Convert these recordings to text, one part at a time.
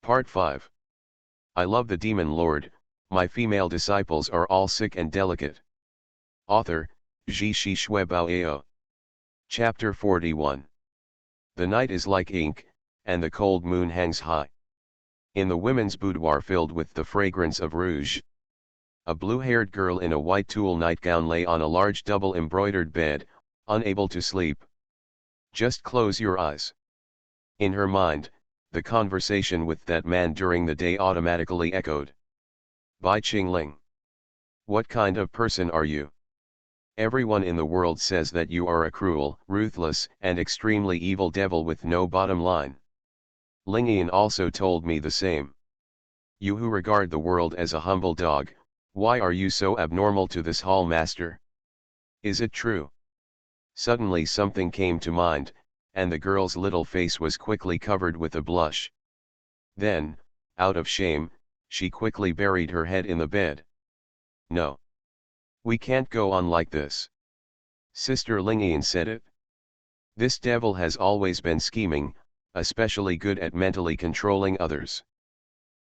Part 5. I love the Demon Lord, my female disciples are all sick and delicate. Author, Ji Shi Shuebaoeo. Chapter 41. The night is like ink, and the cold moon hangs high. In the women's boudoir filled with the fragrance of rouge, a blue-haired girl in a white tulle nightgown lay on a large double-embroidered bed, unable to sleep. Just close your eyes. In her mind, the conversation with that man during the day automatically echoed. By Qingling. What kind of person are you? Everyone in the world says that you are a cruel, ruthless, and extremely evil devil with no bottom line. Lingian also told me the same. You who regard the world as a humble dog, why are you so abnormal to this hall master? Is it true? Suddenly something came to mind, and the girl's little face was quickly covered with a blush. Then, out of shame, she quickly buried her head in the bed. No. We can't go on like this. Sister Lingian said it. This devil has always been scheming, especially good at mentally controlling others.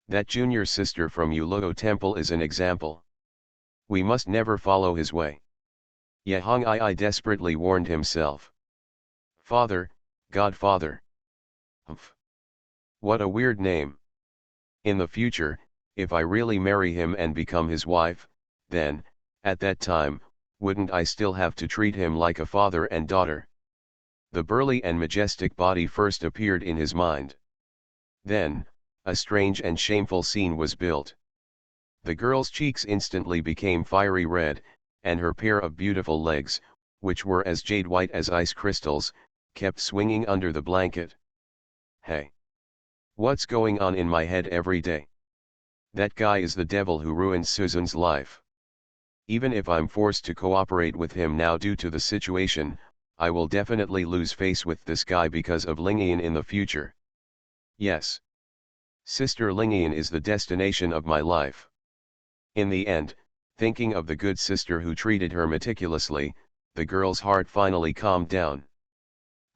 That junior sister from Yuluo Temple is an example. We must never follow his way. Yehong Ai desperately warned himself. Father, Godfather. Humph. What a weird name. In the future, if I really marry him and become his wife, then, at that time, wouldn't I still have to treat him like a father and daughter? The burly and majestic body first appeared in his mind. Then, a strange and shameful scene was built. The girl's cheeks instantly became fiery red, and her pair of beautiful legs, which were as jade white as ice crystals, kept swinging under the blanket. Hey! What's going on in my head every day? That guy is the devil who ruined Susan's life. Even if I'm forced to cooperate with him now due to the situation, I will definitely lose face with this guy because of Lingian in the future. Yes. Sister Lingian is the destination of my life. In the end, thinking of the good sister who treated her meticulously, the girl's heart finally calmed down.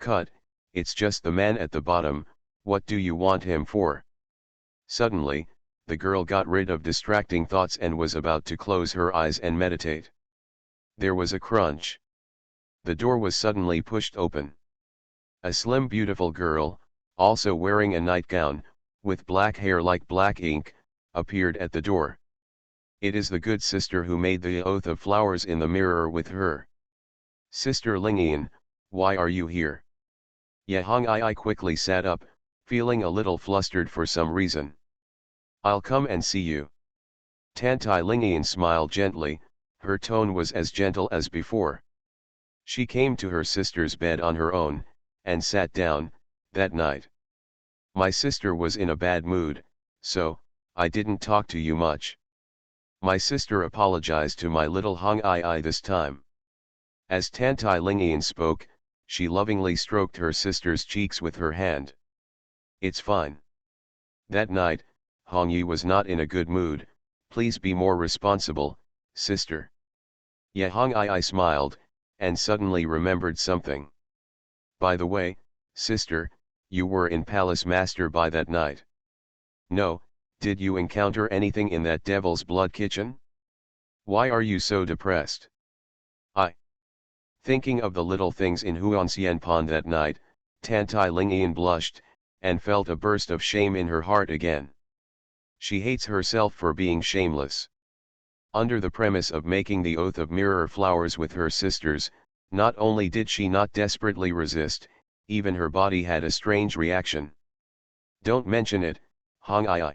Cut, it's just the man at the bottom, what do you want him for? Suddenly, the girl got rid of distracting thoughts and was about to close her eyes and meditate. There was a crunch. The door was suddenly pushed open. A slim beautiful girl, also wearing a nightgown, with black hair like black ink, appeared at the door. It is the good sister who made the oath of flowers in the mirror with her. Sister Lingian, why are you here? Yehong Ai quickly sat up, feeling a little flustered for some reason. I'll come and see you. Tantai Lingian smiled gently, her tone was as gentle as before. She came to her sister's bed on her own, and sat down. That night, my sister was in a bad mood, so I didn't talk to you much. My sister apologized to my little Hong Ai this time. As Tantai Lingian spoke, she lovingly stroked her sister's cheeks with her hand. It's fine. That night, Hong Yi was not in a good mood. Please be more responsible, sister. Yehong Ai smiled, and suddenly remembered something. By the way, sister, you were in Palace Master by that night. No, did you encounter anything in that devil's blood kitchen? Why are you so depressed? Thinking of the little things in Huanxian Pond that night, Tantai Lingian blushed, and felt a burst of shame in her heart again. She hates herself for being shameless. Under the premise of making the oath of mirror flowers with her sisters, not only did she not desperately resist, even her body had a strange reaction. Don't mention it, Hong Ai.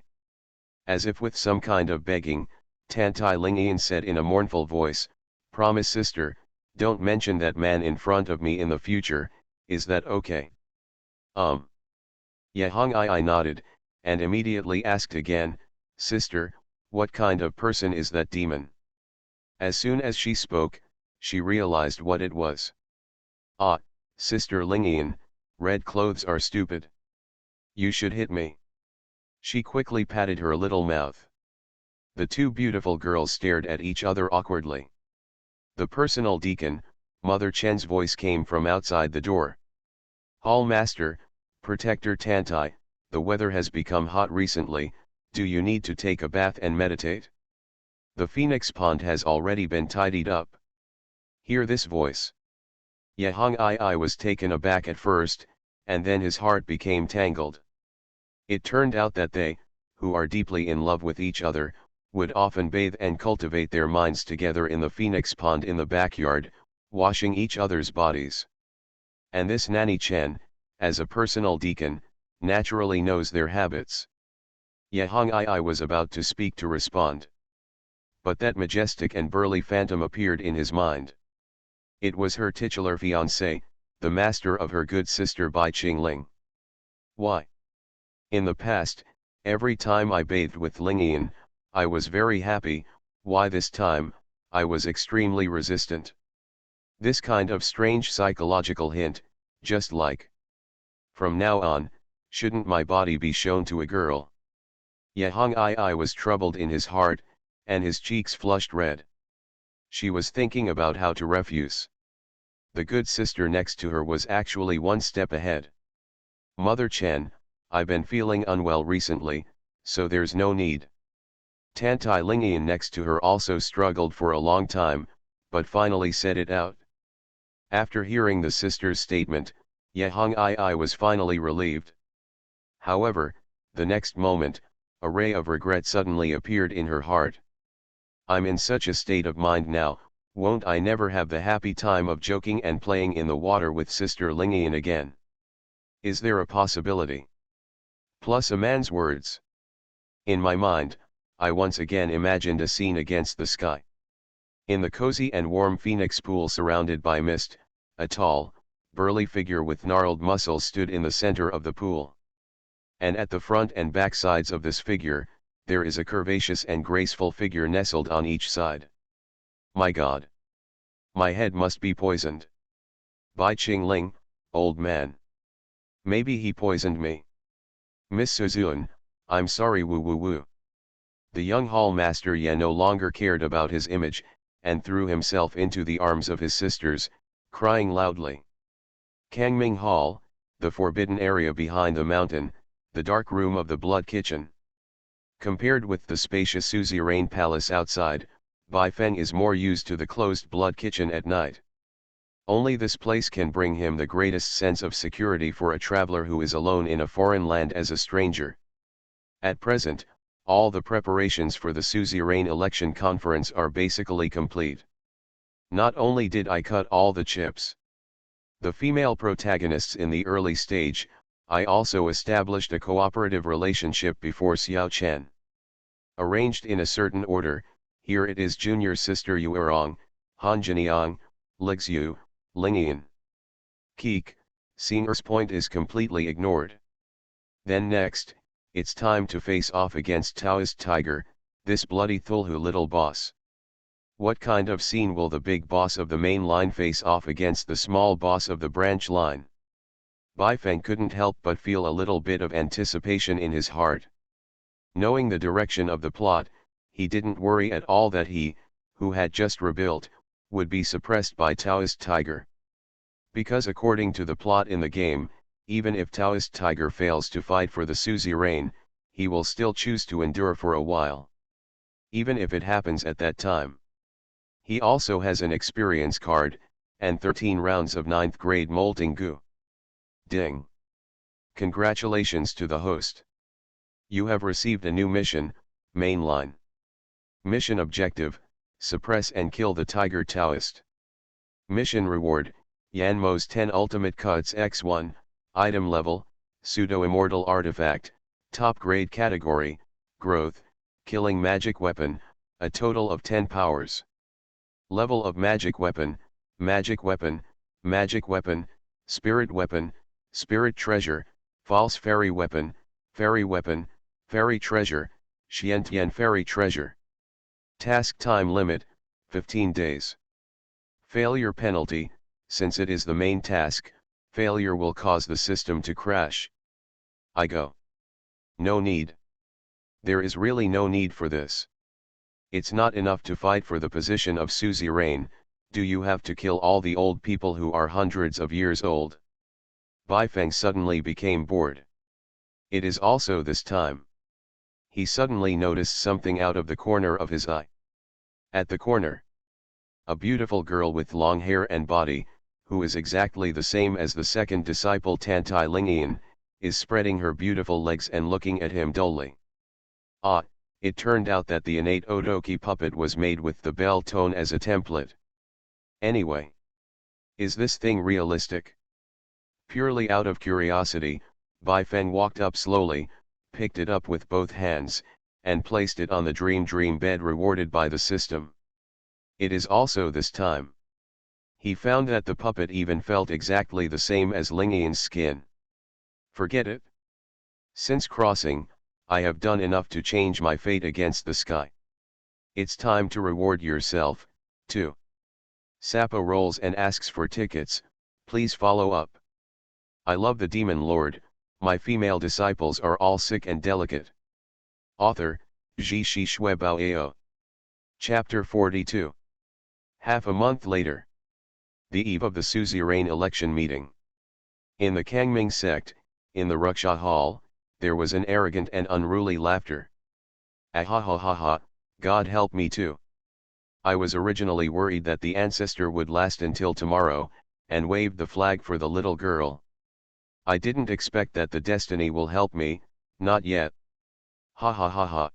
As if with some kind of begging, Tantai Lingian said in a mournful voice, promise sister, don't mention that man in front of me in the future, is that okay? Yehong Ai nodded, and immediately asked again, sister, what kind of person is that demon? As soon as she spoke, she realized what it was. Ah, sister Lingian, red clothes are stupid. You should hit me. She quickly patted her little mouth. The two beautiful girls stared at each other awkwardly. The personal deacon, Mother Chen's voice came from outside the door. Hall Master, Protector Tantai, the weather has become hot recently, do you need to take a bath and meditate? The Phoenix Pond has already been tidied up. Hear this voice. Yahong I was taken aback at first, and then his heart became tangled. It turned out that they, who are deeply in love with each other, would often bathe and cultivate their minds together in the Phoenix Pond in the backyard, washing each other's bodies. And this Nanny-chan, as a personal deacon, naturally knows their habits. Yahong I was about to speak to respond. But that majestic and burly phantom appeared in his mind. It was her titular fiancé, the master of her good sister Bai Qingling. Why? In the past, every time I bathed with Lingian, I was very happy. Why this time, I was extremely resistant. This kind of strange psychological hint, just like, from now on, shouldn't my body be shown to a girl? Yahong I was troubled in his heart, and his cheeks flushed red. She was thinking about how to refuse. The good sister next to her was actually one step ahead. Mother Chen, I've been feeling unwell recently, so there's no need. Tantai Lingian next to her also struggled for a long time, but finally said it out. After hearing the sister's statement, Yahong I was finally relieved. However, the next moment, a ray of regret suddenly appeared in her heart. I'm in such a state of mind now, won't I never have the happy time of joking and playing in the water with Sister Lingian again? Is there a possibility? Plus a man's words. In my mind, I once again imagined a scene against the sky. In the cozy and warm Phoenix pool surrounded by mist, a tall, burly figure with gnarled muscles stood in the center of the pool. And at the front and back sides of this figure, there is a curvaceous and graceful figure nestled on each side. My God! My head must be poisoned. Bai Qingling, old man. Maybe he poisoned me. Miss Suzun, I'm sorry woo woo woo. The young hall master Ye no longer cared about his image, and threw himself into the arms of his sisters, crying loudly. Kangming Hall, the forbidden area behind the mountain, the dark room of the blood kitchen. Compared with the spacious suzerain palace outside, Bai Feng is more used to the closed blood kitchen at night. Only this place can bring him the greatest sense of security for a traveler who is alone in a foreign land as a stranger. At present, all the preparations for the suzerain election conference are basically complete. Not only did I cut all the chips, the female protagonists in the early stage, I also established a cooperative relationship before Xiao Chen. Arranged in a certain order, here it is: junior sister Yuerong, Han Jiniang, Lixu, Lingian. Keek, Singer's point is completely ignored. Then next, it's time to face off against Taoist Tiger, this bloody Thulhu little boss. What kind of scene will the big boss of the main line face off against the small boss of the branch line? Bai Feng couldn't help but feel a little bit of anticipation in his heart. Knowing the direction of the plot, he didn't worry at all that he, who had just rebuilt, would be suppressed by Taoist Tiger. Because according to the plot in the game, even if Taoist Tiger fails to fight for the suzerain, he will still choose to endure for a while. Even if it happens at that time. He also has an experience card, and 13 rounds of 9th grade molting goo. Ding! Congratulations to the host. You have received a new mission, mainline. Mission objective, suppress and kill the Tiger Taoist. Mission reward, Yanmo's 10 ultimate cuts x1, item level, pseudo-immortal artifact, top grade category, growth, killing magic weapon, a total of 10 powers. Level of magic weapon, magic weapon, magic weapon, spirit weapon, spirit treasure, false fairy weapon, fairy treasure, Xiantian fairy treasure. Task time limit, 15 days. Failure penalty, since it is the main task, failure will cause the system to crash. I go. No need. There is really no need for this. It's not enough to fight for the position of suzerain, do you have to kill all the old people who are hundreds of years old? Bai Feng suddenly became bored. It is also this time. He suddenly noticed something out of the corner of his eye. At the corner, a beautiful girl with long hair and body, who is exactly the same as the second disciple Tantai Lingian, is spreading her beautiful legs and looking at him dully. Ah, it turned out that the innate Otoki puppet was made with the bell tone as a template. Anyway, is this thing realistic? Purely out of curiosity, Bai Feng walked up slowly, picked it up with both hands, and placed it on the dream bed rewarded by the system. It is also this time. He found that the puppet even felt exactly the same as Lingian's skin. Forget it. Since crossing, I have done enough to change my fate against the sky. It's time to reward yourself, too. Sapo rolls and asks for tickets, please follow up. I love the Demon Lord, my female disciples are all sick and delicate. Author, Ji Shi Shui Bao Ao. Chapter 42. Half a month later. The eve of the suzerain election meeting. In the Kangming sect, in the Ruksha Hall, there was an arrogant and unruly laughter. Ahahahaha, God help me too. I was originally worried that the ancestor would last until tomorrow, and waved the flag for the little girl. I didn't expect that the destiny will help me, not yet. Ha ha ha ha.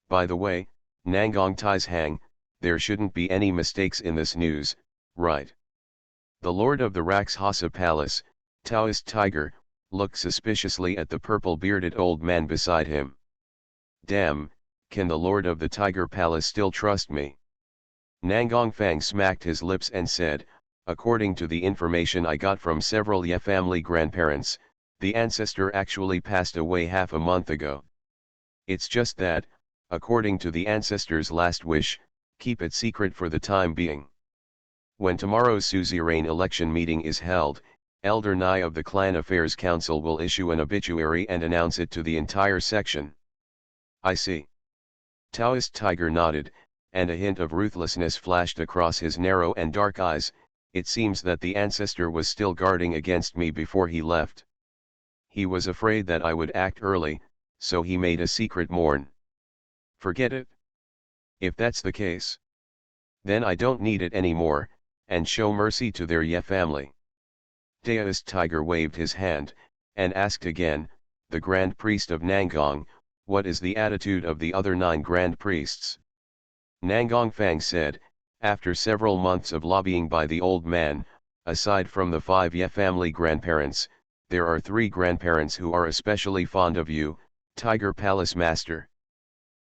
By the way, Nangong Tai's Hang, there shouldn't be any mistakes in this news, right? The lord of the Rakshasa Palace, Taoist Tiger, looked suspiciously at the purple-bearded old man beside him. Damn, can the lord of the Tiger Palace still trust me? Nangong Fang smacked his lips and said, according to the information I got from several Ye family grandparents, the ancestor actually passed away half a month ago. It's just that, according to the ancestor's last wish, keep it secret for the time being. When tomorrow's suzerain election meeting is held, Elder Nai of the Clan Affairs Council will issue an obituary and announce it to the entire section. I see. Taoist Tiger nodded, and a hint of ruthlessness flashed across his narrow and dark eyes. It seems that the ancestor was still guarding against me before he left. He was afraid that I would act early, so he made a secret mourn. Forget it. If that's the case, then I don't need it anymore, and show mercy to their Ye family. Taoist Tiger waved his hand, and asked again, the Grand Priest of Nangong, what is the attitude of the other 9 Grand Priests? Nangong Fang said, after several months of lobbying by the old man, aside from the 5 Ye family grandparents, there are 3 grandparents who are especially fond of you, Tiger Palace Master.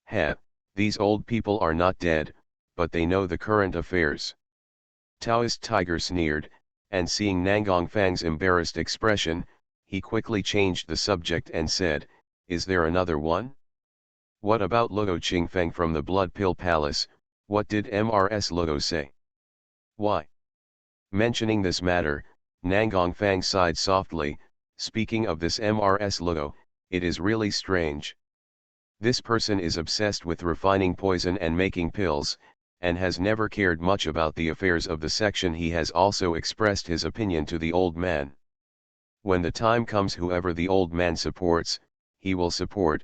Heh, these old people are not dead, but they know the current affairs. Taoist Tiger sneered, and seeing Nangong Fang's embarrassed expression, he quickly changed the subject and said, is there another one? What about Luo Qingfeng from the Blood Pill Palace, what did MRS Luo say? Why? Mentioning this matter, Nangong Fang sighed softly, speaking of this MRS Luo, it is really strange. This person is obsessed with refining poison and making pills, and has never cared much about the affairs of the section. He has also expressed his opinion to the old man. When the time comes, whoever the old man supports, he will support,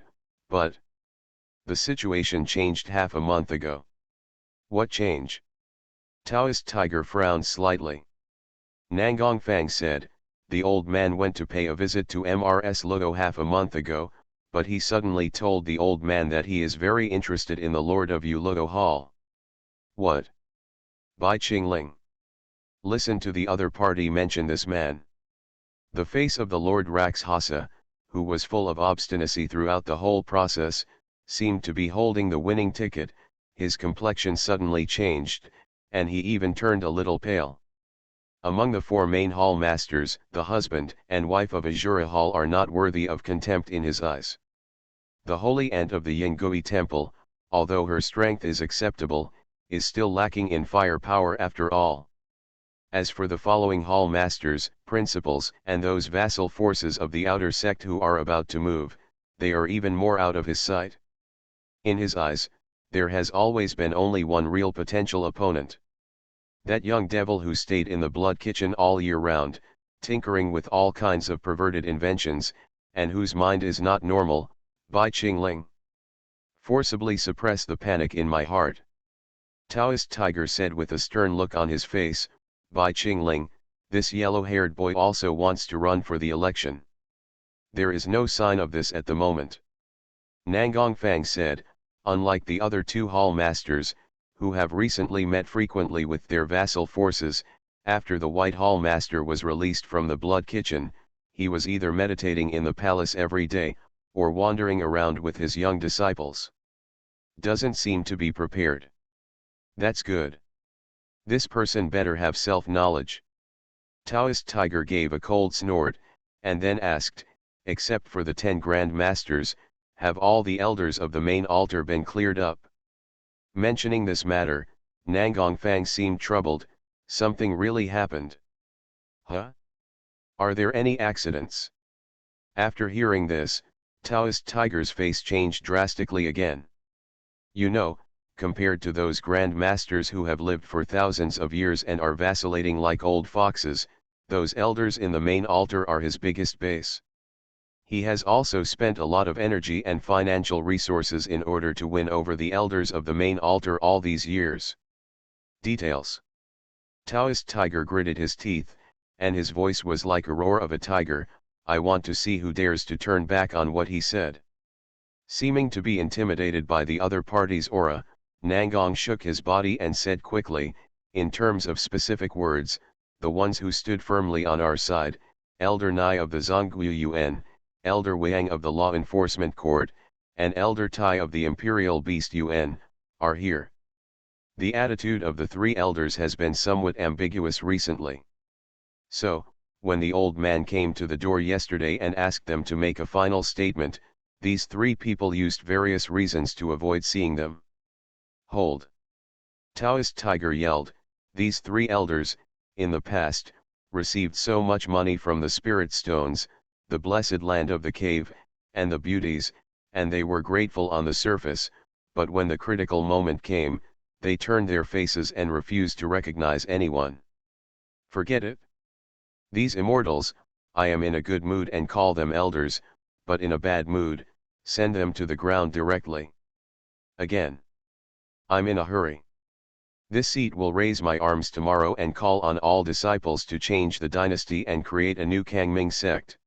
but the situation changed half a month ago. What change? Taoist Tiger frowned slightly. Nangong Fang said, the old man went to pay a visit to MRS Luo half a month ago, but he suddenly told the old man that he is very interested in the Lord of Yu Luo Hall. What? Bai Qingling. Listen to the other party mention this man. The face of the Lord Rakshasa, who was full of obstinacy throughout the whole process, seemed to be holding the winning ticket. His complexion suddenly changed, and he even turned a little pale. Among the 4 main hall masters, the husband and wife of Azura Hall are not worthy of contempt in his eyes. The holy aunt of the Yingui Temple, although her strength is acceptable, is still lacking in firepower after all. As for the following hall masters, principals, and those vassal forces of the outer sect who are about to move, they are even more out of his sight. In his eyes, there has always been only one real potential opponent. That young devil who stayed in the blood kitchen all year round, tinkering with all kinds of perverted inventions, and whose mind is not normal, Bai Qingling. Forcibly suppress the panic in my heart. Taoist Tiger said with a stern look on his face, Bai Qingling, this yellow-haired boy also wants to run for the election. There is no sign of this at the moment. Nangong Fang said, unlike the other two hall masters, who have recently met frequently with their vassal forces, after the White Hall Master was released from the Blood Kitchen, he was either meditating in the palace every day, or wandering around with his young disciples. Doesn't seem to be prepared. That's good. This person better have self-knowledge. Taoist Tiger gave a cold snort, and then asked, except for the 10 Grand Masters, have all the elders of the main altar been cleared up? Mentioning this matter, Nangong Fang seemed troubled. Something really happened. Huh? Are there any accidents? After hearing this, Taoist Tiger's face changed drastically again. You know, compared to those Grand Masters who have lived for thousands of years and are vacillating like old foxes, those elders in the main altar are his biggest base. He has also spent a lot of energy and financial resources in order to win over the elders of the main altar all these years. Details. Taoist Tiger gritted his teeth, and his voice was like a roar of a tiger. I want to see who dares to turn back on what he said. Seeming to be intimidated by the other party's aura, Nangong shook his body and said quickly, in terms of specific words, the ones who stood firmly on our side, Elder Nai of the Zongguo Yuan, Elder Wang of the Law Enforcement Court, and Elder Tai of the Imperial Beast Yuan, are here. The attitude of the 3 elders has been somewhat ambiguous recently. So, when the old man came to the door yesterday and asked them to make a final statement, these 3 people used various reasons to avoid seeing them. Hold! Taoist Tiger yelled, these 3 elders, in the past, received so much money from the spirit stones, the blessed land of the cave, and the beauties, and they were grateful on the surface, but when the critical moment came, they turned their faces and refused to recognize anyone. Forget it. These immortals, I am in a good mood and call them elders, but in a bad mood, send them to the ground directly. Again. I'm in a hurry. This seat will raise my arms tomorrow and call on all disciples to change the dynasty and create a new Kangming sect.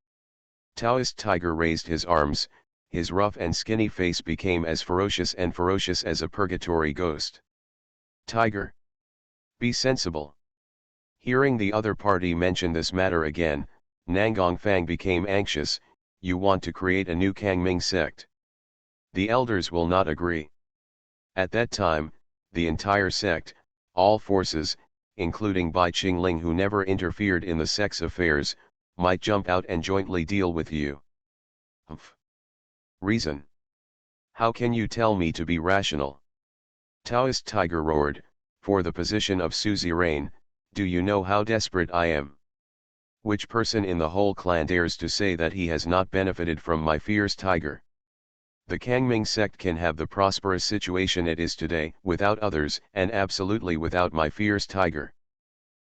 Taoist Tiger raised his arms, his rough and skinny face became as ferocious as a purgatory ghost. Tiger! Be sensible. Hearing the other party mention this matter again, Nangong Fang became anxious. You want to create a new Kangming sect? The elders will not agree. At that time, the entire sect, all forces, including Bai Qingling who never interfered in the sect's affairs, might jump out and jointly deal with you. Humph. Reason. How can you tell me to be rational? Taoist Tiger roared, for the position of suzerain, do you know how desperate I am? Which person in the whole clan dares to say that he has not benefited from my fierce tiger? The Kangming sect can have the prosperous situation it is today, without others, and absolutely without my fierce tiger.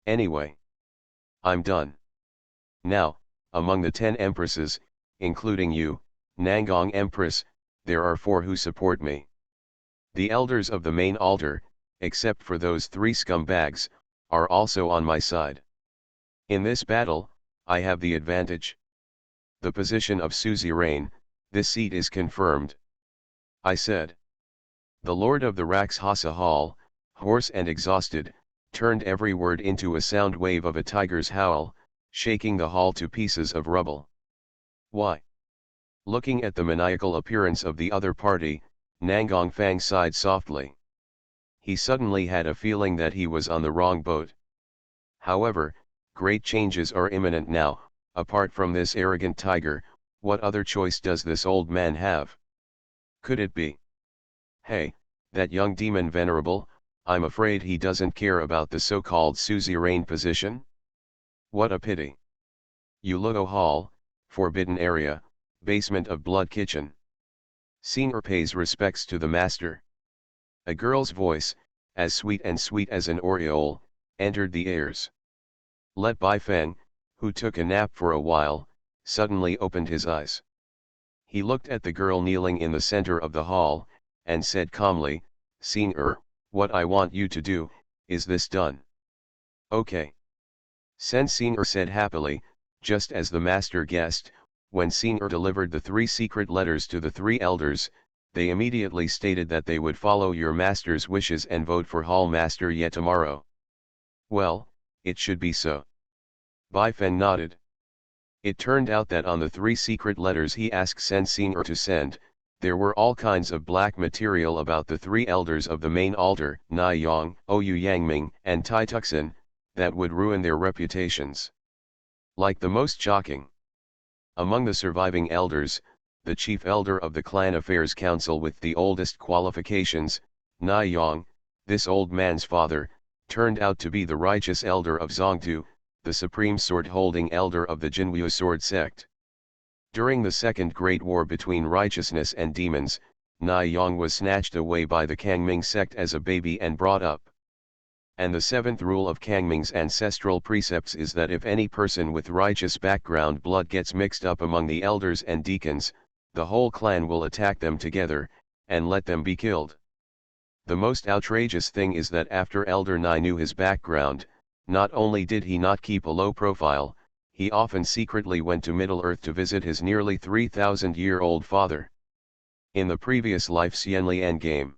Anyway. I'm done. Now, among the 10 empresses, including you, Nangong Empress, there are 4 who support me. The elders of the main altar, except for those 3 scumbags, are also on my side. In this battle, I have the advantage. The position of suzerain, this seat is confirmed. I said. The Lord of the Rakshasa Hall, hoarse and exhausted, turned every word into a sound wave of a tiger's howl, shaking the hall to pieces of rubble. Why? Looking at the maniacal appearance of the other party, Nangong Fang sighed softly. He suddenly had a feeling that he was on the wrong boat. However, great changes are imminent now. Apart from this arrogant tiger, what other choice does this old man have? Could it be? Hey, that young demon venerable, I'm afraid he doesn't care about the so-called suzerain position? What a pity. Ulogo Hall, Forbidden Area, basement of Blood Kitchen. Senior pays respects to the master. A girl's voice, as sweet as an aureole, entered the ears. Let Bai Feng, who took a nap for a while, suddenly opened his eyes. He looked at the girl kneeling in the center of the hall, and said calmly, "Senior, what I want you to do, is this done?" "Okay." Senior said happily, just as the master guessed. When Senior delivered the 3 secret letters to the 3 elders, they immediately stated that they would follow your master's wishes and vote for Hall Master yet tomorrow. "Well, it should be so." Bai Feng nodded. It turned out that on the 3 secret letters he asked Senior to send, there were all kinds of black material about the 3 elders of the main altar, Nai Yang, Oyu Yangming, and Tai Tuxin, that would ruin their reputations. Like the most shocking. Among the surviving elders, the chief elder of the Clan Affairs Council with the oldest qualifications, Nai Yang, this old man's father, turned out to be the righteous elder of Zongtu, the supreme sword-holding elder of the Jinwu sword sect. During the Second Great War between righteousness and demons, Nai Yang was snatched away by the Kangming sect as a baby and brought up. And the 7th rule of Kangming's ancestral precepts is that if any person with righteous background blood gets mixed up among the elders and deacons, the whole clan will attack them together, and let them be killed. The most outrageous thing is that after Elder Nai knew his background, not only did he not keep a low profile, he often secretly went to Middle-earth to visit his nearly 3,000-year-old father. In the previous life Xianli endgame.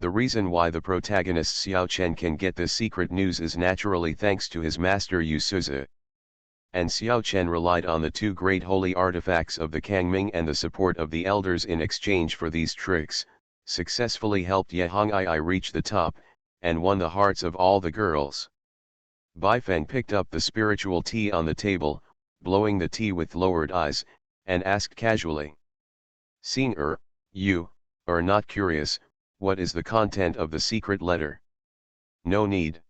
The reason why the protagonist Xiao Chen can get this secret news is naturally thanks to his master Yu Suzi. And Xiao Chen relied on the 2 great holy artifacts of the Kangming and the support of the elders in exchange for these tricks, successfully helped Ye Hong'ai reach the top, and won the hearts of all the girls. Bai Feng picked up the spiritual tea on the table, blowing the tea with lowered eyes, and asked casually. "Senior, you are not curious, what is the content of the secret letter?" "No need."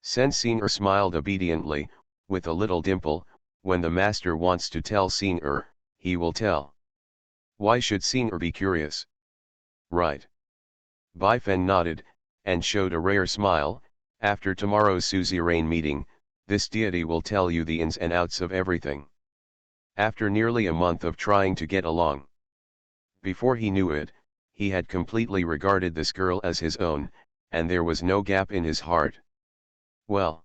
Senior smiled obediently, with a little dimple. When the master wants to tell Senior, he will tell. Why should Senior be curious? Right. Bai Feng nodded, and showed a rare smile. After tomorrow's suzerain meeting, this deity will tell you the ins and outs of everything. After nearly a month of trying to get along. Before he knew it, he had completely regarded this girl as his own, and there was no gap in his heart. Well.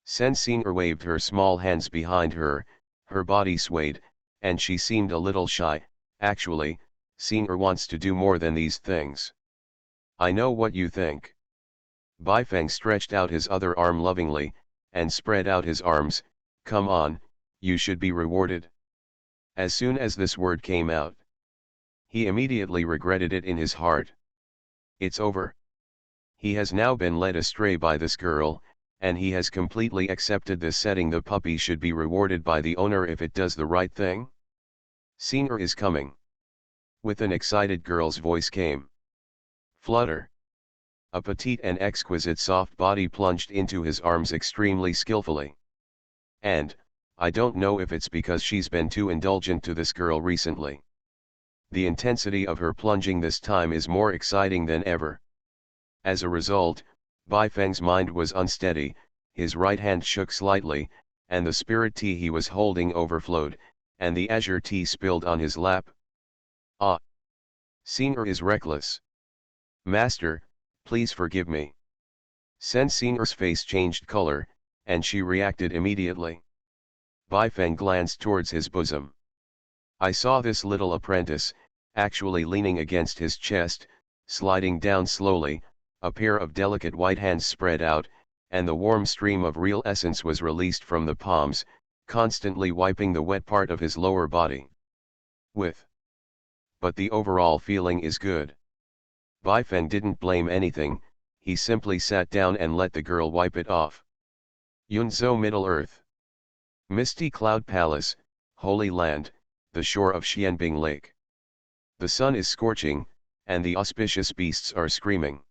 Senior waved her small hands behind her, her body swayed, and she seemed a little shy. Actually, Senior wants to do more than these things. I know what you think. Bai Feng stretched out his other arm lovingly, and spread out his arms. Come on, you should be rewarded. As soon as this word came out, he immediately regretted it in his heart. It's over. He has now been led astray by this girl, and he has completely accepted this setting. The puppy should be rewarded by the owner if it does the right thing. Senior is coming. With an excited girl's voice came. Flutter. A petite and exquisite soft body plunged into his arms extremely skillfully. And, I don't know if it's because she's been too indulgent to this girl recently. The intensity of her plunging this time is more exciting than ever. As a result, Bai Feng's mind was unsteady, his right hand shook slightly, and the spirit tea he was holding overflowed, and the azure tea spilled on his lap. Ah! Senior is reckless. Master, please forgive me. Senior's face changed color, and she reacted immediately. Bai Feng glanced towards his bosom. I saw this little apprentice, actually leaning against his chest, sliding down slowly, a pair of delicate white hands spread out, and the warm stream of real essence was released from the palms, constantly wiping the wet part of his lower body. But the overall feeling is good. Bai Feng didn't blame anything, he simply sat down and let the girl wipe it off. Yunzhou Middle-earth. Misty Cloud Palace, Holy Land, the shore of Xianbing Lake. The sun is scorching, and the auspicious beasts are screaming.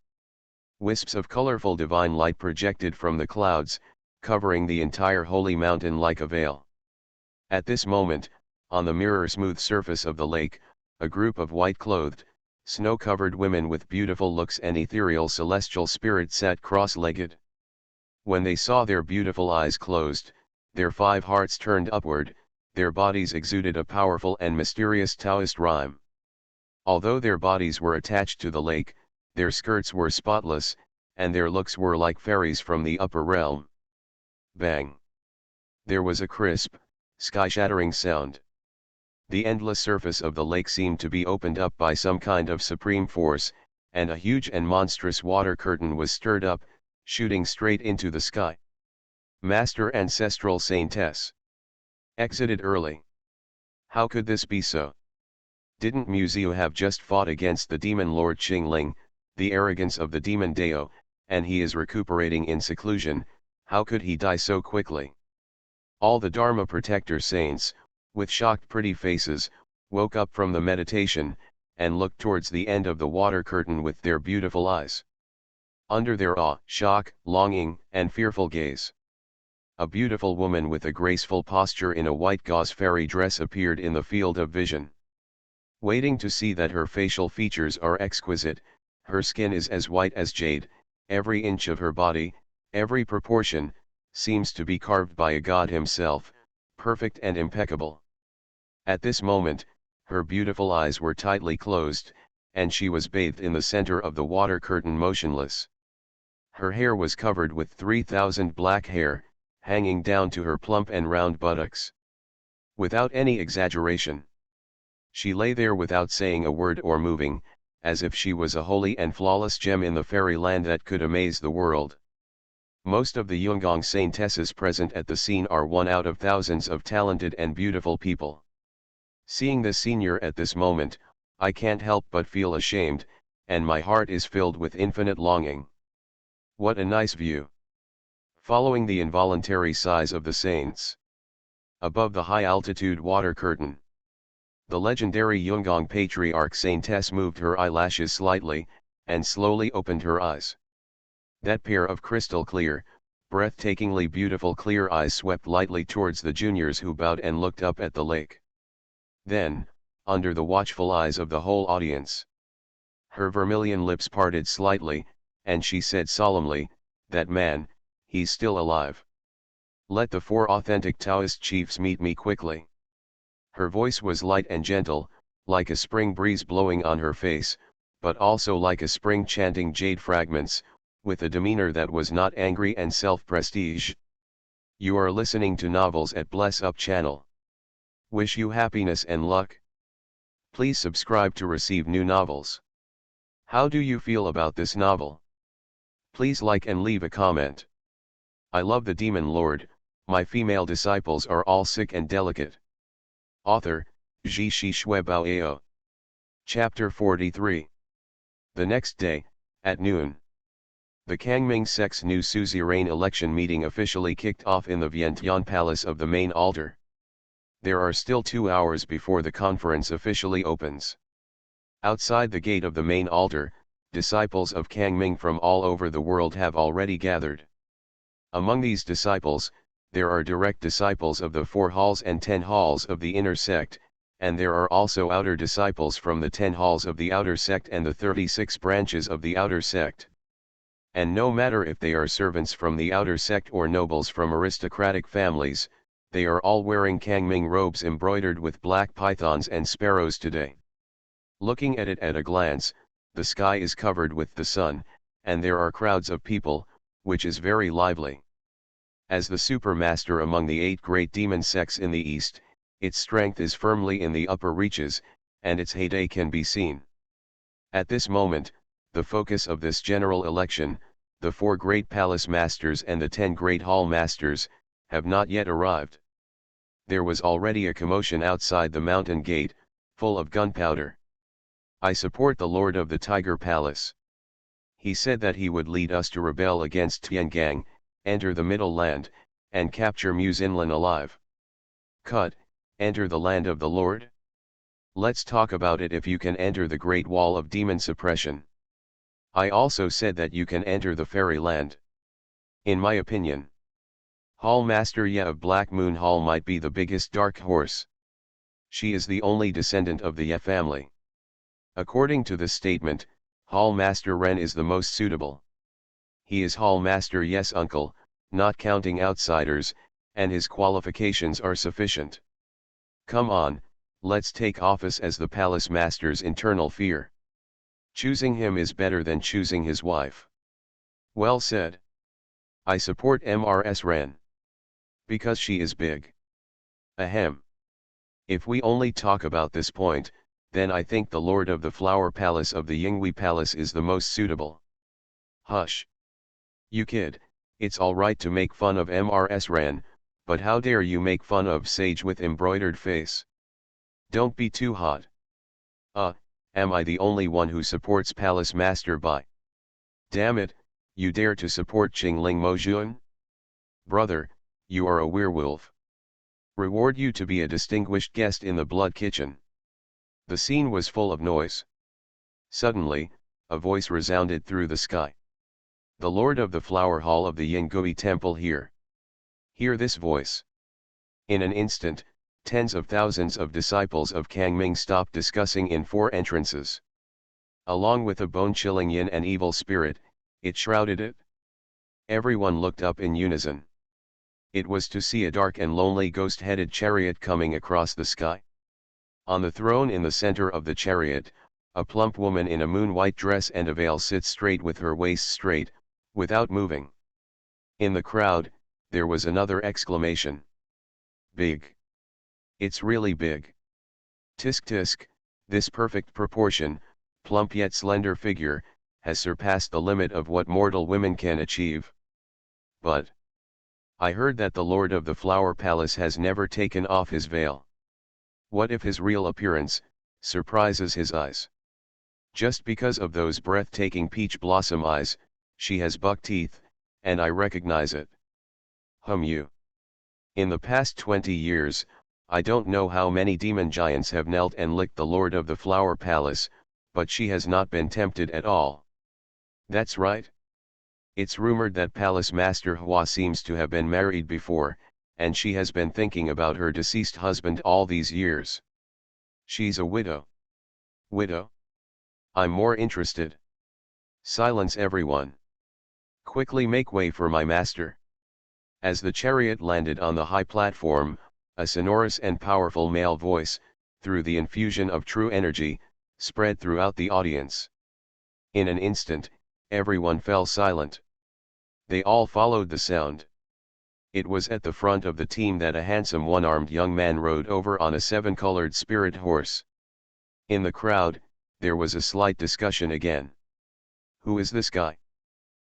Wisps of colorful divine light projected from the clouds, covering the entire holy mountain like a veil. At this moment, on the mirror-smooth surface of the lake, a group of white-clothed, snow-covered women with beautiful looks and ethereal celestial spirits sat cross-legged. When they saw their beautiful eyes closed, their 5 hearts turned upward, their bodies exuded a powerful and mysterious Taoist rhyme. Although their bodies were attached to the lake, their skirts were spotless, and their looks were like fairies from the upper realm. Bang! There was a crisp, sky-shattering sound. The endless surface of the lake seemed to be opened up by some kind of supreme force, and a huge and monstrous water curtain was stirred up, shooting straight into the sky. Master Ancestral Saintess exited early. How could this be so? Didn't Museo have just fought against the demon Lord Qingling, the arrogance of the demon Dao, and he is recuperating in seclusion? How could he die so quickly? All the Dharma protector saints, with shocked pretty faces, woke up from the meditation, and looked towards the end of the water curtain with their beautiful eyes. Under their awe, shock, longing, and fearful gaze, a beautiful woman with a graceful posture in a white gauze fairy dress appeared in the field of vision. Waiting to see that her facial features are exquisite, her skin is as white as jade, every inch of her body, every proportion, seems to be carved by a god himself, perfect and impeccable. At this moment, her beautiful eyes were tightly closed, and she was bathed in the center of the water curtain motionless. Her hair was covered with 3,000 black hair, hanging down to her plump and round buttocks. Without any exaggeration, she lay there without saying a word or moving, as if she was a holy and flawless gem in the fairyland that could amaze the world. Most of the Yungang saintesses present at the scene are one out of thousands of talented and beautiful people. Seeing the senior at this moment, I can't help but feel ashamed, and my heart is filled with infinite longing. What a nice view! Following the involuntary sighs of the saints. Above the high-altitude water curtain, the legendary Yungang patriarch saintess moved her eyelashes slightly, and slowly opened her eyes. That pair of crystal-clear, breathtakingly beautiful clear eyes swept lightly towards the juniors who bowed and looked up at the lake. Then, under the watchful eyes of the whole audience, her vermilion lips parted slightly, and she said solemnly, "That man, he's still alive. Let the 4 authentic Taoist chiefs meet me quickly." Her voice was light and gentle, like a spring breeze blowing on her face, but also like a spring chanting jade fragments, with a demeanor that was not angry and self-prestige. You are listening to Novels at Bless Up channel. Wish you happiness and luck. Please subscribe to receive new novels. How do you feel about this novel? Please like and leave a comment. I love the Demon Lord, my female disciples are all sick and delicate. Author, Ji Shi Shui Bao Ao. Chapter 43. The next day, at noon, the Kangming sect's new suzerain election meeting officially kicked off in the Vientiane Palace of the main altar. There are still 2 hours before the conference officially opens. Outside the gate of the main altar, disciples of Kangming from all over the world have already gathered. Among these disciples, there are direct disciples of the 4 halls and 10 halls of the inner sect, and there are also outer disciples from the 10 halls of the outer sect and the 36 branches of the outer sect. And no matter if they are servants from the outer sect or nobles from aristocratic families, they are all wearing Kangming robes embroidered with black pythons and sparrows today. Looking at it at a glance, the sky is covered with the sun, and there are crowds of people, which is very lively. As the supermaster among the 8 great demon sects in the east, its strength is firmly in the upper reaches, and its heyday can be seen. At this moment, the focus of this general election, the 4 great palace masters and the 10 great hall masters, have not yet arrived. There was already a commotion outside the mountain gate, full of gunpowder. I support the Lord of the Tiger Palace. He said that he would lead us to rebel against Tiangang, enter the Middle Land, and capture Muzinlan alive. Cut, enter the land of the Lord? Let's talk about it if you can enter the Great Wall of Demon Suppression. I also said that you can enter the Fairyland. In my opinion, Hall Master Ye of Black Moon Hall might be the biggest dark horse. She is the only descendant of the Ye family. According to this statement, Hall Master Ren is the most suitable. He is Hall Master Ye's uncle, not counting outsiders, and his qualifications are sufficient. Come on, let's take office as the palace master's internal fear. Choosing him is better than choosing his wife. Well said. I support Mrs. Ren. Because she is big. Ahem. If we only talk about this point, then I think the Lord of the Flower Palace of the Yinghui Palace is the most suitable. Hush. You kid, it's alright to make fun of Mrs. Ren, but how dare you make fun of Sage with embroidered face? Don't be too hot. Am I the only one who supports Palace Master Bai? Damn it, you dare to support Qingling Mojun? Brother, you are a werewolf. Reward you to be a distinguished guest in the Blood Kitchen. The scene was full of noise. Suddenly, a voice resounded through the sky. The Lord of the Flower Hall of the Yinghui Temple here. Hear this voice. In an instant, tens of thousands of disciples of Kang Ming stopped discussing in four entrances. Along with a bone-chilling yin and evil spirit, it shrouded it. Everyone looked up in unison. It was to see a dark and lonely ghost-headed chariot coming across the sky. On the throne in the center of the chariot, a plump woman in a moon-white dress and a veil sits straight with her waist straight, without moving. In the crowd, there was another exclamation. Big. It's really big. Tisk tisk, this perfect proportion, plump yet slender figure, has surpassed the limit of what mortal women can achieve. But I heard that the Lord of the Flower Palace has never taken off his veil. What if his real appearance surprises his eyes? Just because of those breathtaking peach blossom eyes, she has buck teeth, and I recognize it. You. In the past 20 years, I don't know how many demon giants have knelt and licked the Lord of the Flower Palace, but she has not been tempted at all. That's right. It's rumored that Palace Master Hua seems to have been married before, and she has been thinking about her deceased husband all these years. She's a widow. Widow? I'm more interested. Silence everyone. Quickly make way for my master. As the chariot landed on the high platform, a sonorous and powerful male voice, through the infusion of true energy, spread throughout the audience. In an instant, everyone fell silent. They all followed the sound. It was at the front of the team that a handsome one-armed young man rode over on a seven-colored spirit horse. In the crowd, there was a slight discussion again. Who is this guy?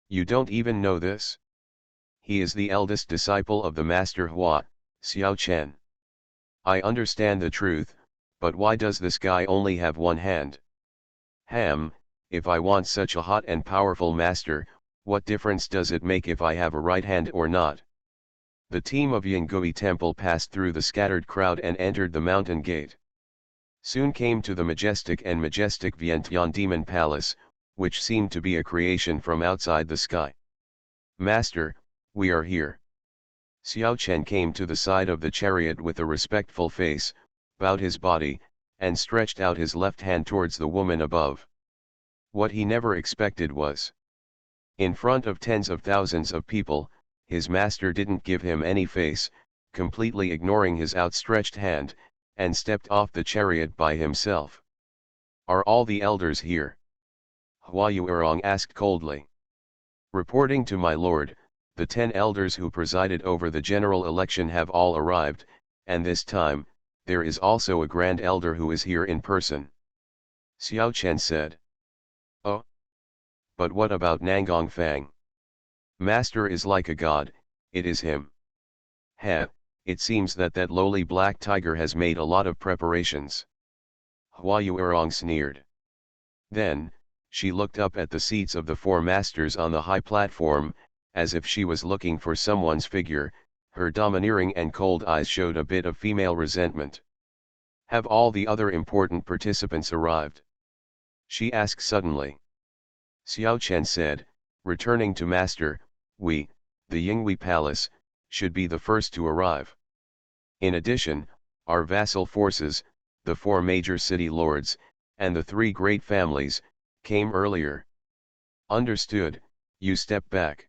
You don't even know this? He is the eldest disciple of the Master Hua, Xiao Chen. I understand the truth, but why does this guy only have one hand? If I want such a hot and powerful master, what difference does it make if I have a right hand or not? The team of Yinghui Temple passed through the scattered crowd and entered the mountain gate. Soon came to the majestic Vientiane Demon Palace, which seemed to be a creation from outside the sky. Master, we are here. Xiao Chen came to the side of the chariot with a respectful face, bowed his body, and stretched out his left hand towards the woman above. What he never expected was, in front of tens of thousands of people, his master didn't give him any face, completely ignoring his outstretched hand, and stepped off the chariot by himself. Are all the elders here? Hua Yuerong asked coldly. Reporting to my lord, the 10 elders who presided over the general election have all arrived, and this time, there is also a grand elder who is here in person. Xiao Chen said. Oh. But what about Nangong Fang? Master is like a god, it is him. It seems that lowly black tiger has made a lot of preparations. Hua Yuerong sneered. Then, she looked up at the seats of the 4 masters on the high platform, as if she was looking for someone's figure. Her domineering and cold eyes showed a bit of female resentment. Have all the other important participants arrived? She asked suddenly. Xiao Chen said, returning to master, we, the Yinghui Palace, should be the first to arrive. In addition, our vassal forces, the 4 major city lords, and the 3 great families, came earlier. Understood, you step back.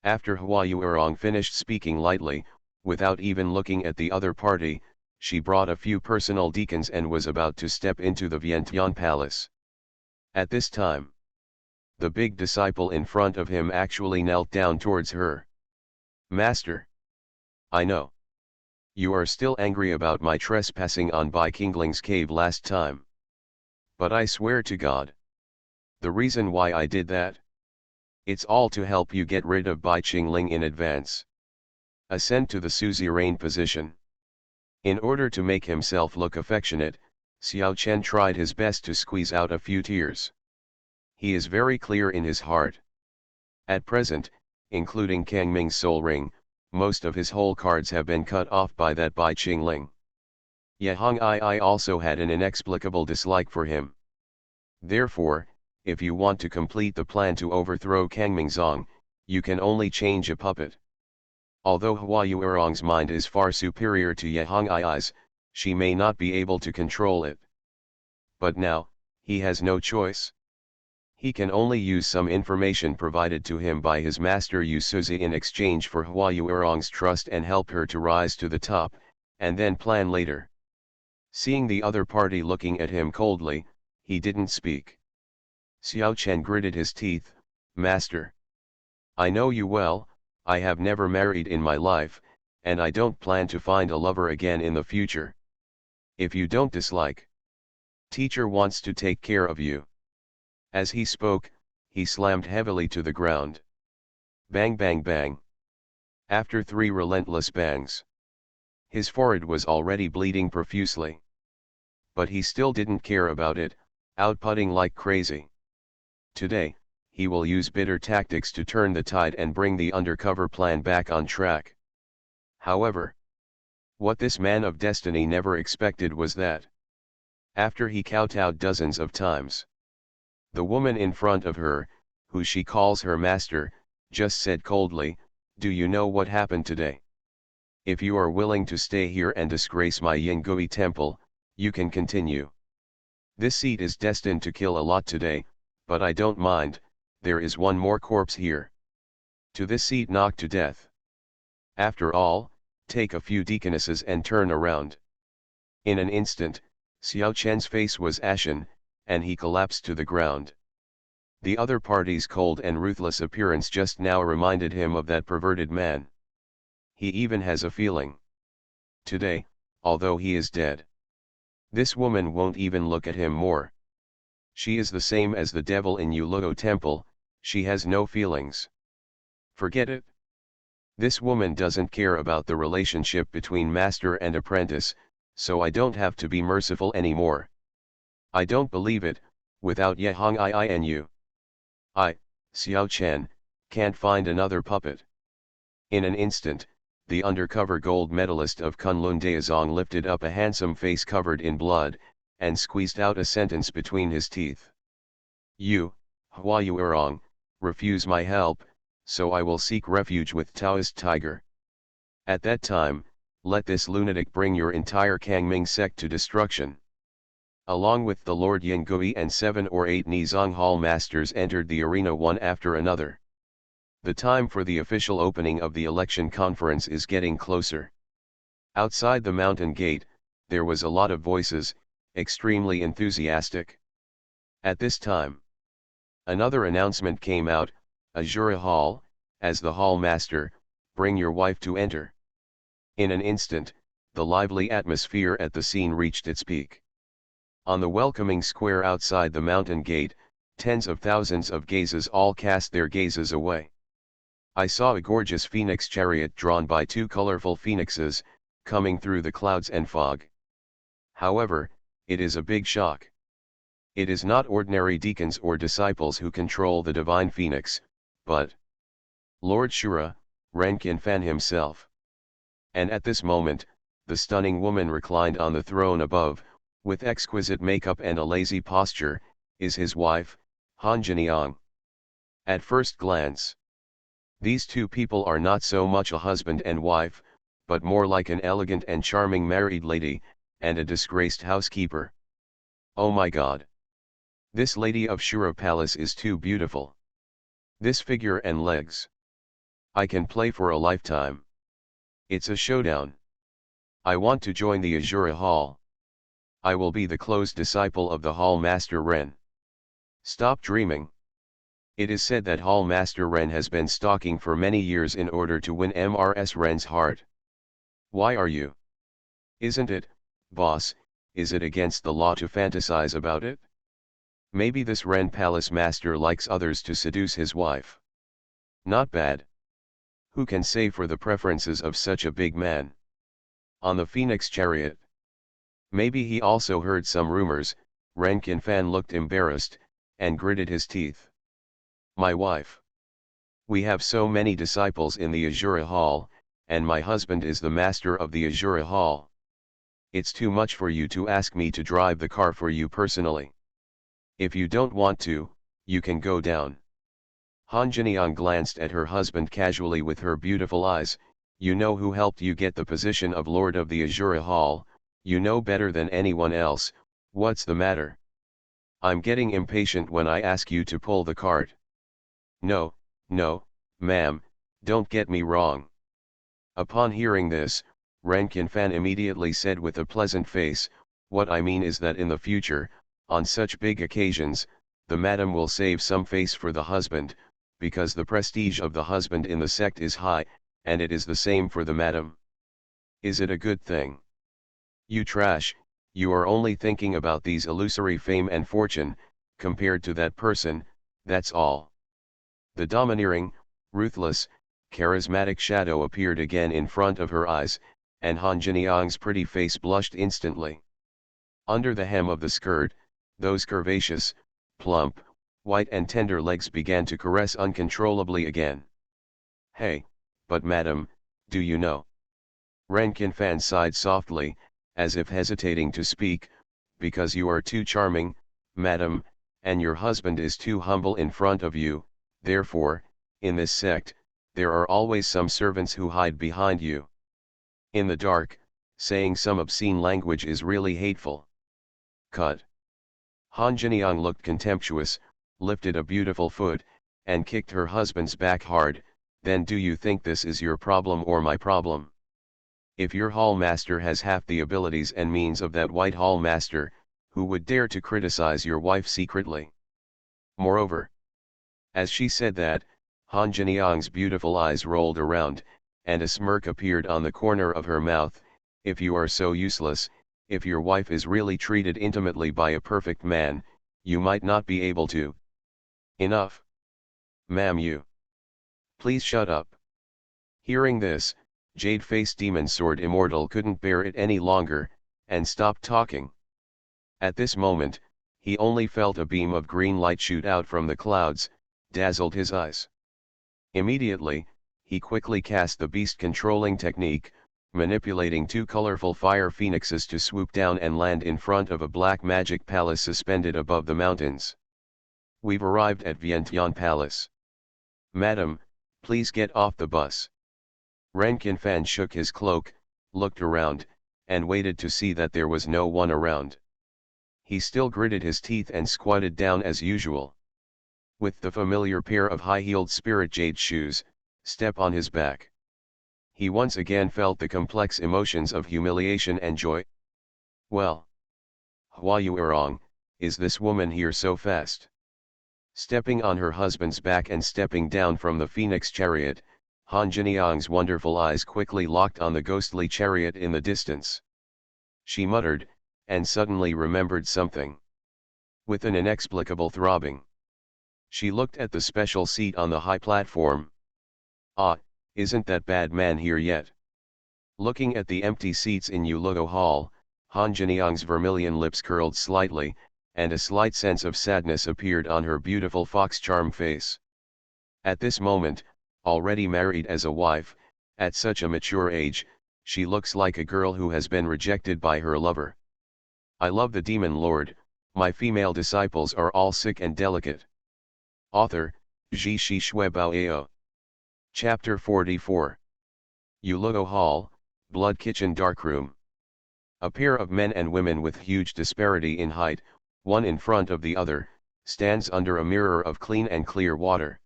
After Hua Yuerong finished speaking lightly, without even looking at the other party, she brought a few personal deacons and was about to step into the Vientiane palace. At this time, the big disciple in front of him actually knelt down towards her. "Master, I know. You are still angry about my trespassing on Bai Qingling's cave last time. But I swear to God, the reason why I did that, it's all to help you get rid of Bai Qingling in advance. Ascend to the suzerain position." In order to make himself look affectionate, Xiao Chen tried his best to squeeze out a few tears. He is very clear in his heart. At present, including Kang Ming's soul ring, most of his whole cards have been cut off by that Bai Qingling. Ye Hongii also had an inexplicable dislike for him. Therefore, if you want to complete the plan to overthrow Kang Mingzong, you can only change a puppet. Although Hua Yuerong's mind is far superior to Ye Hongi's, she may not be able to control it. But now, he has no choice. He can only use some information provided to him by his master Yu Suzi in exchange for Hua Yuerong's trust and help her to rise to the top, and then plan later. Seeing the other party looking at him coldly, he didn't speak. Xiao Chen gritted his teeth. "Master, I know you well. I have never married in my life, and I don't plan to find a lover again in the future. If you don't dislike, teacher wants to take care of you." As he spoke, he slammed heavily to the ground. Bang bang bang. After 3 relentless bangs, his forehead was already bleeding profusely. But he still didn't care about it, outputting like crazy. Today, he will use bitter tactics to turn the tide and bring the undercover plan back on track. However, what this man of destiny never expected was that, after he kowtowed dozens of times, the woman in front of her, who she calls her master, just said coldly, "Do you know what happened today? If you are willing to stay here and disgrace my Yingui temple, you can continue. This seat is destined to kill a lot today, but I don't mind, there is one more corpse here. To this seat knocked to death. After all, take a few deaconesses and turn around." In an instant, Xiao Chen's face was ashen, and he collapsed to the ground. The other party's cold and ruthless appearance just now reminded him of that perverted man. He even has a feeling. Today, although he is dead, this woman won't even look at him more. She is the same as the devil in Yuluo Temple, she has no feelings. Forget it. This woman doesn't care about the relationship between master and apprentice, so I don't have to be merciful anymore. I don't believe it, without Ye Hongii and you. I, Xiao Chen, can't find another puppet. In an instant, the undercover gold medalist of Kunlun Daozong lifted up a handsome face covered in blood, and squeezed out a sentence between his teeth. "You, Hua Yuerong, refuse my help, so I will seek refuge with Taoist Tiger. At that time, let this lunatic bring your entire Kangming sect to destruction." Along with the Lord Yingui and 7 or 8 Nizong Hall masters entered the arena one after another. The time for the official opening of the election conference is getting closer. Outside the mountain gate, there was a lot of voices, extremely enthusiastic. At this time, another announcement came out, "Azura Hall, as the hall master, bring your wife to enter." In an instant, the lively atmosphere at the scene reached its peak. On the welcoming square outside the mountain gate, tens of thousands of gazes all cast their gazes away. I saw a gorgeous phoenix chariot drawn by 2 colorful phoenixes, coming through the clouds and fog. However, it is a big shock. It is not ordinary deacons or disciples who control the divine phoenix, but Lord Shura, Renkin Fan himself. And at this moment, the stunning woman reclined on the throne above, with exquisite makeup and a lazy posture, is his wife, Han Jiniang. At first glance, these two people are not so much a husband and wife, but more like an elegant and charming married lady, and a disgraced housekeeper. Oh my God! This lady of Shura Palace is too beautiful. This figure and legs. I can play for a lifetime. It's a showdown. I want to join the Azura Hall. I will be the close disciple of the Hall Master Ren. Stop dreaming. It is said that Hall Master Ren has been stalking for many years in order to win Mrs. Ren's heart. Why are you? Isn't it, boss, is it against the law to fantasize about it? Maybe this Ren Palace Master likes others to seduce his wife. Not bad. Who can say for the preferences of such a big man? On the Phoenix chariot. Maybe he also heard some rumors. Ren Qinfan looked embarrassed, and gritted his teeth. My wife. We have so many disciples in the Azura Hall, and my husband is the master of the Azura Hall. It's too much for you to ask me to drive the car for you personally. If you don't want to, you can go down. Han Jiniang glanced at her husband casually with her beautiful eyes. You know who helped you get the position of Lord of the Azura Hall, you know better than anyone else. What's the matter? I'm getting impatient when I ask you to pull the cart. No, no, ma'am, don't get me wrong. Upon hearing this, Ren Qinfan immediately said with a pleasant face, what I mean is that in the future, on such big occasions, the madam will save some face for the husband, because the prestige of the husband in the sect is high, and it is the same for the madam. Is it a good thing? You trash, you are only thinking about these illusory fame and fortune, compared to that person, that's all. The domineering, ruthless, charismatic shadow appeared again in front of her eyes, and Han Jiniang's pretty face blushed instantly. Under the hem of the skirt, those curvaceous, plump, white and tender legs began to caress uncontrollably again. Hey, but madam, do you know? Ren Qinfan sighed softly, as if hesitating to speak, because you are too charming, madam, and your husband is too humble in front of you, therefore, in this sect, there are always some servants who hide behind you. In the dark, saying some obscene language is really hateful. Cut. Han Jiniang looked contemptuous, lifted a beautiful foot, and kicked her husband's back hard. Then do you think this is your problem or my problem? If your hall master has half the abilities and means of that white hall master, who would dare to criticize your wife secretly? Moreover, as she said that, Han Jiniang's beautiful eyes rolled around, and a smirk appeared on the corner of her mouth. If you are so useless, if your wife is really treated intimately by a perfect man, you might not be able to. Enough. Ma'am, you. Please shut up. Hearing this, Jade-faced Demon Sword Immortal couldn't bear it any longer, and stopped talking. At this moment, he only felt a beam of green light shoot out from the clouds, dazzled his eyes. Immediately, he quickly cast the beast controlling technique, manipulating two colorful fire phoenixes to swoop down and land in front of a black magic palace suspended above the mountains. We've arrived at Vientiane Palace. Madam, please get off the bus. Ren Qinfan shook his cloak, looked around, and waited to see that there was no one around. He still gritted his teeth and squatted down as usual. With the familiar pair of high-heeled spirit jade shoes, step on his back. He once again felt the complex emotions of humiliation and joy. Well, Hua Yuerong, is this woman here so fast? Stepping on her husband's back and stepping down from the phoenix chariot, Han Jiniang's wonderful eyes quickly locked on the ghostly chariot in the distance. She muttered, and suddenly remembered something. With an inexplicable throbbing, she looked at the special seat on the high platform. Ah, isn't that bad man here yet? Looking at the empty seats in Yuluo Hall, Han Jiniang's vermilion lips curled slightly, and a slight sense of sadness appeared on her beautiful fox charm face. At this moment, already married as a wife, at such a mature age, she looks like a girl who has been rejected by her lover. I love the Demon Lord, my female disciples are all sick and delicate. Author, Ji Shi Shui Bao. Chapter 44. Yuluo Hall, Blood Kitchen Darkroom. A pair of men and women with huge disparity in height, one in front of the other, stands under a mirror of clean and clear water.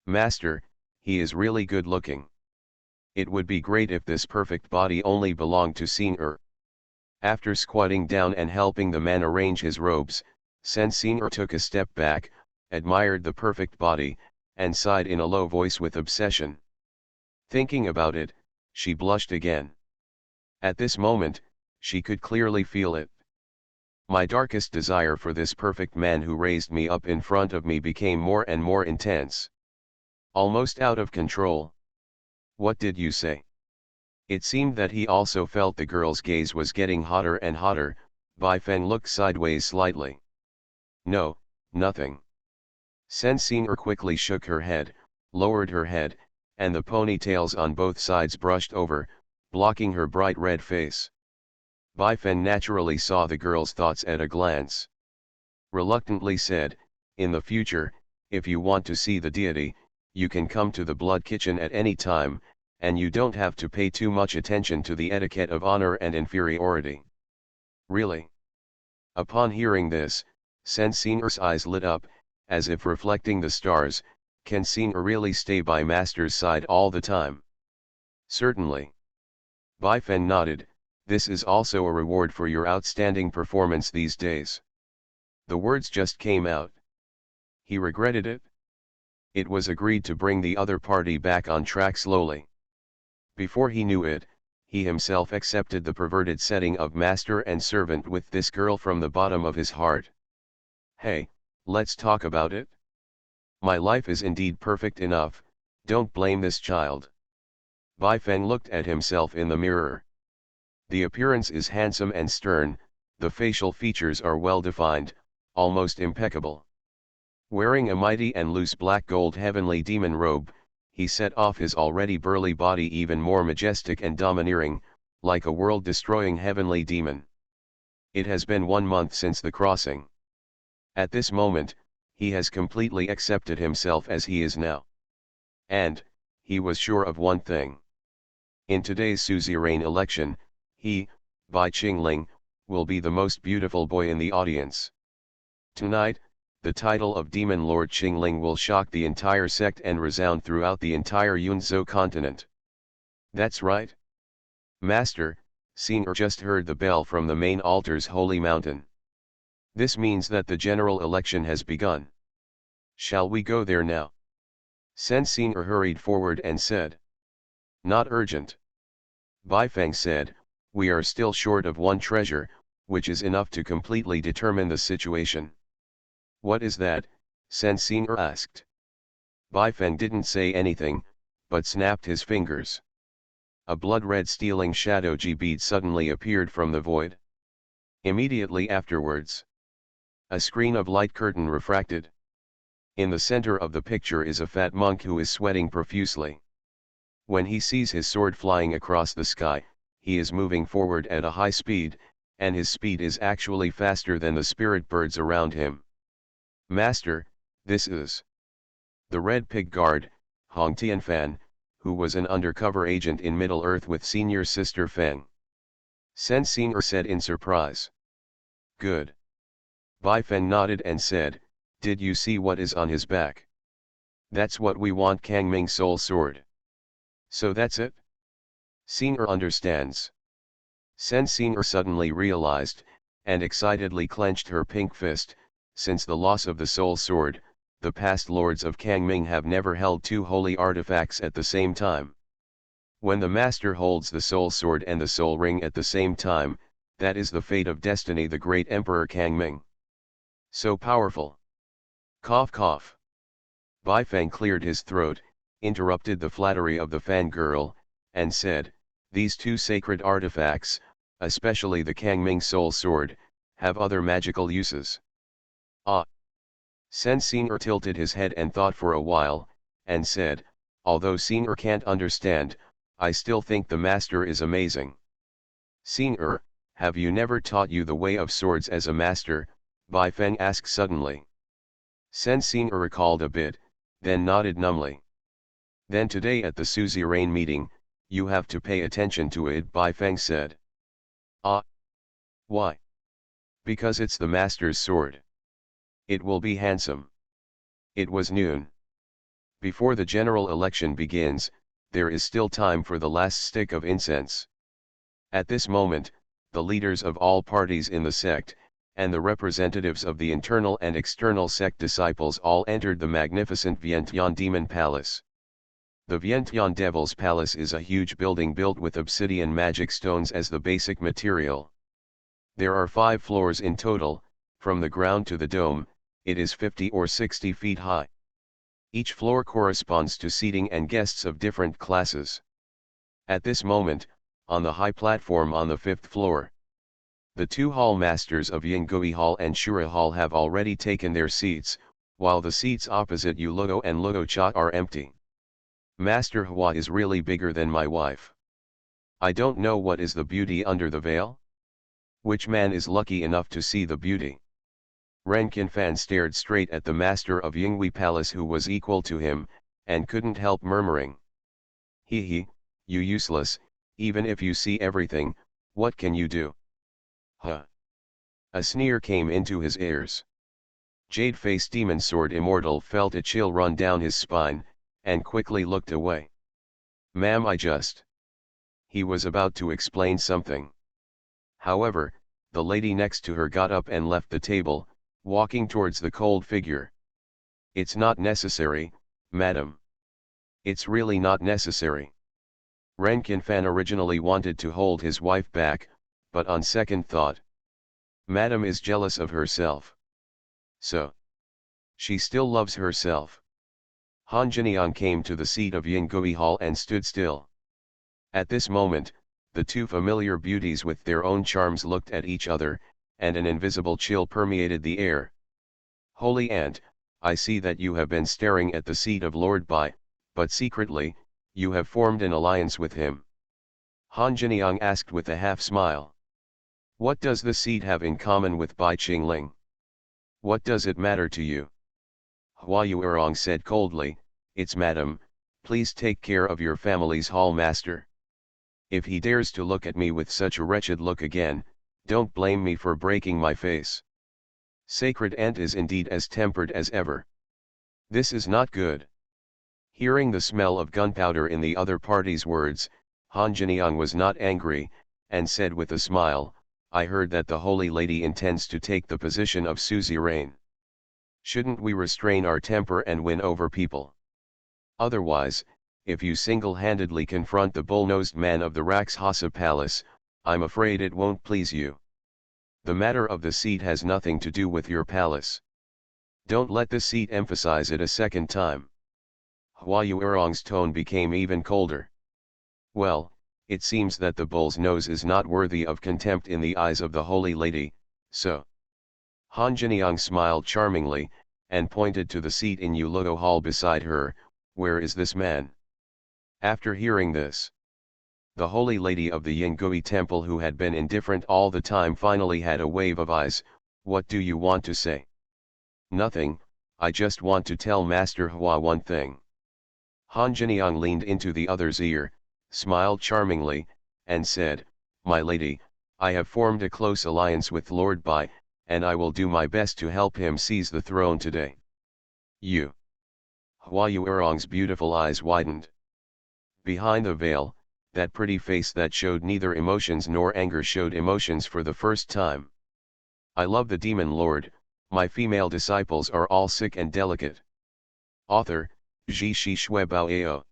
Master, he is really good looking. It would be great if this perfect body only belonged to Senior. After squatting down and helping the man arrange his robes, Senior took a step back, admired the perfect body, and sighed in a low voice with obsession. Thinking about it, she blushed again. At this moment, she could clearly feel it. My darkest desire for this perfect man who raised me up in front of me became more and more intense. Almost out of control. What did you say? It seemed that he also felt the girl's gaze was getting hotter and hotter. Bai Feng looked sideways slightly. No, nothing. Senior quickly shook her head, lowered her head, and the ponytails on both sides brushed over, blocking her bright red face. Bai Feng naturally saw the girl's thoughts at a glance. Reluctantly said, in the future, if you want to see the deity, you can come to the blood kitchen at any time, and you don't have to pay too much attention to the etiquette of honor and inferiority. Really? Upon hearing this, Senior's eyes lit up, as if reflecting the stars. Can Senior really stay by Master's side all the time? Certainly. Bai Feng nodded. This is also a reward for your outstanding performance these days. The words just came out. He regretted it. It was agreed to bring the other party back on track slowly. Before he knew it, he himself accepted the perverted setting of master and servant with this girl from the bottom of his heart. Hey, let's talk about it. My life is indeed perfect enough, don't blame this child. Bai Feng looked at himself in the mirror. The appearance is handsome and stern, the facial features are well defined, almost impeccable. Wearing a mighty and loose black gold heavenly demon robe, he set off his already burly body even more majestic and domineering, like a world-destroying heavenly demon. It has been 1 month since the crossing. At this moment, he has completely accepted himself as he is now. And, he was sure of one thing. In today's suzerain election, he, Bai Qingling, will be the most beautiful boy in the audience. Tonight, the title of Demon Lord Qingling will shock the entire sect and resound throughout the entire Yunzhou continent. That's right. Master, Senior just heard the bell from the main altar's holy mountain. This means that the general election has begun. Shall we go there now? Senior hurried forward and said. Not urgent. Bai Feng said, we are still short of one treasure, which is enough to completely determine the situation. What is that? Senior asked. Bai Feng didn't say anything, but snapped his fingers. A blood-red stealing shadow bead suddenly appeared from the void. Immediately afterwards, a screen of light curtain refracted. In the center of the picture is a fat monk who is sweating profusely. When he sees his sword flying across the sky, he is moving forward at a high speed, and his speed is actually faster than the spirit birds around him. Master, this is the Red Pig Guard, Hong Tianfan, who was an undercover agent in Middle-earth with Senior Sister Feng. Senior said in surprise. Good. Bai Feng nodded and said, did you see what is on his back? That's what we want, Kangming Soul Sword. So that's it? Senior understands. Senior suddenly realized, and excitedly clenched her pink fist. Since the loss of the Soul Sword, the past lords of Kangming have never held 2 holy artifacts at the same time. When the master holds the Soul Sword and the Soul Ring at the same time, that is the fate of destiny, the great Emperor Kangming. So powerful. Cough cough. Bai Feng cleared his throat, interrupted the flattery of the fangirl, and said, these 2 sacred artifacts, especially the Kangming Soul Sword, have other magical uses. Ah. Senior tilted his head and thought for a while, and said, although Senior can't understand, I still think the master is amazing. Senior, have you never taught you the way of swords as a master? Bai Feng asked suddenly. Senior recalled a bit, then nodded numbly. Then today at the suzerain meeting, you have to pay attention to it, Bai Feng said. Ah. Why? Because it's the master's sword. It will be handsome. It was noon. Before the general election begins, there is still time for the last stick of incense. At this moment, the leaders of all parties in the sect, and the representatives of the internal and external sect disciples all entered the magnificent Vientiane Demon Palace. The Vientiane Devil's Palace is a huge building built with obsidian magic stones as the basic material. There are 5 floors in total, from the ground to the dome. It is 50 or 60 feet high. Each floor corresponds to seating and guests of different classes. At this moment, on the high platform on the 5th floor, the 2 hall masters of Yingui Hall and Shura Hall have already taken their seats, while the seats opposite Yuluo and Luo Cha are empty. Master Hua is really bigger than my wife. I don't know what is the beauty under the veil. Which man is lucky enough to see the beauty? Ren Qinfan stared straight at the master of Yingui Palace, who was equal to him, and couldn't help murmuring. He, you useless, even if you see everything, what can you do? Huh. A sneer came into his ears. Jade-faced demon sword immortal felt a chill run down his spine, and quickly looked away. Ma'am, He was about to explain something. However, the lady next to her got up and left the table, walking towards the cold figure. It's not necessary, madam. It's really not necessary. Ren Qinfan originally wanted to hold his wife back, but on second thought, madam is jealous of herself. So, she still loves herself. Han Jiniang came to the seat of Yingui Hall and stood still. At this moment, the 2 familiar beauties with their own charms looked at each other, and an invisible chill permeated the air. Holy Aunt, I see that you have been staring at the seat of Lord Bai, but secretly, you have formed an alliance with him. Han Jiniang asked with a half-smile. What does the seat have in common with Bai Qingling? What does it matter to you? Hua Yuerong said coldly, it's madam, please take care of your family's hall master. If he dares to look at me with such a wretched look again, don't blame me for breaking my face. Sacred Aunt is indeed as tempered as ever. This is not good. Hearing the smell of gunpowder in the other party's words, Han Jiniang was not angry, and said with a smile, I heard that the Holy Lady intends to take the position of suzerain. Shouldn't we restrain our temper and win over people? Otherwise, if you single-handedly confront the bull-nosed man of the Rakshasa Palace, I'm afraid it won't please you. The matter of the seat has nothing to do with your palace. Don't let the seat emphasize it a second time. Hua Yuerong's tone became even colder. Well, it seems that the bull's nose is not worthy of contempt in the eyes of the Holy Lady, so. Han Jiniang smiled charmingly, and pointed to the seat in Yuluo Hall beside her. Where is this man? After hearing this, the Holy Lady of the Yingui Temple, who had been indifferent all the time, finally had a wave of eyes. What do you want to say? Nothing, I just want to tell Master Hua one thing. Han Jiniang leaned into the other's ear, smiled charmingly, and said, My lady, I have formed a close alliance with Lord Bai, and I will do my best to help him seize the throne today. You. Hua Yuerong's beautiful eyes widened. Behind the veil, that pretty face that showed neither emotions nor anger showed emotions for the first time. I love the Demon Lord, my female disciples are all sick and delicate. Author, Ji Shi Shui Bao.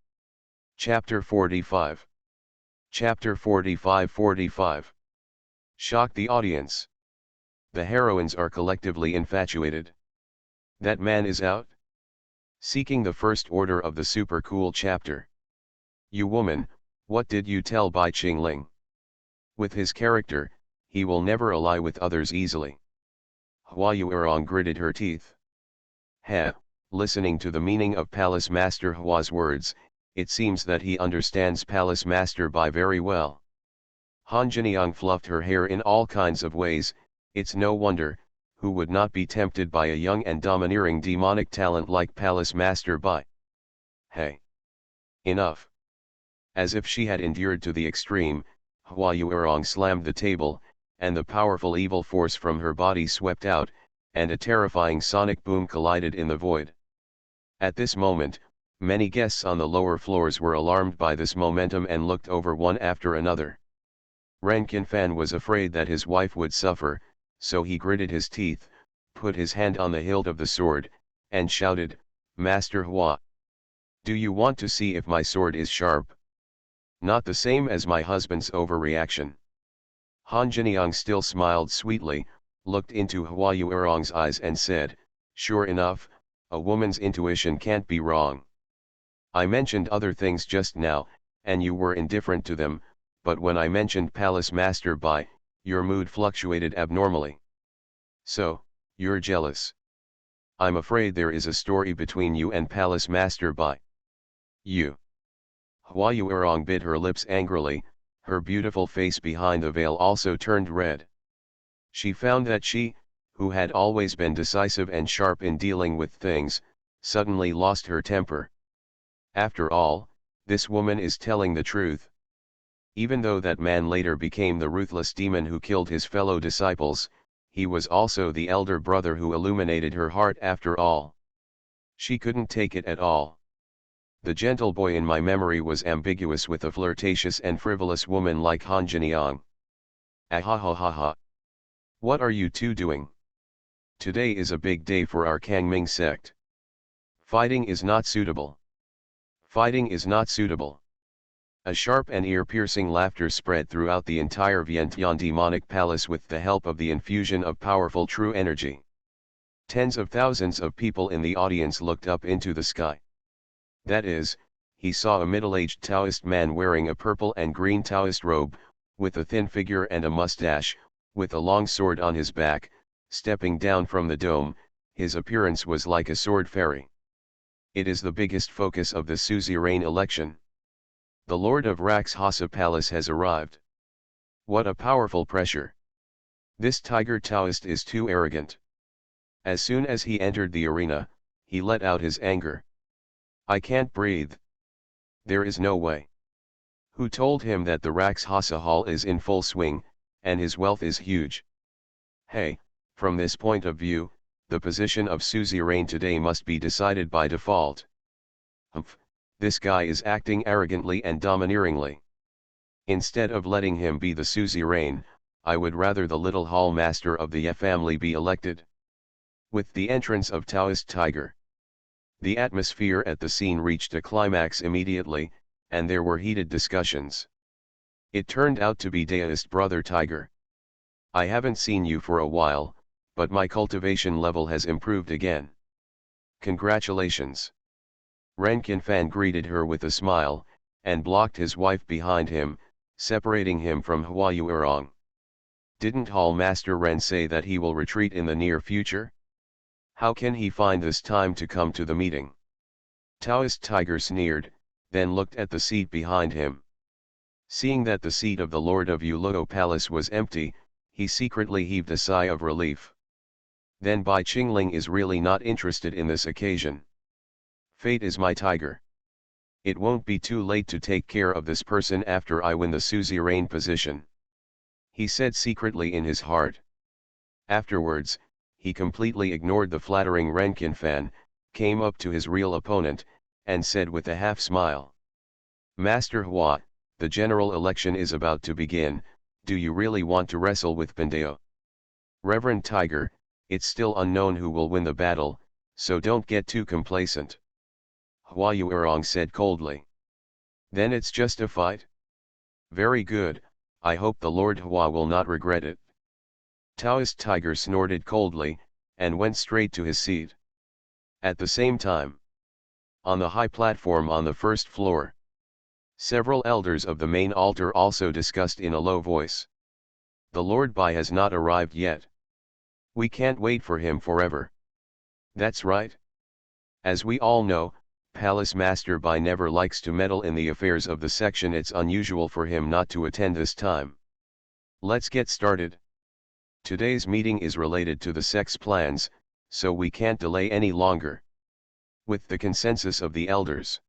Chapter 45. Chapter 45. Shock the audience. The heroines are collectively infatuated. That man is out? Seeking the first order of the super cool chapter. You woman, what did you tell Bai Qingling? With his character, he will never ally with others easily. Hua Yuerong gritted her teeth. Listening to the meaning of Palace Master Hua's words, it seems that he understands Palace Master Bai very well. Han Jiniang fluffed her hair in all kinds of ways. It's no wonder, who would not be tempted by a young and domineering demonic talent like Palace Master Bai? Hey! Enough! As if she had endured to the extreme, Hua Yuerong slammed the table, and the powerful evil force from her body swept out, and a terrifying sonic boom collided in the void. At this moment, Many guests on the lower floors were alarmed by this momentum and looked over one after another. Ren Qinfan was afraid that his wife would suffer, so he gritted his teeth, put his hand on the hilt of the sword, and shouted, "Master Hua! Do you want to see if my sword is sharp? Not the same as my husband's overreaction." Han Jiniang still smiled sweetly, looked into Hua Yuerong's eyes and said, "Sure enough, a woman's intuition can't be wrong. I mentioned other things just now, and you were indifferent to them, but when I mentioned Palace Master Bai, your mood fluctuated abnormally. So, you're jealous. I'm afraid there is a story between you and Palace Master Bai." "You?" Hua Yuerong bit her lips angrily, her beautiful face behind the veil also turned red. She found that she, who had always been decisive and sharp in dealing with things, suddenly lost her temper. After all, this woman is telling the truth. Even though that man later became the ruthless demon who killed his fellow disciples, he was also the elder brother who illuminated her heart after all. She couldn't take it at all. The gentle boy in my memory was ambiguous with a flirtatious and frivolous woman like Han Jiniang. Ahahaha. What are you two doing? Today is a big day for our Kangming sect. Fighting is not suitable. Fighting is not suitable. A sharp and ear-piercing laughter spread throughout the entire Vientiane demonic palace with the help of the infusion of powerful true energy. Tens of thousands of people in the audience looked up into the sky. That is, he saw a middle-aged Taoist man wearing a purple and green Taoist robe, with a thin figure and a mustache, with a long sword on his back, stepping down from the dome. His appearance was like a sword fairy. It is the biggest focus of the suzerain election. The Lord of Rakshasa Palace has arrived. What a powerful pressure. This tiger Taoist is too arrogant. As soon as he entered the arena, he let out his anger. I can't breathe. There is no way. Who told him that the Rakshasa Hall is in full swing, and his wealth is huge? Hey, from this point of view, the position of suzerain today must be decided by default. Humph, this guy is acting arrogantly and domineeringly. Instead of letting him be the suzerain, I would rather the little hall master of the Ye family be elected. With the entrance of Taoist Tiger, the atmosphere at the scene reached a climax immediately, and there were heated discussions. It turned out to be Daoist Brother Tiger. I haven't seen you for a while, but my cultivation level has improved again. Congratulations. Ren Qinfan greeted her with a smile, and blocked his wife behind him, separating him from Hua Yuerong. Didn't Hall Master Ren say that he will retreat in the near future? How can he find this time to come to the meeting? Taoist Tiger sneered, then looked at the seat behind him. Seeing that the seat of the Lord of Yuluo Palace was empty, he secretly heaved a sigh of relief. Then Bai Qingling is really not interested in this occasion. Fate is my tiger. It won't be too late to take care of this person after I win the suzerain position, he said secretly in his heart. Afterwards, he completely ignored the flattering Ren Qinfan, came up to his real opponent, and said with a half-smile, "Master Hua, the general election is about to begin. Do you really want to wrestle with Pandeo? Reverend Tiger, it's still unknown who will win the battle, so don't get too complacent." Hua Yuerong said coldly. "Then it's just a fight? Very good, I hope the Lord Hua will not regret it." Taoist Tiger snorted coldly, and went straight to his seat. At the same time, on the high platform on the first floor, several elders of the main altar also discussed in a low voice. "The Lord Bai has not arrived yet. We can't wait for him forever." "That's right. As we all know, Palace Master Bai never likes to meddle in the affairs of the section. It's unusual for him not to attend this time. Let's get started. Today's meeting is related to the sect's plans, so we can't delay any longer." With the consensus of the elders,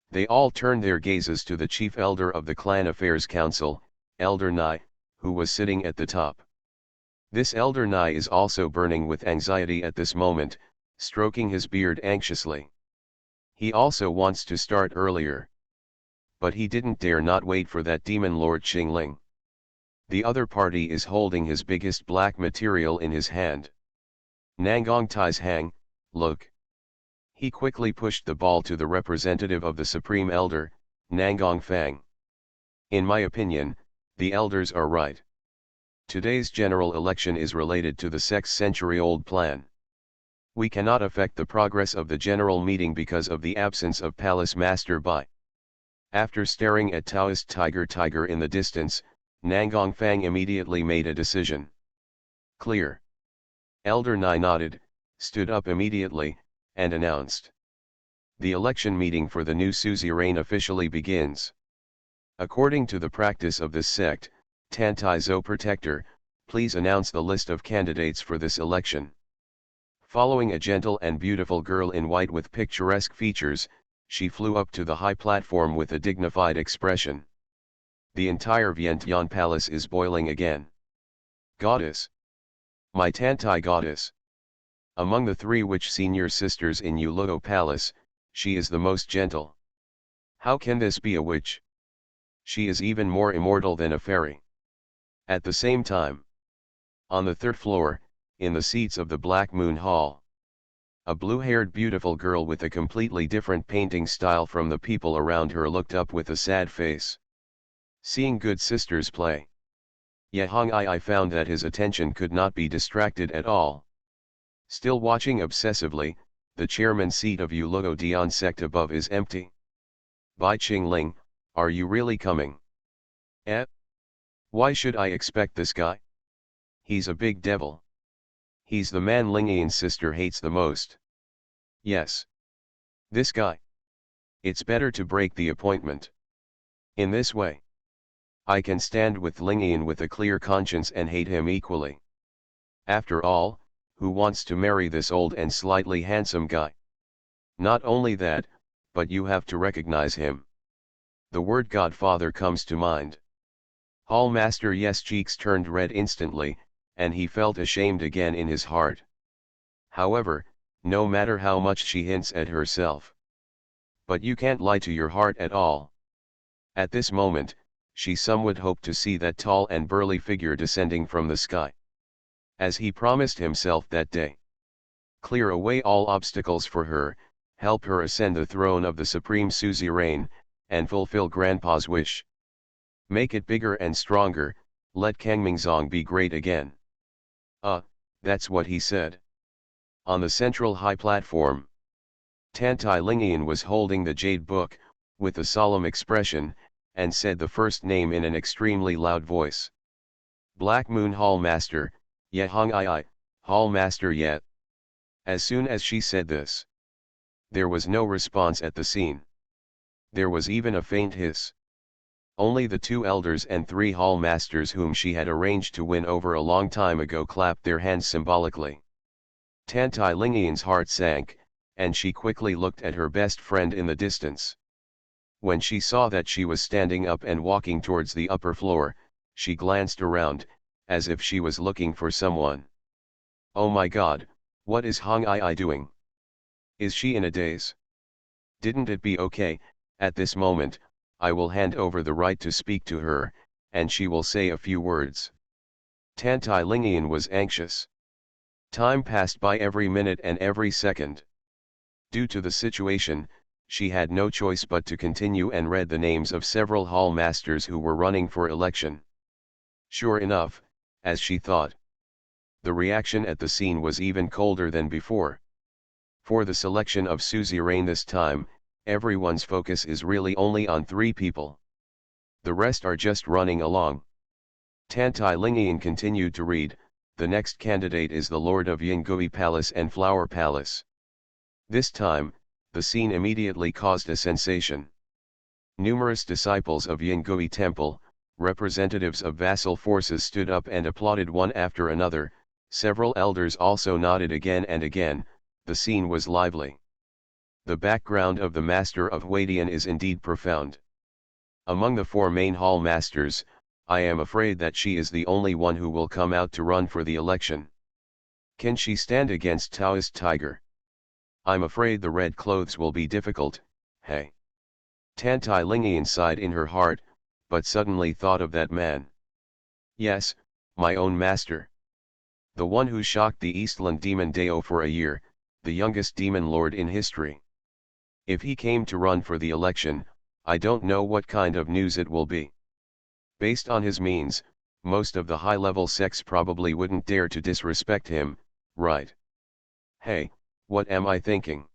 they all turned their gazes to the chief elder of the Clan Affairs Council, Elder Nai, who was sitting at the top. This Elder Nai is also burning with anxiety at this moment, stroking his beard anxiously. He also wants to start earlier. But he didn't dare not wait for that demon Lord Qingling. The other party is holding his biggest black material in his hand. Nangong Tai's Hang, look. He quickly pushed the ball to the representative of the Supreme Elder, Nangong Fang. In my opinion, the elders are right. Today's general election is related to the 6-century-old plan. We cannot affect the progress of the general meeting because of the absence of Palace Master Bai. After staring at Taoist Tiger in the distance, Nangong Fang immediately made a decision. Clear. Elder Nai nodded, stood up immediately, and announced. The election meeting for the new suzerain officially begins. According to the practice of this sect, Tantai Zo Protector, please announce the list of candidates for this election. Following a gentle and beautiful girl in white with picturesque features, she flew up to the high platform with a dignified expression. The entire Vientiane palace is boiling again. Goddess! My Tantai goddess! Among the 3 witch senior sisters in Yuluo Palace, she is the most gentle. How can this be a witch? She is even more immortal than a fairy. At the same time, on the 3rd floor, in the seats of the Black Moon Hall, a blue-haired beautiful girl with a completely different painting style from the people around her looked up with a sad face. Seeing good sisters play, Yahong I found that his attention could not be distracted at all. Still watching obsessively, the chairman's seat of Yuluo Dian sect above is empty. Bai Qingling, are you really coming? Eh? Why should I expect this guy? He's a big devil. He's the man Lingian's sister hates the most. Yes. This guy. It's better to break the appointment. In this way, I can stand with Lingian with a clear conscience and hate him equally. After all, who wants to marry this old and slightly handsome guy? Not only that, but you have to recognize him. The word Godfather comes to mind. Hall Master Yes' cheeks turned red instantly, and he felt ashamed again in his heart. However, no matter how much she hints at herself. But you can't lie to your heart at all. At this moment, she somewhat hoped to see that tall and burly figure descending from the sky. As he promised himself that day. Clear away all obstacles for her, help her ascend the throne of the Supreme Suzerain, and fulfill Grandpa's wish. Make it bigger and stronger, let Kangmingzong be great again. That's what he said. On the central high platform, Tantai Lingian was holding the jade book, with a solemn expression, and said the first name in an extremely loud voice. Black Moon Hall Master, Yehong I, Hall Master Yet. As soon as she said this, there was no response at the scene. There was even a faint hiss. Only the 2 elders and 3 hall masters whom she had arranged to win over a long time ago clapped their hands symbolically. Tantai Lingian's heart sank, and she quickly looked at her best friend in the distance. When she saw that she was standing up and walking towards the upper floor, she glanced around, as if she was looking for someone. Oh my God, what is Hong Ai doing? Is she in a daze? Didn't it be okay, at this moment, I will hand over the right to speak to her, and she will say a few words. Tantai Lingian was anxious. Time passed by every minute and every second. Due to the situation, she had no choice but to continue and read the names of several hall masters who were running for election. Sure enough, as she thought, the reaction at the scene was even colder than before. For the selection of suzerain this time, everyone's focus is really only on 3 people. The rest are just running along. Tantai Lingian continued to read, the next candidate is the Lord of Yingui Palace and Flower Palace. This time, the scene immediately caused a sensation. Numerous disciples of Yingui Temple, representatives of vassal forces stood up and applauded one after another, several elders also nodded again and again. The scene was lively. The background of the Master of Huadian is indeed profound. Among the 4 main hall masters, I am afraid that she is the only one who will come out to run for the election. Can she stand against Taoist Tiger? I'm afraid the red clothes will be difficult, hey. Tantai Lingian sighed in her heart, but suddenly thought of that man. Yes, my own master. The one who shocked the Eastland demon Deo for a year, the youngest demon lord in history. If he came to run for the election, I don't know what kind of news it will be. Based on his means, most of the high-level sects probably wouldn't dare to disrespect him, right? Hey, what am I thinking?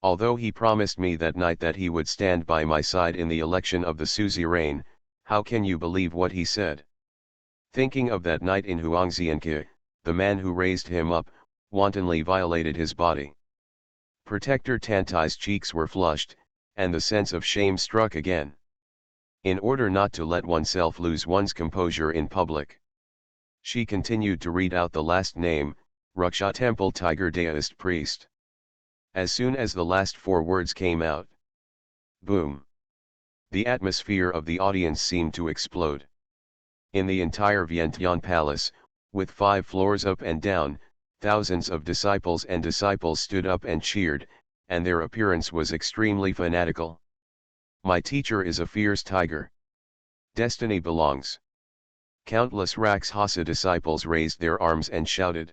Although he promised me that night that he would stand by my side in the election of the suzerain, how can you believe what he said? Thinking of that night in Huangxianke, the man who raised him up, wantonly violated his body. Protector Tantai's cheeks were flushed, and the sense of shame struck again. In order not to let oneself lose one's composure in public, she continued to read out the last name, Ruksha Temple Tiger Daoist Priest. As soon as the last 4 words came out, boom! The atmosphere of the audience seemed to explode. In the entire Vientiane Palace, with 5 floors up and down, thousands of disciples stood up and cheered, and their appearance was extremely fanatical. My teacher is a fierce tiger. Destiny belongs. Countless Rakshasa disciples raised their arms and shouted.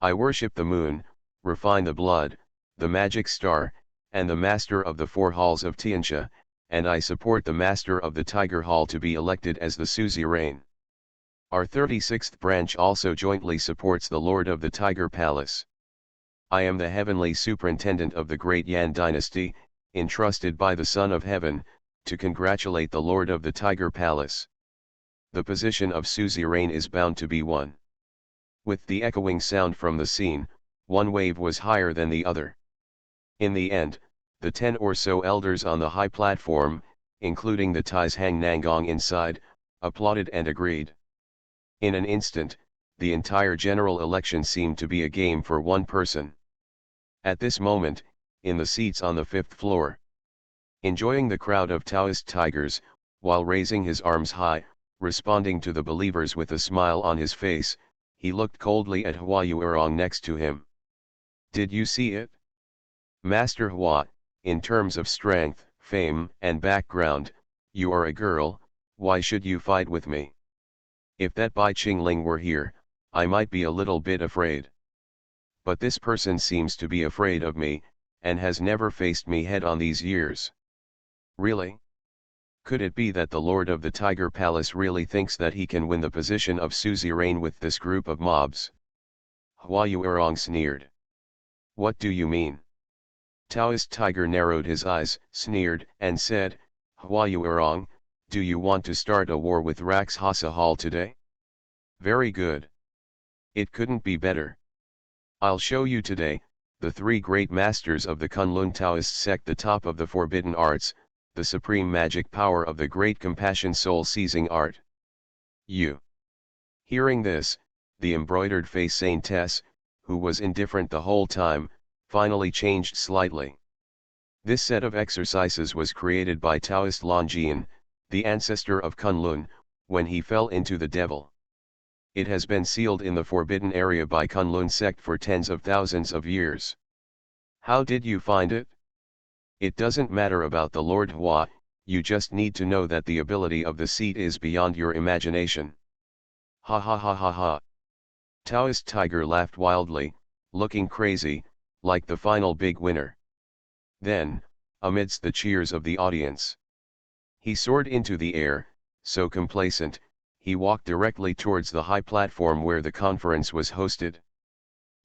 I worship the moon, refine the blood, the magic star, and the master of the 4 halls of Tianxia, and I support the master of the Tiger Hall to be elected as the suzerain. Our 36th branch also jointly supports the Lord of the Tiger Palace. I am the heavenly superintendent of the great Yan dynasty, entrusted by the Son of Heaven, to congratulate the Lord of the Tiger Palace. The position of suzerain is bound to be won. With the echoing sound from the scene, one wave was higher than the other. In the end, the 10 or so elders on the high platform, including the Tais Hang Nangong inside, applauded and agreed. In an instant, the entire general election seemed to be a game for one person. At this moment, in the seats on the 5th floor, enjoying the crowd of Taoist tigers, while raising his arms high, responding to the believers with a smile on his face, he looked coldly at Hua Yuerong next to him. Did you see it? Master Hua, in terms of strength, fame, and background, you are a girl, why should you fight with me? If that Bai Qingling were here, I might be a little bit afraid. But this person seems to be afraid of me, and has never faced me head-on these years. Really? Could it be that the Lord of the Tiger Palace really thinks that he can win the position of suzerain with this group of mobs? Hua Yuerong sneered. What do you mean? Taoist Tiger narrowed his eyes, sneered, and said, Hua Yuerong, do you want to start a war with Rakshasa Hall today? Very good. It couldn't be better. I'll show you today, the 3 great masters of the Kunlun Taoist sect, the top of the forbidden arts, the supreme magic power of the great compassion soul-seizing art. You. Hearing this, the embroidered face saintess, who was indifferent the whole time, finally changed slightly. This set of exercises was created by Taoist Longian, the ancestor of Kunlun, when he fell into the devil. It has been sealed in the forbidden area by Kunlun sect for tens of thousands of years. How did you find it? It doesn't matter about the Lord Hua, you just need to know that the ability of the seat is beyond your imagination. Ha ha ha ha ha. Taoist Tiger laughed wildly, looking crazy, like the final big winner. Then, amidst the cheers of the audience, he soared into the air, so complacent, he walked directly towards the high platform where the conference was hosted.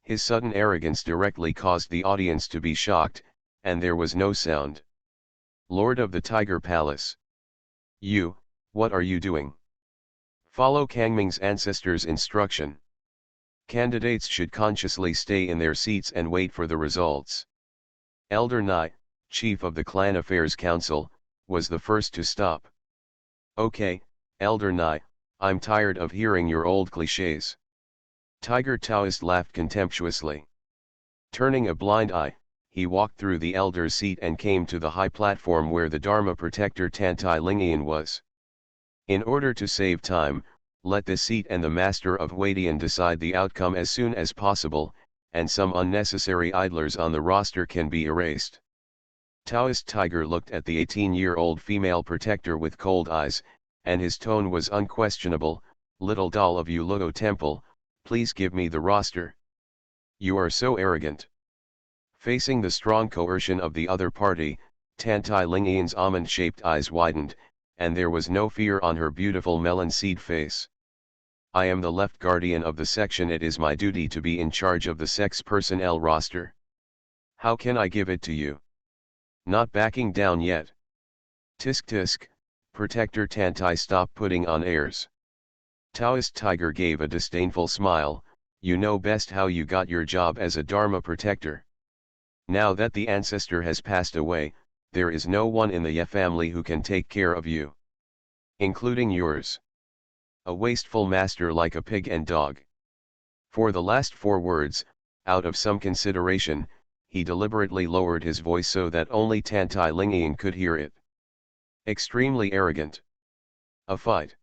His sudden arrogance directly caused the audience to be shocked, and there was no sound. Lord of the Tiger Palace. You, what are you doing? Follow Kangming's ancestors' instruction. Candidates should consciously stay in their seats and wait for the results. Elder Nai, chief of the Clan Affairs Council, was the first to stop. Okay, Elder Nai, I'm tired of hearing your old clichés. Tiger Taoist laughed contemptuously. Turning a blind eye, he walked through the elder's seat and came to the high platform where the Dharma protector Tantai Lingian was. In order to save time, let the seat and the master of Huadian decide the outcome as soon as possible, and some unnecessary idlers on the roster can be erased. Taoist Tiger looked at the 18-year-old female protector with cold eyes, and his tone was unquestionable. Little doll of Yuluo Temple, please give me the roster. You are so arrogant. Facing the strong coercion of the other party, Tantai Lingian's almond-shaped eyes widened, and there was no fear on her beautiful melon seed face. I am the left guardian of the section. It is my duty to be in charge of the sex personnel roster. How can I give it to you? Not backing down yet. Tisk tisk, Protector Tantai, stop putting on airs. Taoist Tiger gave a disdainful smile. You know best how you got your job as a Dharma protector. Now that the ancestor has passed away, there is no one in the Ye family who can take care of you. Including yours. A wasteful master like a pig and dog. For the last 4 words, out of some consideration, he deliberately lowered his voice so that only Tantai Lingian could hear it. Extremely arrogant. A fight.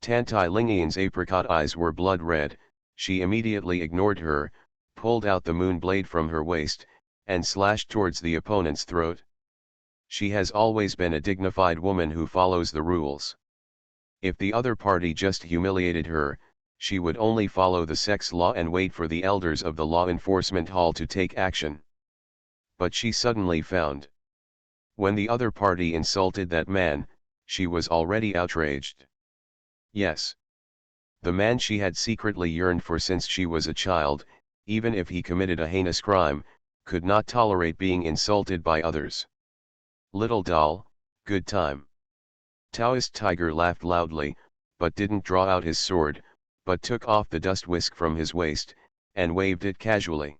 Tantai Lingian's apricot eyes were blood red. She immediately ignored her, pulled out the moon blade from her waist, and slashed towards the opponent's throat. She has always been a dignified woman who follows the rules. If the other party just humiliated her, she would only follow the sex law and wait for the elders of the law enforcement hall to take action. But she suddenly found. When the other party insulted that man, she was already outraged. Yes. The man she had secretly yearned for since she was a child, even if he committed a heinous crime, could not tolerate being insulted by others. Little doll, good time. Taoist Tiger laughed loudly, but didn't draw out his sword, but took off the dust whisk from his waist, and waved it casually.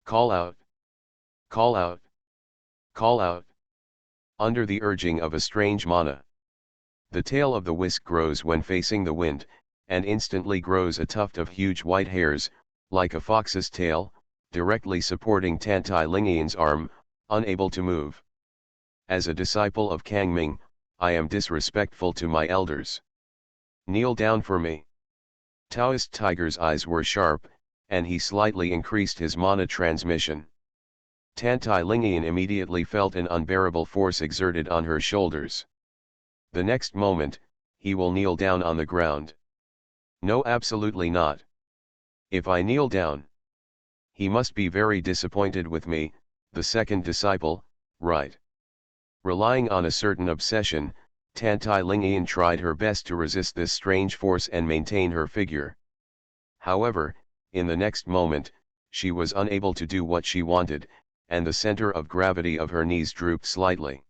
Call out! Call out! Call out! Under the urging of a strange mana. The tail of the whisk grows when facing the wind, and instantly grows a tuft of huge white hairs, like a fox's tail, directly supporting Tantai Lingian's arm, unable to move. As a disciple of Kang Ming, I am disrespectful to my elders. Kneel down for me. Taoist Tiger's eyes were sharp, and he slightly increased his mana transmission. Tantai Lingian immediately felt an unbearable force exerted on her shoulders. The next moment, he will kneel down on the ground. No, absolutely not. If I kneel down, he must be very disappointed with me, the second disciple, right? Relying on a certain obsession, Tantai Lingian tried her best to resist this strange force and maintain her figure. However, in the next moment, she was unable to do what she wanted, and the center of gravity of her knees drooped slightly.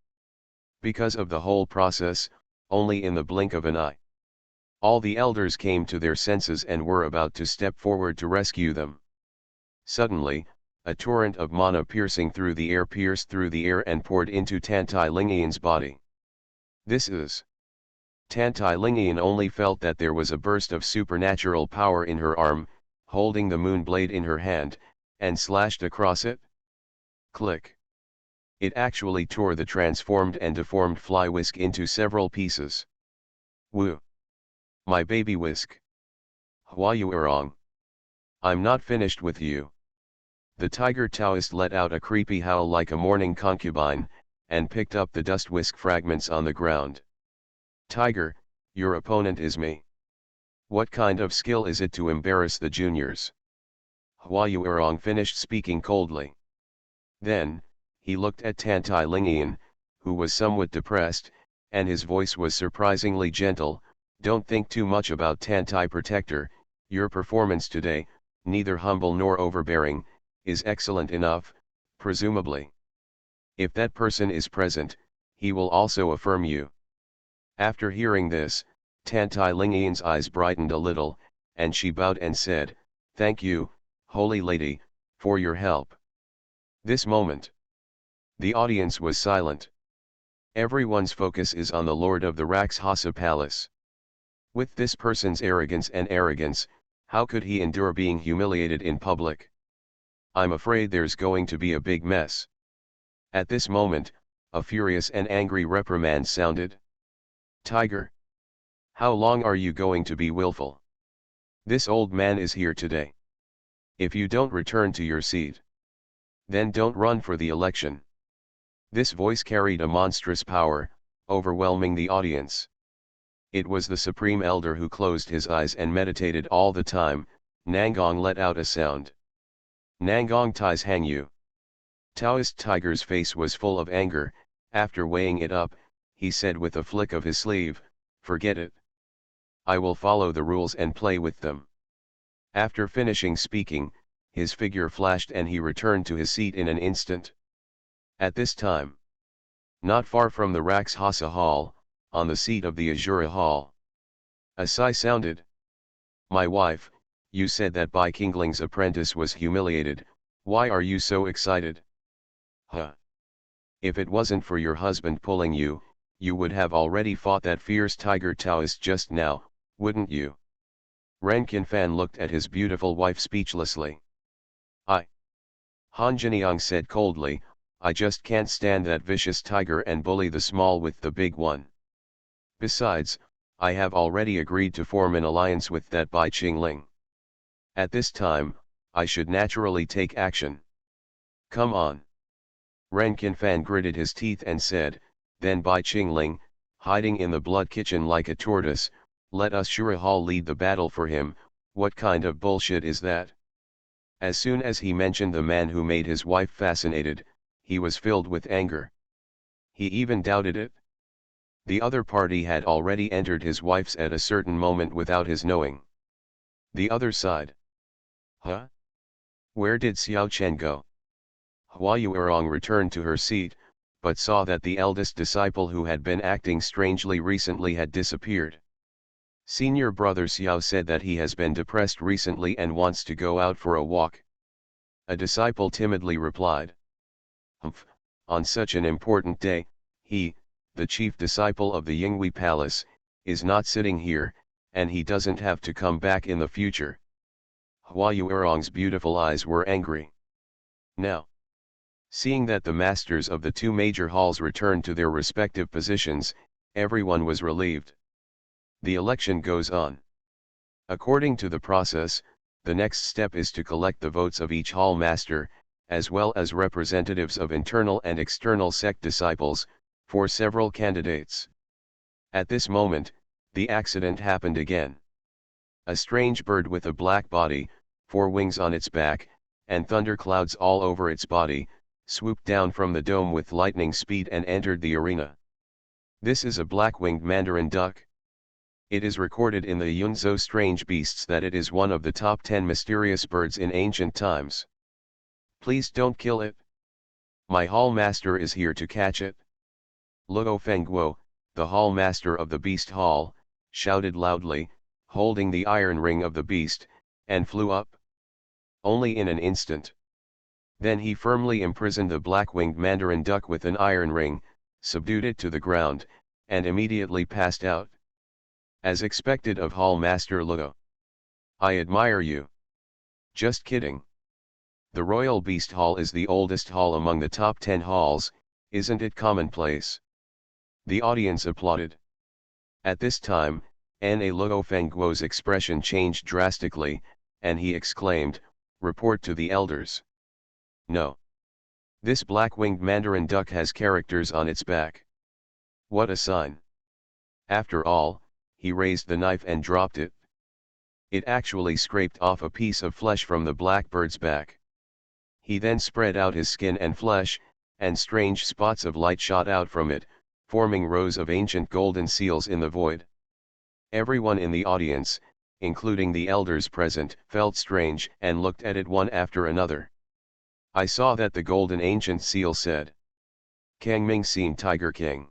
Because of the whole process, only in the blink of an eye. All the elders came to their senses and were about to step forward to rescue them. Suddenly, a torrent of mana pierced through the air and poured into Tantai Lingian's body. This is. Tantai Lingian only felt that there was a burst of supernatural power in her arm, holding the moon blade in her hand, and slashed across it. Click. It actually tore the transformed and deformed fly whisk into several pieces. Woo! My baby whisk. Hua Yuerong. I'm not finished with you. The tiger Taoist let out a creepy howl like a mourning concubine, and picked up the dust whisk fragments on the ground. Tiger, your opponent is me. What kind of skill is it to embarrass the juniors? Hua Yuerong finished speaking coldly. Then, he looked at Tantai Lingian, who was somewhat depressed, and his voice was surprisingly gentle. Don't think too much about Tantai Protector, your performance today, neither humble nor overbearing, is excellent enough, presumably. If that person is present, he will also affirm you. After hearing this, Tantai Lingian's eyes brightened a little, and she bowed and said, "Thank you, Holy Lady, for your help." This moment, the audience was silent. Everyone's focus is on the Lord of the Rakshasa Palace. With this person's arrogance, how could he endure being humiliated in public? I'm afraid there's going to be a big mess. At this moment, a furious and angry reprimand sounded. Tiger! How long are you going to be willful? This old man is here today. If you don't return to your seat, then don't run for the election. This voice carried a monstrous power, overwhelming the audience. It was the supreme elder who closed his eyes and meditated all the time. Nangong let out a sound. Nangong ties hang you. Taoist Tiger's face was full of anger. After weighing it up, he said with a flick of his sleeve, "Forget it. I will follow the rules and play with them." After finishing speaking, his figure flashed and he returned to his seat in an instant. At this time, not far from the Rakshasa Hall, on the seat of the Azura Hall, a sigh sounded. "My wife, you said that Bai Qingling's apprentice was humiliated. Why are you so excited?" "Huh. If it wasn't for your husband pulling you, you would have already fought that fierce tiger Taoist just now, wouldn't you?" Ren Qinfan looked at his beautiful wife speechlessly. "I," Han Jiniang said coldly, "I just can't stand that vicious tiger and bully the small with the big one. Besides, I have already agreed to form an alliance with that Bai Qingling. At this time, I should naturally take action. Come on." Ren Qinfan gritted his teeth and said, "Then Bai Qingling, hiding in the blood kitchen like a tortoise, let us Shura Hall lead the battle for him. What kind of bullshit is that?" As soon as he mentioned the man who made his wife fascinated, he was filled with anger. He even doubted it. The other party had already entered his wife's at a certain moment without his knowing. The other side. Huh? Where did Xiao Chen go? Hua Yuerong returned to her seat, but saw that the eldest disciple who had been acting strangely recently had disappeared. Senior brother Xiao said that he has been depressed recently and wants to go out for a walk. A disciple timidly replied. "Humph, on such an important day, he, the chief disciple of the Yinghui Palace, is not sitting here, and he doesn't have to come back in the future." Hua Yuerong's beautiful eyes were angry. Now, seeing that the masters of the two major halls returned to their respective positions, everyone was relieved. The election goes on. According to the process, the next step is to collect the votes of each hall master, as well as representatives of internal and external sect disciples, for several candidates. At this moment, the accident happened again. A strange bird with a black body, 4 wings on its back, and thunderclouds all over its body, swooped down from the dome with lightning speed and entered the arena. This is a black-winged mandarin duck. It is recorded in the Yunzhou Strange Beasts that it is one of the top 10 mysterious birds in ancient times. "Please don't kill it. My hall master is here to catch it." Luo Fengguo, the hall master of the beast hall, shouted loudly, holding the iron ring of the beast, and flew up. Only in an instant. Then he firmly imprisoned the black-winged mandarin duck with an iron ring, subdued it to the ground, and immediately passed out. As expected of Hall Master Luo. "I admire you." "Just kidding. The Royal Beast Hall is the oldest hall among the top 10 halls, isn't it commonplace?" The audience applauded. At this time, Na Luo Fengguo's expression changed drastically, and he exclaimed, "Report to the elders." "No. This black-winged mandarin duck has characters on its back." "What a sign." After all, he raised the knife and dropped it. It actually scraped off a piece of flesh from the blackbird's back. He then spread out his skin and flesh, and strange spots of light shot out from it, forming rows of ancient golden seals in the void. Everyone in the audience, including the elders present, felt strange and looked at it one after another. I saw that the golden ancient seal said, "Kang Ming Seen Tiger King."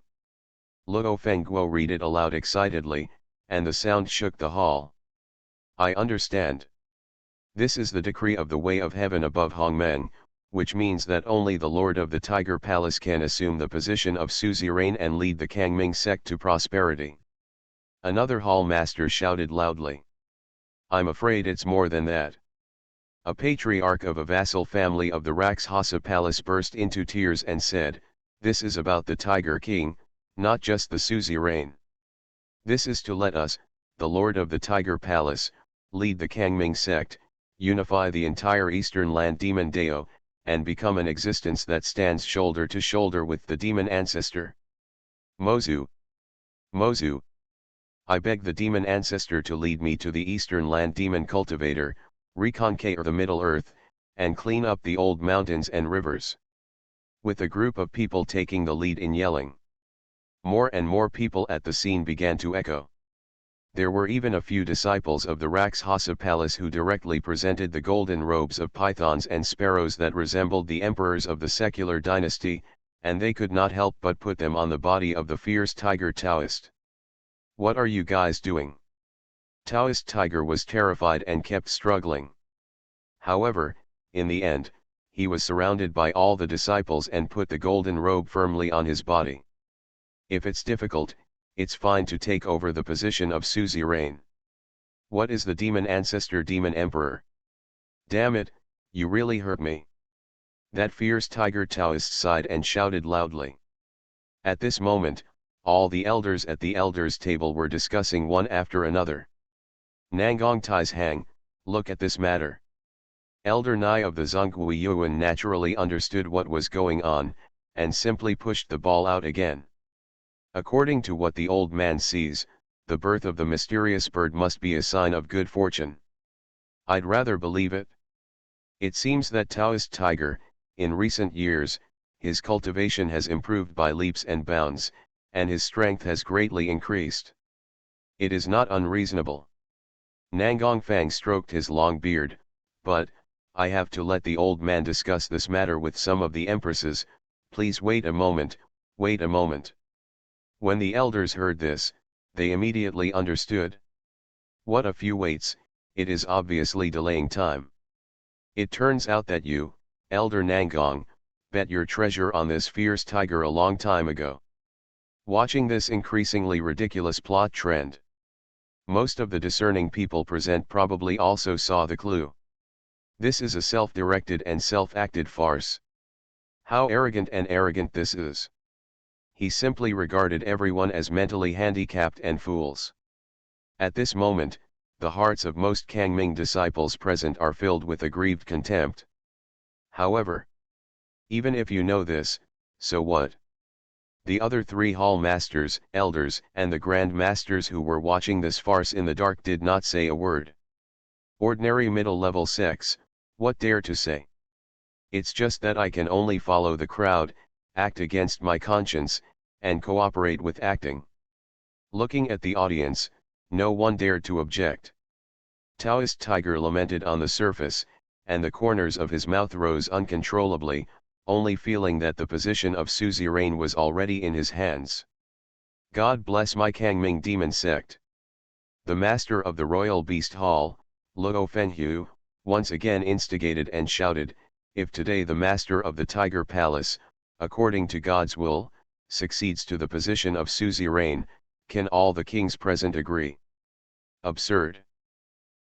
Luo Fengguo read it aloud excitedly, and the sound shook the hall. "I understand. This is the decree of the way of heaven above Hongmeng, which means that only the Lord of the Tiger Palace can assume the position of suzerain and lead the Kangming sect to prosperity." Another hall master shouted loudly. "I'm afraid it's more than that." A patriarch of a vassal family of the Rakshasa Palace burst into tears and said, "This is about the Tiger King, not just the suzerain. This is to let us, the Lord of the Tiger Palace, lead the Kangming sect, unify the entire Eastern Land Demon Deo, and become an existence that stands shoulder to shoulder with the demon ancestor. Mozu. Mozu. I beg the demon ancestor to lead me to the Eastern Land Demon Cultivator, reconquer the Middle Earth, and clean up the old mountains and rivers. With a group of people taking the lead in yelling. More and more people at the scene began to echo. There were even a few disciples of the Rakshasa palace who directly presented the golden robes of pythons and sparrows that resembled the emperors of the secular dynasty, and they could not help but put them on the body of the fierce tiger Taoist. What are you guys doing? Taoist tiger was terrified and kept struggling. However, in the end, he was surrounded by all the disciples and put the golden robe firmly on his body. If it's difficult, it's fine to take over the position of suzerain. What is the demon ancestor demon emperor? Damn it, you really hurt me. That fierce tiger Taoist sighed and shouted loudly. At this moment, all the elders at the elders' table were discussing one after another. Nangong Tais Hang, look at this matter. Elder Nai of the Zhonghui Yuan naturally understood what was going on, and simply pushed the ball out again. According to what the old man sees, the birth of the mysterious bird must be a sign of good fortune. I'd rather believe it. It seems that Taoist tiger, in recent years, his cultivation has improved by leaps and bounds, and his strength has greatly increased. It is not unreasonable. Nangong Fang stroked his long beard, but, I have to let the old man discuss this matter with some of the empresses. Please wait a moment, wait a moment. When the elders heard this, they immediately understood. What a few waits, it is obviously delaying time. It turns out that you, Elder Nangong, bet your treasure on this fierce tiger a long time ago. Watching this increasingly ridiculous plot trend, most of the discerning people present probably also saw the clue. This is a self-directed and self-acted farce. How arrogant and arrogant this is. He simply regarded everyone as mentally handicapped and fools. At this moment, the hearts of most Kangming disciples present are filled with aggrieved contempt. However, even if you know this, so what? The other three hall masters, elders, and the grand masters who were watching this farce in the dark did not say a word. Ordinary middle-level sects, what dare to say? It's just that I can only follow the crowd, act against my conscience, and cooperate with acting. Looking at the audience, no one dared to object. Taoist tiger lamented on the surface, and the corners of his mouth rose uncontrollably, only feeling that the position of suzerain was already in his hands. God bless my Kangming demon sect. The master of the royal beast hall, Luo Fenghu, once again instigated and shouted, if today the master of the tiger palace, according to God's will, succeeds to the position of suzerain, can all the kings present agree? Absurd.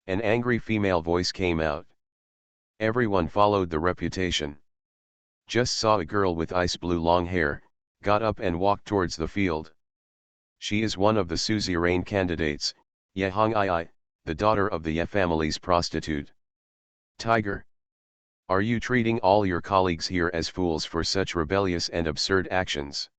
An angry female voice came out. Everyone followed the reputation. Just saw a girl with ice blue long hair, got up and walked towards the field. She is one of the suzerain candidates, Ye Hong Ai, the daughter of the Ye family's prostitute. Tiger. Are you treating all your colleagues here as fools for such rebellious and absurd actions?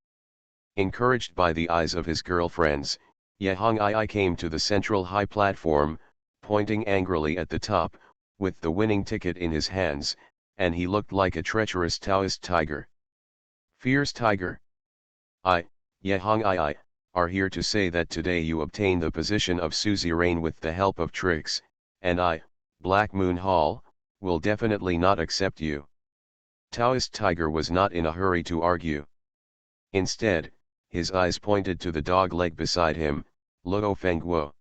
Encouraged by the eyes of his girlfriends, Ye Hong Ai came to the central high platform, pointing angrily at the top, with the winning ticket in his hands, and he looked like a treacherous Taoist tiger. Fierce tiger. I, Ye Hong Ai, are here to say that today you obtain the position of suzerain with the help of tricks, and I, Black Moon Hall, will definitely not accept you. Taoist tiger was not in a hurry to argue. Instead, his eyes pointed to the dog leg beside him, Luo Fengguo.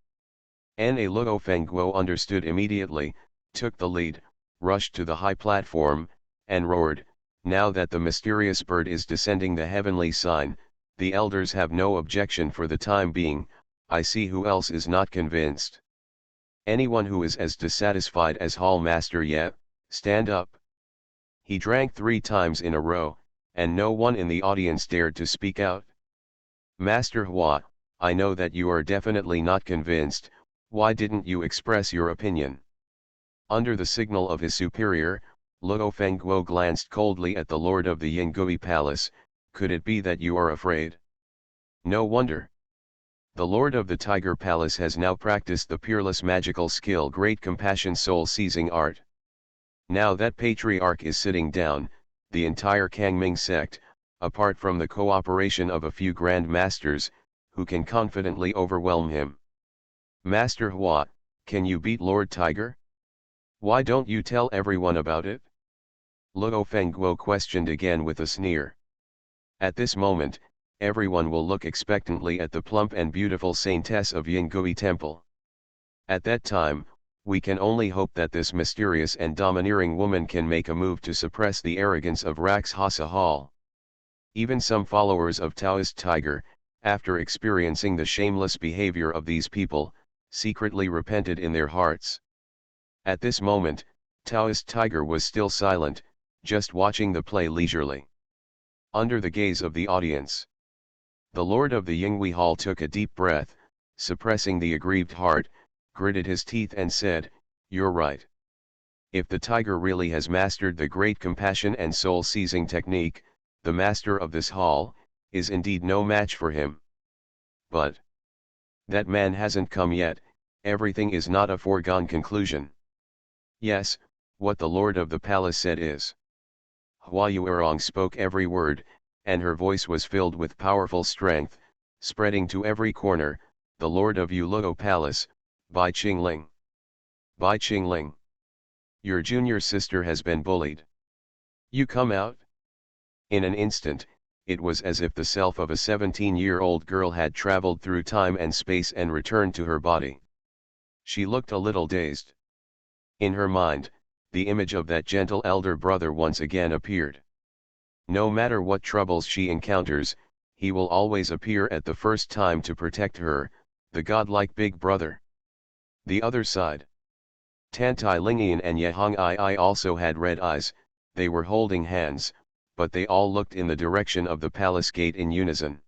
Na Luo Fengguo understood immediately, took the lead, rushed to the high platform, and roared, now that the mysterious bird is descending the heavenly sign, the elders have no objection for the time being. I see who else is not convinced. Anyone who is as dissatisfied as Hall Master Ye, stand up. He drank 3 times in a row, and no one in the audience dared to speak out. Master Hua, I know that you are definitely not convinced, why didn't you express your opinion? Under the signal of his superior, Luo Fengguo glanced coldly at the lord of the Yingui palace. Could it be that you are afraid? No wonder. The lord of the Tiger Palace has now practiced the peerless magical skill Great Compassion soul-seizing art. Now that patriarch is sitting down, the entire Kangming sect, apart from the cooperation of a few grand masters, who can confidently overwhelm him. Master Hua, can you beat Lord Tiger? Why don't you tell everyone about it? Luo Fengguo questioned again with a sneer. At this moment, everyone will look expectantly at the plump and beautiful saintess of Yingui Temple. At that time, we can only hope that this mysterious and domineering woman can make a move to suppress the arrogance of Rakshasa Hall. Even some followers of Taoist Tiger, after experiencing the shameless behavior of these people, secretly repented in their hearts. At this moment, Taoist Tiger was still silent, just watching the play leisurely. Under the gaze of the audience, the lord of the Yingui Hall took a deep breath, suppressing the aggrieved heart, gritted his teeth and said, "You're right. If the tiger really has mastered the Great Compassion and soul-seizing technique, the master of this hall is indeed no match for him. But that man hasn't come yet. Everything is not a foregone conclusion. Yes, what the lord of the palace said is." Hua Yuerong spoke every word, and her voice was filled with powerful strength, spreading to every corner. "The lord of Yuluo Palace, Bai Qingling. Bai Qingling. Your junior sister has been bullied. You come out?" In an instant, it was as if the self of a 17-year-old girl had traveled through time and space and returned to her body. She looked a little dazed. In her mind, the image of that gentle elder brother once again appeared. No matter what troubles she encounters, he will always appear at the first time to protect her, the godlike big brother. The other side. Tantai Lingian and Yehong Ai also had red eyes. They were holding hands, but they all looked in the direction of the palace gate in unison.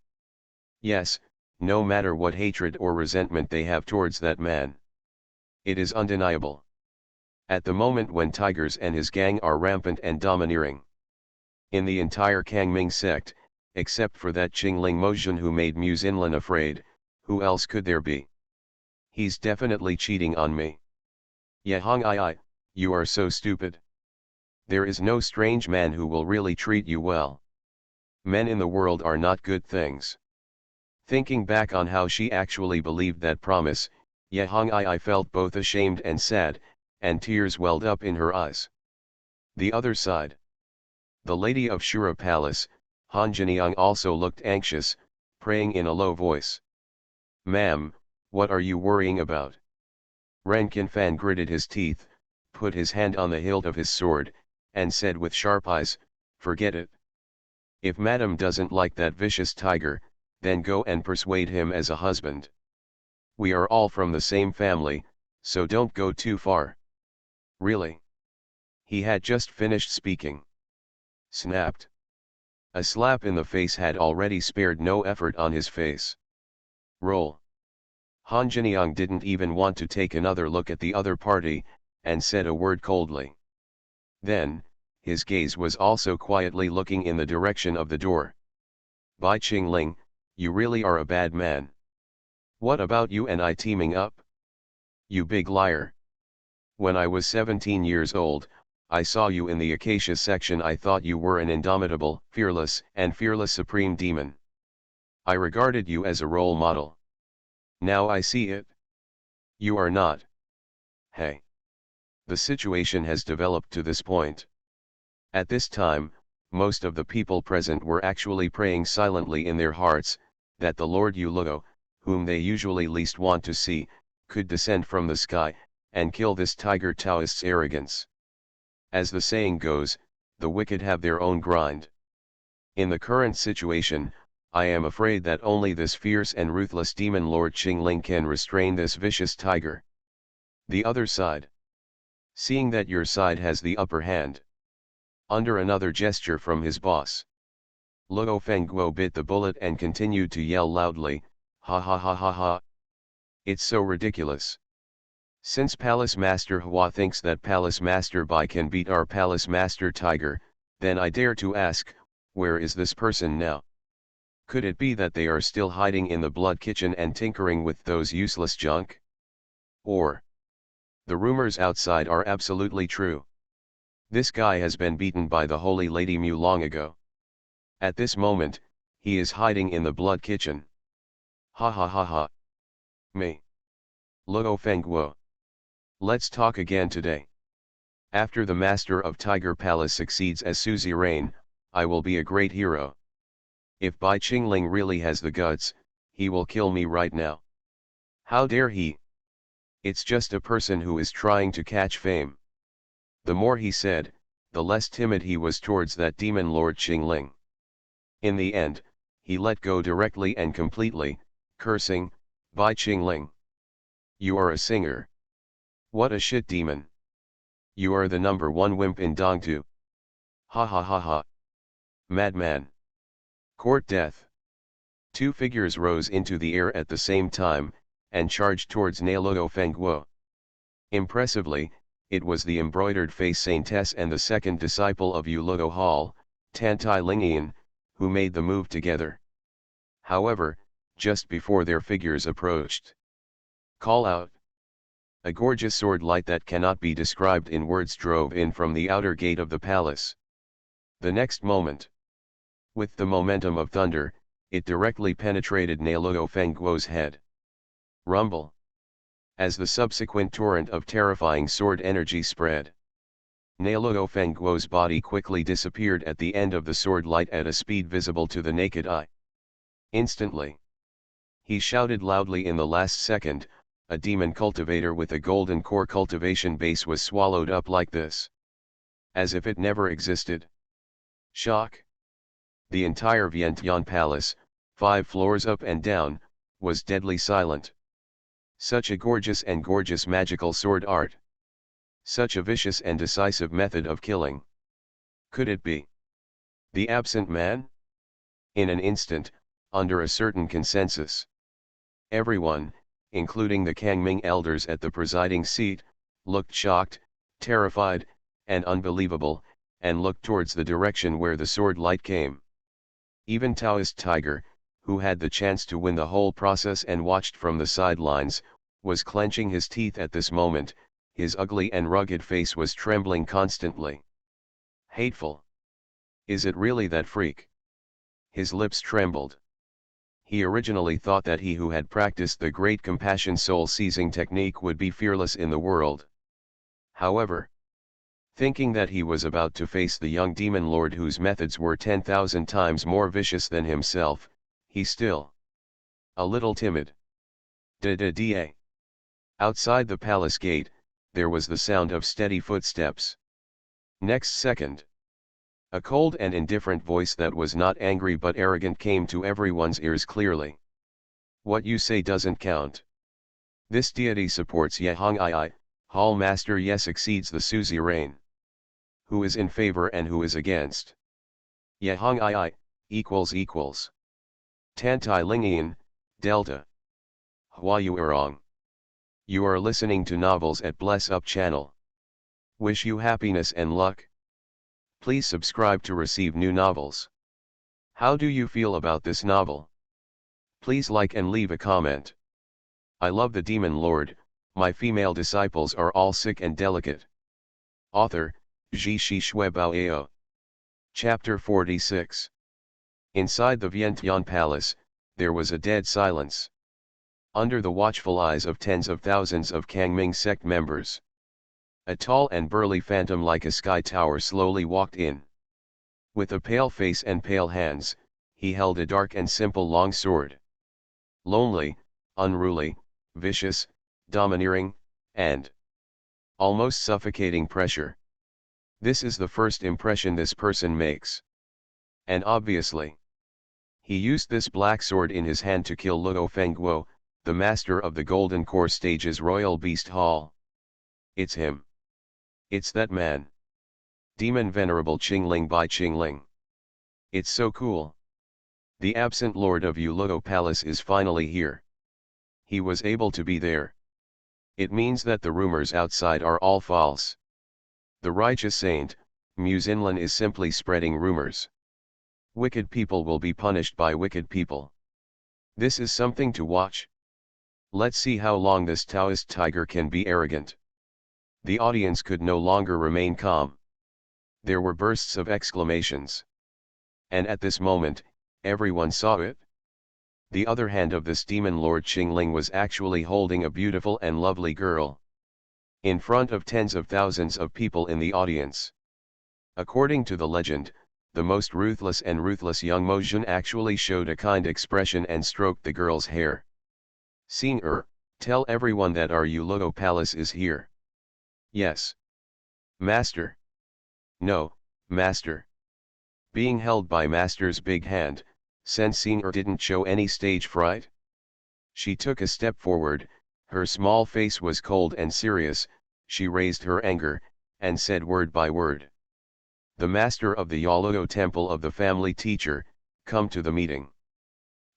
Yes, no matter what hatred or resentment they have towards that man. It is undeniable. At the moment when Tigers and his gang are rampant and domineering. In the entire Kangming sect, except for that Qingling Mojun who made Muzinlin afraid, who else could there be? He's definitely cheating on me. Yehong Ai, you are so stupid. There is no strange man who will really treat you well. Men in the world are not good things. Thinking back on how she actually believed that promise, Yehong Ai felt both ashamed and sad, and tears welled up in her eyes. The other side. The lady of Shura Palace, Han Jiniang, also looked anxious, praying in a low voice. "Ma'am, what are you worrying about?" Ren Qinfan gritted his teeth, put his hand on the hilt of his sword, and said with sharp eyes, "Forget it. If Madam doesn't like that vicious tiger, then go and persuade him as a husband. We are all from the same family, so don't go too far." Really? He had just finished speaking. Snapped. A slap in the face had already spared no effort on his face. Roll. Han Jiniang didn't even want to take another look at the other party, and said a word coldly. Then, his gaze was also quietly looking in the direction of the door. "Bai Qingling, you really are a bad man. What about you and I teaming up? You big liar. When I was 17 years old, I saw you in the Acacia section. I thought you were an indomitable, fearless supreme demon. I regarded you as a role model. Now I see it. You are not. Hey. The situation has developed to this point. At this time, most of the people present were actually praying silently in their hearts, that the Lord Yuluo, whom they usually least want to see, could descend from the sky, and kill this tiger Taoist's arrogance. As the saying goes, the wicked have their own grind. In the current situation, I am afraid that only this fierce and ruthless demon Lord Qingling can restrain this vicious tiger. The other side. Seeing that your side has the upper hand. Under another gesture from his boss, Luo Fengguo bit the bullet and continued to yell loudly, "Ha ha ha ha ha. It's so ridiculous. Since Palace Master Hua thinks that Palace Master Bai can beat our Palace Master Tiger, then I dare to ask, where is this person now? Could it be that they are still hiding in the blood kitchen and tinkering with those useless junk? Or the rumors outside are absolutely true. This guy has been beaten by the Holy Lady Mu long ago. At this moment, he is hiding in the blood kitchen. Ha ha ha ha. Me. Luo Fengguo. Let's talk again today. After the master of Tiger Palace succeeds as Suzy Rain, I will be a great hero. If Bai Qingling really has the guts, he will kill me right now. How dare he? It's just a person who is trying to catch fame. The more he said, the less timid he was towards that demon Lord Qingling. In the end, he let go directly and completely, cursing, Bai Qingling. You are a singer. What a shit demon. You are the number one wimp in Dongtu. Ha ha ha ha. Madman. Court death. Two figures rose into the air at the same time, and charged towards Luo Fengguo. Impressively, it was the embroidered face saintess and the second disciple of Luo Hall, Tantai Lingian, who made the move together. However, just before their figures approached, call out. A gorgeous sword light that cannot be described in words drove in from the outer gate of the palace. The next moment, with the momentum of thunder, it directly penetrated Luo Fengguo's head. Rumble. As the subsequent torrent of terrifying sword energy spread, Luo Fengguo's body quickly disappeared at the end of the sword light at a speed visible to the naked eye. Instantly, he shouted loudly in the last second, a demon cultivator with a golden core cultivation base was swallowed up like this. As if it never existed. Shock. The entire Vientiane Palace, 5 floors up and down, was deadly silent. Such a gorgeous magical sword art. Such a vicious and decisive method of killing. Could it be the absent man? In an instant, under a certain consensus, everyone, including the Kangming elders at the presiding seat, looked shocked, terrified, and unbelievable, and looked towards the direction where the sword light came. Even Taoist Tiger, who had the chance to win the whole process and watched from the sidelines, was clenching his teeth at this moment, his ugly and rugged face was trembling constantly. Hateful. Is it really that freak? His lips trembled. He originally thought that he who had practiced the great compassion soul-seizing technique would be fearless in the world. However, thinking that he was about to face the young demon lord whose methods were 10,000 times more vicious than himself, he still a little timid. Da-da-da. Outside the palace gate, there was the sound of steady footsteps. Next second, a cold and indifferent voice that was not angry but arrogant came to everyone's ears clearly. What you say doesn't count. This deity supports Yehong II, Hall Master Ye succeeds the Suzy Rain. Who is in favor and who is against? Yehong II, == Tantai Lingian, Delta. Hua Yuerong. You are listening to novels at Bless Up channel. Wish you happiness and luck. Please subscribe to receive new novels. How do you feel about this novel? Please like and leave a comment. I love the Demon Lord, my female disciples are all sick and delicate. Author, Ji Shi Shui Bao Ao. Chapter 46. Inside the Vientiane Palace, there was a dead silence. Under the watchful eyes of tens of thousands of Kangming sect members, a tall and burly phantom like a sky tower slowly walked in. With a pale face and pale hands, he held a dark and simple long sword. Lonely, unruly, vicious, domineering, and almost suffocating pressure. This is the first impression this person makes. And obviously, he used this black sword in his hand to kill Luo Fengguo, the master of the Golden Core Stage's Royal Beast Hall. It's him. It's that man. Demon Venerable Qingling Bai Qingling. It's so cool. The absent Lord of Luo Palace is finally here. He was able to be there. It means that the rumors outside are all false. The righteous saint, Muzinlan, is simply spreading rumors. Wicked people will be punished by wicked people. This is something to watch. Let's see how long this Taoist tiger can be arrogant. The audience could no longer remain calm. There were bursts of exclamations. And at this moment, everyone saw it. The other hand of this demon lord Qingling was actually holding a beautiful and lovely girl. In front of tens of thousands of people in the audience. According to the legend, the most ruthless young Mojun actually showed a kind expression and stroked the girl's hair. Seeing tell everyone that our Yulogo palace is here. Yes. Master. No, Master. Being held by Master's big hand, Sensing didn't show any stage fright. She took a step forward, her small face was cold and serious, she raised her anger, and said word by word. The master of the Yalogo temple of the family teacher, come to the meeting.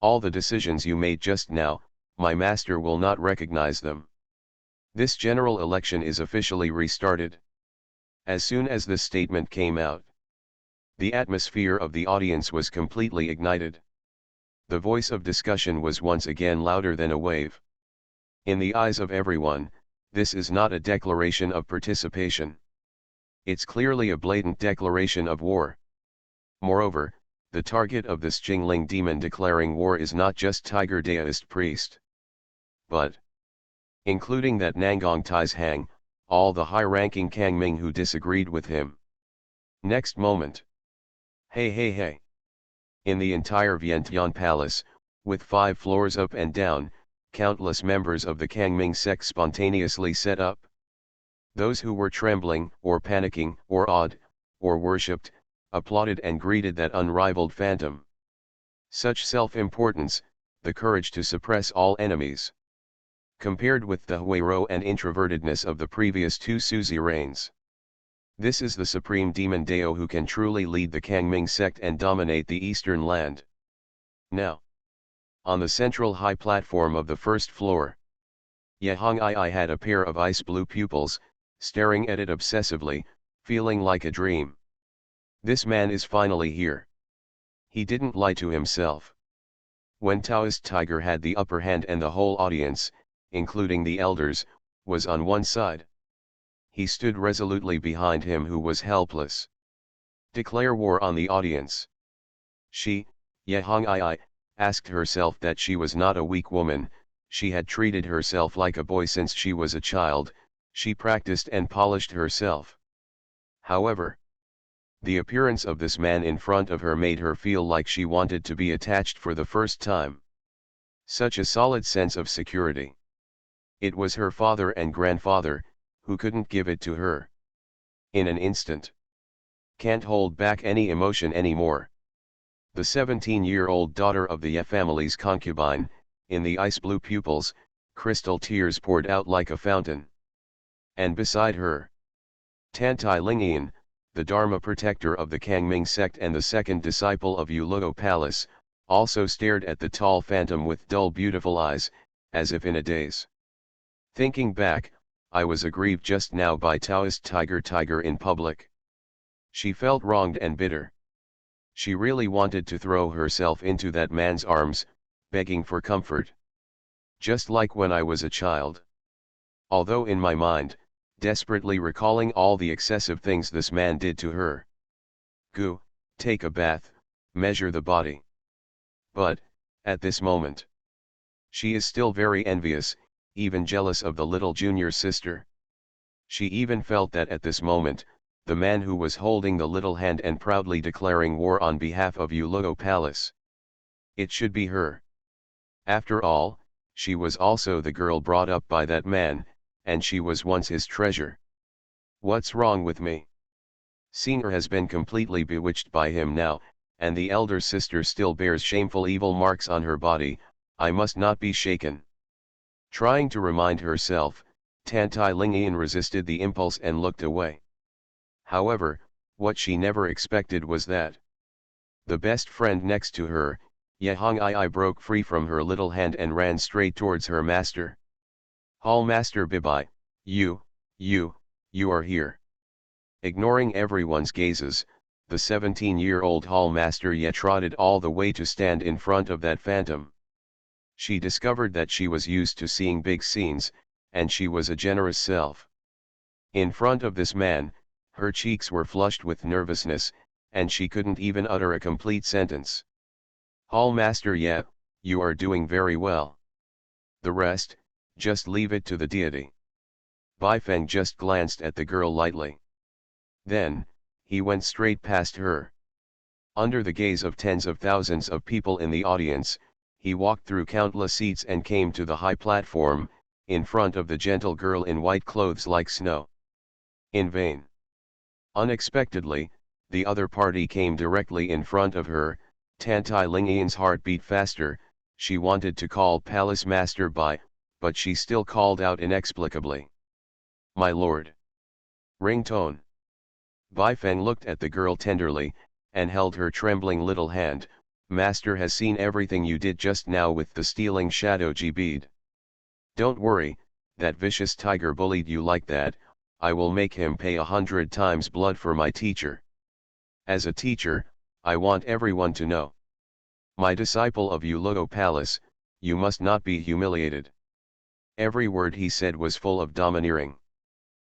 All the decisions you made just now, my master will not recognize them. This general election is officially restarted. As soon as this statement came out, the atmosphere of the audience was completely ignited. The voice of discussion was once again louder than a wave. In the eyes of everyone, this is not a declaration of participation. It's clearly a blatant declaration of war. Moreover, the target of this Jingling demon declaring war is not just Tiger Daoist priest, but, including that Nangong Tai's Hang, all the high-ranking Kangming who disagreed with him. Next moment. Hey. In the entire Vientiane Palace, with 5 floors up and down, countless members of the Kangming sect spontaneously set up. Those who were trembling, or panicking, or awed, or worshipped, applauded and greeted that unrivaled phantom. Such self-importance, the courage to suppress all enemies. Compared with the Huiro and introvertedness of the previous 2 suzerains. This is the supreme demon Dao who can truly lead the Kangming sect and dominate the eastern land. Now, on the central high platform of the first floor, Yehong Ai had a pair of ice blue pupils, staring at it obsessively, feeling like a dream. This man is finally here. He didn't lie to himself. When Taoist Tiger had the upper hand and the whole audience, including the elders, was on one side. He stood resolutely behind him who was helpless. Declare war on the audience. She, Yehong Ai, asked herself that she was not a weak woman, she had treated herself like a boy since she was a child, she practiced and polished herself. However, the appearance of this man in front of her made her feel like she wanted to be attached for the first time. Such a solid sense of security. It was her father and grandfather, who couldn't give it to her. In an instant. Can't hold back any emotion anymore. The 17-year-old daughter of the Ye family's concubine, in the ice blue pupils, crystal tears poured out like a fountain. And beside her, Tantai Lingian, the Dharma protector of the Kangming sect and the second disciple of Yulogo Palace, also stared at the tall phantom with dull beautiful eyes, as if in a daze. Thinking back, I was aggrieved just now by Taoist Tiger in public. She felt wronged and bitter. She really wanted to throw herself into that man's arms, begging for comfort. Just like when I was a child. Although in my mind, desperately recalling all the excessive things this man did to her. Go, take a bath, measure the body. But, at this moment, she is still very envious, even jealous of the little junior sister. She even felt that at this moment, the man who was holding the little hand and proudly declaring war on behalf of Yulogo Palace. It should be her. After all, she was also the girl brought up by that man, and she was once his treasure. What's wrong with me? Senior has been completely bewitched by him now, and the elder sister still bears shameful evil marks on her body, I must not be shaken. Trying to remind herself, Tantai Lingian resisted the impulse and looked away. However, what she never expected was that the best friend next to her, Yehong Ai, broke free from her little hand and ran straight towards her master. Hall Master Bibai, you are here. Ignoring everyone's gazes, the 17-year-old Hall Master yet trotted all the way to stand in front of that phantom. She discovered that she was used to seeing big scenes, and she was a generous self. In front of this man, her cheeks were flushed with nervousness, and she couldn't even utter a complete sentence. Hall Master, yeah, you are doing very well. The rest, just leave it to the deity. Bai Feng just glanced at the girl lightly. Then, he went straight past her. Under the gaze of tens of thousands of people in the audience, he walked through countless seats and came to the high platform, in front of the gentle girl in white clothes like snow. In vain. Unexpectedly, the other party came directly in front of her. Tantai Lingyan's heart beat faster. She wanted to call Palace Master Bai, but she still called out inexplicably. My lord. Ringtone. Bai Feng looked at the girl tenderly, and held her trembling little hand. Master has seen everything you did just now with the stealing shadow G bead. Don't worry, that vicious tiger bullied you like that. I will make him pay 100 times blood for my teacher. As a teacher, I want everyone to know. My disciple of Uloto Palace, you must not be humiliated. Every word he said was full of domineering.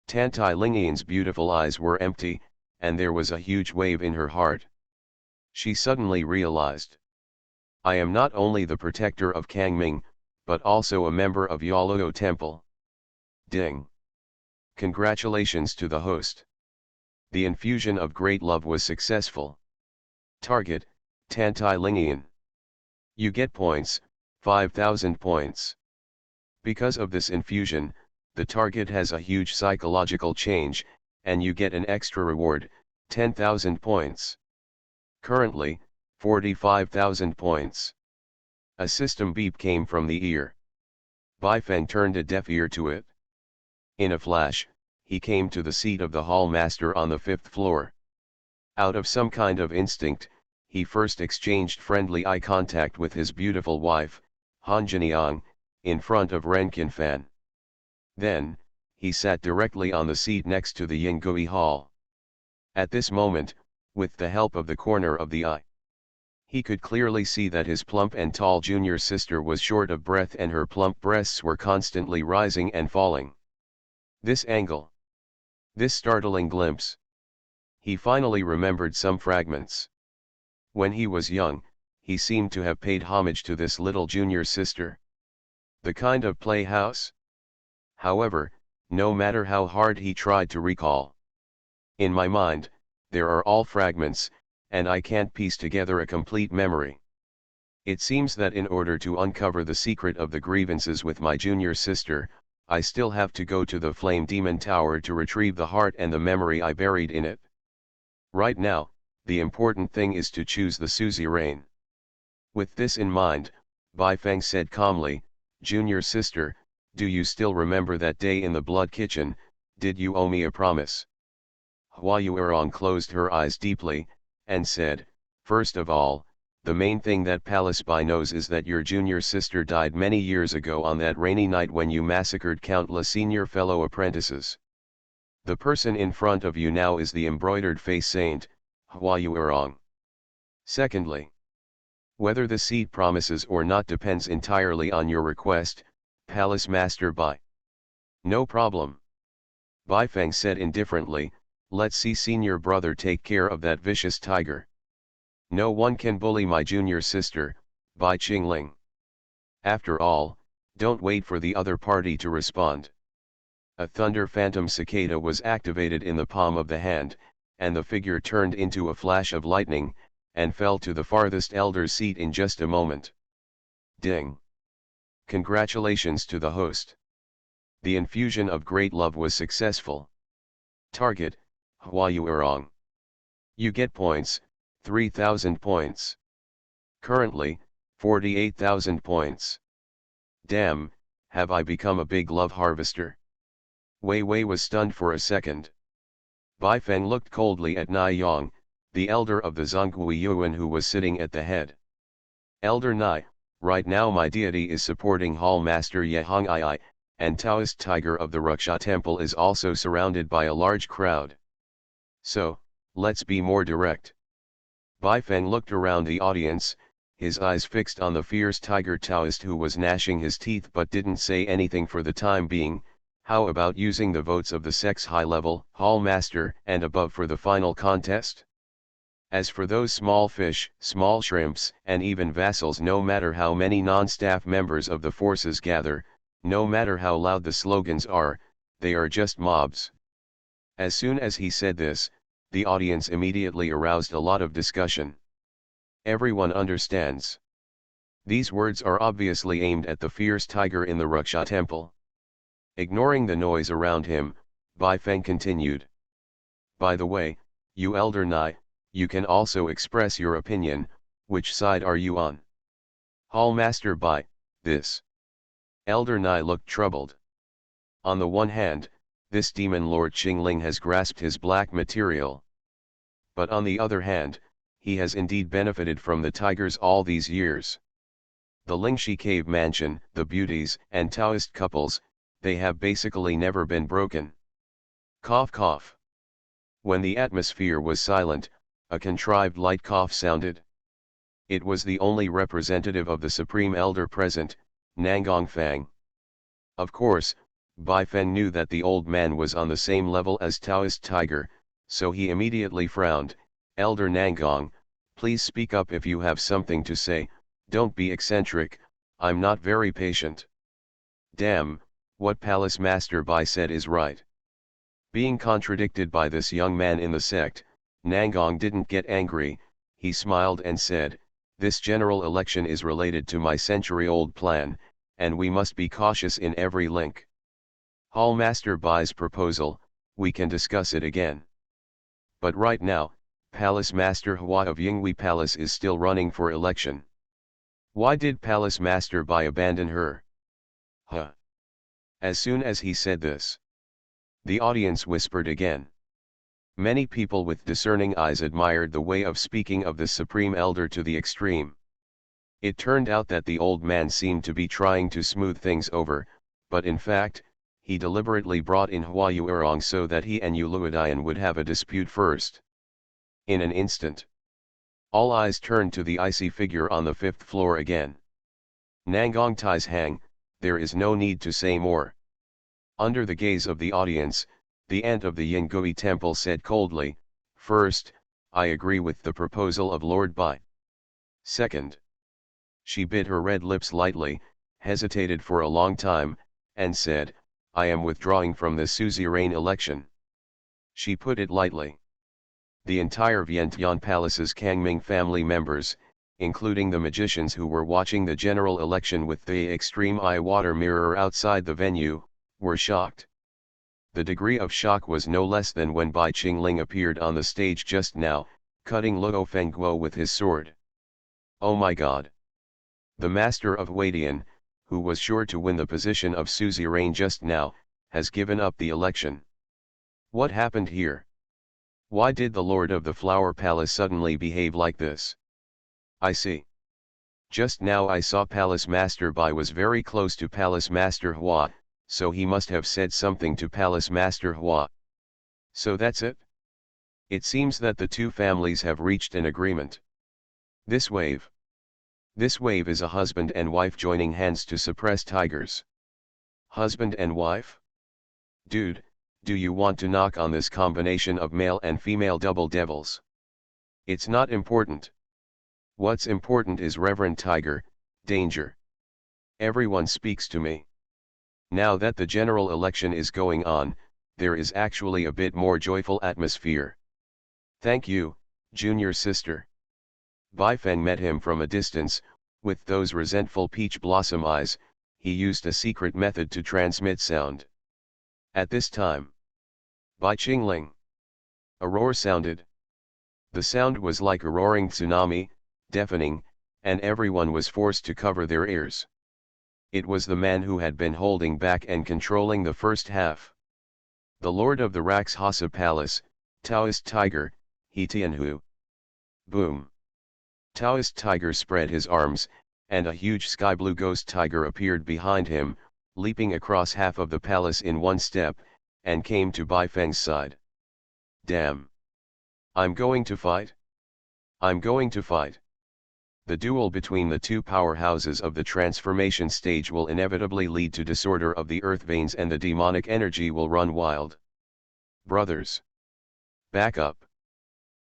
Tantai Lingyan's beautiful eyes were empty, and there was a huge wave in her heart. She suddenly realized. I am not only the protector of Kangming, but also a member of Yaloto Temple. Ding. Congratulations to the host. The infusion of great love was successful. Target, Tantai Lingyan. You get points, 5,000 points. Because of this infusion, the target has a huge psychological change, and you get an extra reward, 10,000 points. Currently, 45,000 points. A system beep came from the ear. Bai Feng turned a deaf ear to it. In a flash, he came to the seat of the hall master on the 5th floor. Out of some kind of instinct, he first exchanged friendly eye contact with his beautiful wife, Han Jiniang, in front of Ren Qinfan. Then, he sat directly on the seat next to the Yingui Hall. At this moment, with the help of the corner of the eye, he could clearly see that his plump and tall junior sister was short of breath and her plump breasts were constantly rising and falling. This angle. This startling glimpse. He finally remembered some fragments. When he was young, he seemed to have paid homage to this little junior sister. The kind of playhouse? However, no matter how hard he tried to recall. In my mind, there are all fragments, and I can't piece together a complete memory. It seems that in order to uncover the secret of the grievances with my junior sister, I still have to go to the Flame Demon Tower to retrieve the heart and the memory I buried in it. Right now, the important thing is to choose the suzerain. With this in mind, Bai Feng said calmly, Junior sister, do you still remember that day in the Blood Kitchen? Did you owe me a promise? Hua Yuerong closed her eyes deeply, and said, first of all, the main thing that Palace Bai knows is that your junior sister died many years ago on that rainy night when you massacred countless senior fellow apprentices. The person in front of you now is the embroidered face saint, Hua Yuerong. Secondly, whether the seat promises or not depends entirely on your request, Palace Master Bai. No problem. Bai Feng said indifferently, let's see senior brother take care of that vicious tiger. No one can bully my junior sister, Bai Qingling. After all, don't wait for the other party to respond. A thunder phantom cicada was activated in the palm of the hand, and the figure turned into a flash of lightning, and fell to the farthest elder's seat in just a moment. Ding! Congratulations to the host. The infusion of great love was successful. Target, Hua Yuerong. You get points, 3,000 points. Currently, 48,000 points. Damn, have I become a big love harvester? Wei Wei was stunned for a second. Bai Feng looked coldly at Nai Yang, the elder of the Zhonghui Yuan who was sitting at the head. Elder Nai, right now my deity is supporting Hall Master Ye Hong Ai, and Taoist tiger of the Raksha temple is also surrounded by a large crowd. So, let's be more direct. Bai Feng looked around the audience, his eyes fixed on the fierce tiger Taoist who was gnashing his teeth but didn't say anything for the time being. How about using the votes of the sex high level, hall master and above for the final contest? As for those small fish, small shrimps, and even vassals, no matter how many non-staff members of the forces gather, no matter how loud the slogans are, they are just mobs. As soon as he said this, the audience immediately aroused a lot of discussion. Everyone understands. These words are obviously aimed at the fierce tiger in the Raksha temple. Ignoring the noise around him, Bai Feng continued. By the way, you Elder Nai, you can also express your opinion. Which side are you on? Hall Master Bai, this. Elder Nai looked troubled. On the one hand, this demon lord Qingling has grasped his black material. But on the other hand, he has indeed benefited from the tigers all these years. The Lingxi cave mansion, the beauties and Taoist couples, they have basically never been broken. Cough cough. When the atmosphere was silent, a contrived light cough sounded. It was the only representative of the Supreme Elder present, Nangong Fang. Of course, Bai Feng knew that the old man was on the same level as Taoist Tiger, so he immediately frowned. Elder Nangong, please speak up if you have something to say, don't be eccentric, I'm not very patient. Damn, what Palace Master Bai said is right. Being contradicted by this young man in the sect, Nangong didn't get angry, he smiled and said, this general election is related to my century-old plan, and we must be cautious in every link. Hall Master Bai's proposal, we can discuss it again. But right now, Palace Master Hua of Yinghui Palace is still running for election. Why did Palace Master Bai abandon her? Huh. As soon as he said this, the audience whispered again. Many people with discerning eyes admired the way of speaking of the Supreme Elder to the extreme. It turned out that the old man seemed to be trying to smooth things over, but in fact, he deliberately brought in Hua Yuerong so that he and Yu Luodian would have a dispute first. In an instant, all eyes turned to the icy figure on the 5th floor again. Nangong Tai's hang, there is no need to say more. Under the gaze of the audience, the aunt of the Yingui temple said coldly, first, I agree with the proposal of Lord Bai. Second. She bit her red lips lightly, hesitated for a long time, and said, I am withdrawing from the suzerain election. She put it lightly. The entire Vientiane Palace's Kangming family members, including the magicians who were watching the general election with the extreme eye water mirror outside the venue, were shocked. The degree of shock was no less than when Bai Qingling appeared on the stage just now, cutting Luo Fengguo with his sword. Oh my god! The master of Wadian, who was sure to win the position of suzerain just now, has given up the election. What happened here? Why did the Lord of the Flower Palace suddenly behave like this? I see. Just now I saw Palace Master Bai was very close to Palace Master Hua, so he must have said something to Palace Master Hua. So that's it? It seems that the two families have reached an agreement. This wave is a husband and wife joining hands to suppress tigers. Husband and wife? Dude, do you want to knock on this combination of male and female double devils? It's not important. What's important is Reverend Tiger, danger. Everyone speaks to me. Now that the general election is going on, there is actually a bit more joyful atmosphere. Thank you, junior sister. Bai Feng met him from a distance, with those resentful peach blossom eyes. He used a secret method to transmit sound. At this time, Bai Qingling. A roar sounded. The sound was like a roaring tsunami, deafening, and everyone was forced to cover their ears. It was the man who had been holding back and controlling the first half. The lord of the Rakshasa Palace, Taoist Tiger, He Tianhu. Boom. Taoist Tiger spread his arms, and a huge sky blue ghost tiger appeared behind him, leaping across half of the palace in one step, and came to Bai Feng's side. Damn! I'm going to fight? I'm going to fight! The duel between the two powerhouses of the transformation stage will inevitably lead to disorder of the earth veins and the demonic energy will run wild. Brothers! Back up!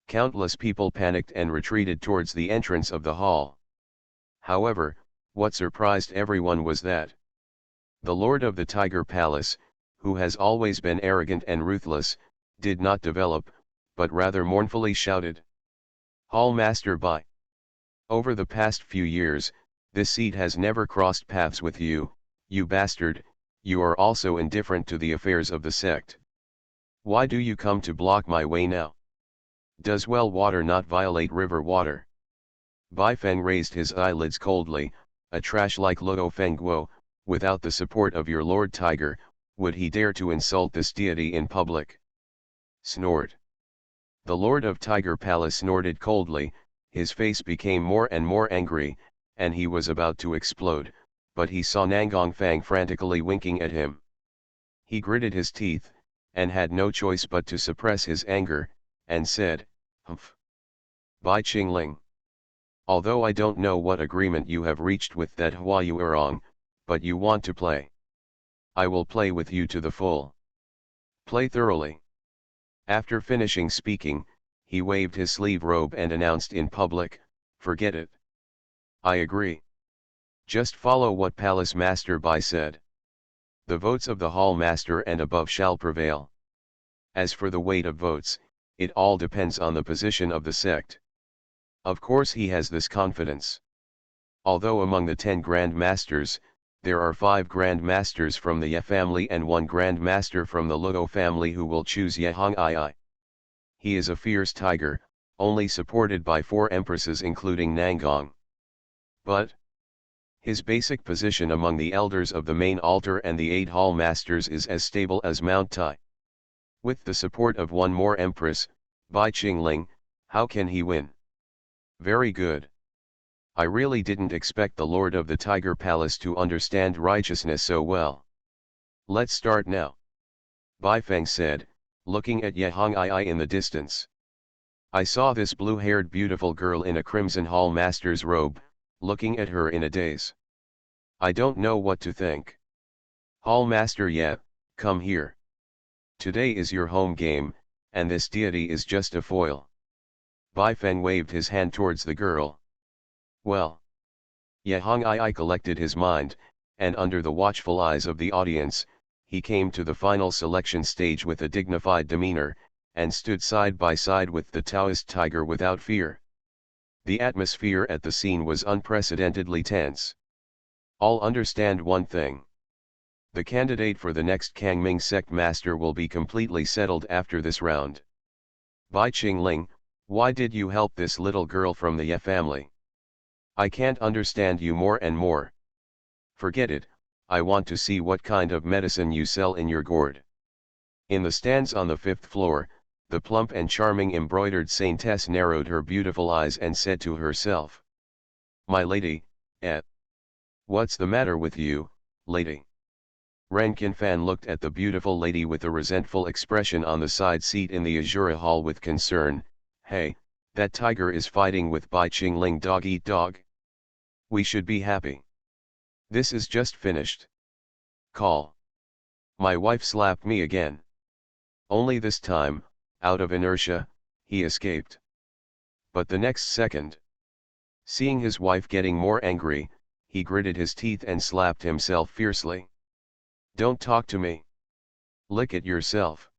Countless people panicked and retreated towards the entrance of the hall. However, what surprised everyone was that the Lord of the Tiger Palace, who has always been arrogant and ruthless, did not develop, but rather mournfully shouted, "Hall Master Bai! Over the past few years, this seat has never crossed paths with you, you bastard, you are also indifferent to the affairs of the sect. Why do you come to block my way now? Does well water not violate river water?" Bai Feng raised his eyelids coldly, a trash like Luo Feng Guo, without the support of your Lord Tiger, would he dare to insult this deity in public? Snort. The Lord of Tiger Palace snorted coldly, his face became more and more angry, and he was about to explode, but he saw Nangong Fang frantically winking at him. He gritted his teeth, and had no choice but to suppress his anger, and said, "Humph. Bai Qingling. Although I don't know what agreement you have reached with that Hua Yuerong, but you want to play. I will play with you to the full. Play thoroughly." After finishing speaking, he waved his sleeve robe and announced in public, "Forget it. I agree. Just follow what Palace Master Bai said. The votes of the Hall Master and above shall prevail. As for the weight of votes, it all depends on the position of the sect." Of course he has this confidence. Although among the 10 Grand Masters, there are 5 Grand Masters from the Ye family and 1 Grand Master from the Luo family who will choose Ye Hong Ai. He is a fierce tiger, only supported by 4 empresses including Nangong. But his basic position among the elders of the main altar and the 8 Hall Masters is as stable as Mount Tai. With the support of 1 more empress, Bai Qingling, how can he win? Very good. I really didn't expect the Lord of the Tiger Palace to understand righteousness so well. Let's start now. Bai Feng said, looking at Ye Hong Ai in the distance. I saw this blue-haired beautiful girl in a crimson Hall Master's robe, looking at her in a daze. I don't know what to think. Hall Master Ye, come here. Today is your home game, and this deity is just a foil. Bai Feng waved his hand towards the girl. Well. Ye Hong Ai collected his mind, and under the watchful eyes of the audience, he came to the final selection stage with a dignified demeanor, and stood side by side with the Taoist tiger without fear. The atmosphere at the scene was unprecedentedly tense. All understand one thing. The candidate for the next Kangming sect master will be completely settled after this round. Bai Qingling, why did you help this little girl from the Ye family? I can't understand you more and more. Forget it, I want to see what kind of medicine you sell in your gourd. In the stands on the 5th floor, the plump and charming embroidered saintess narrowed her beautiful eyes and said to herself, "My lady, what's the matter with you, lady?" Ren Qinfan looked at the beautiful lady with a resentful expression on the side seat in the Azura Hall with concern. Hey, that tiger is fighting with Bai Qingling dog eat dog. We should be happy. This is just finished. Call. My wife slapped me again. Only this time, out of inertia, he escaped. But the next second, seeing his wife getting more angry, he gritted his teeth and slapped himself fiercely. Don't talk to me. Lick it yourself.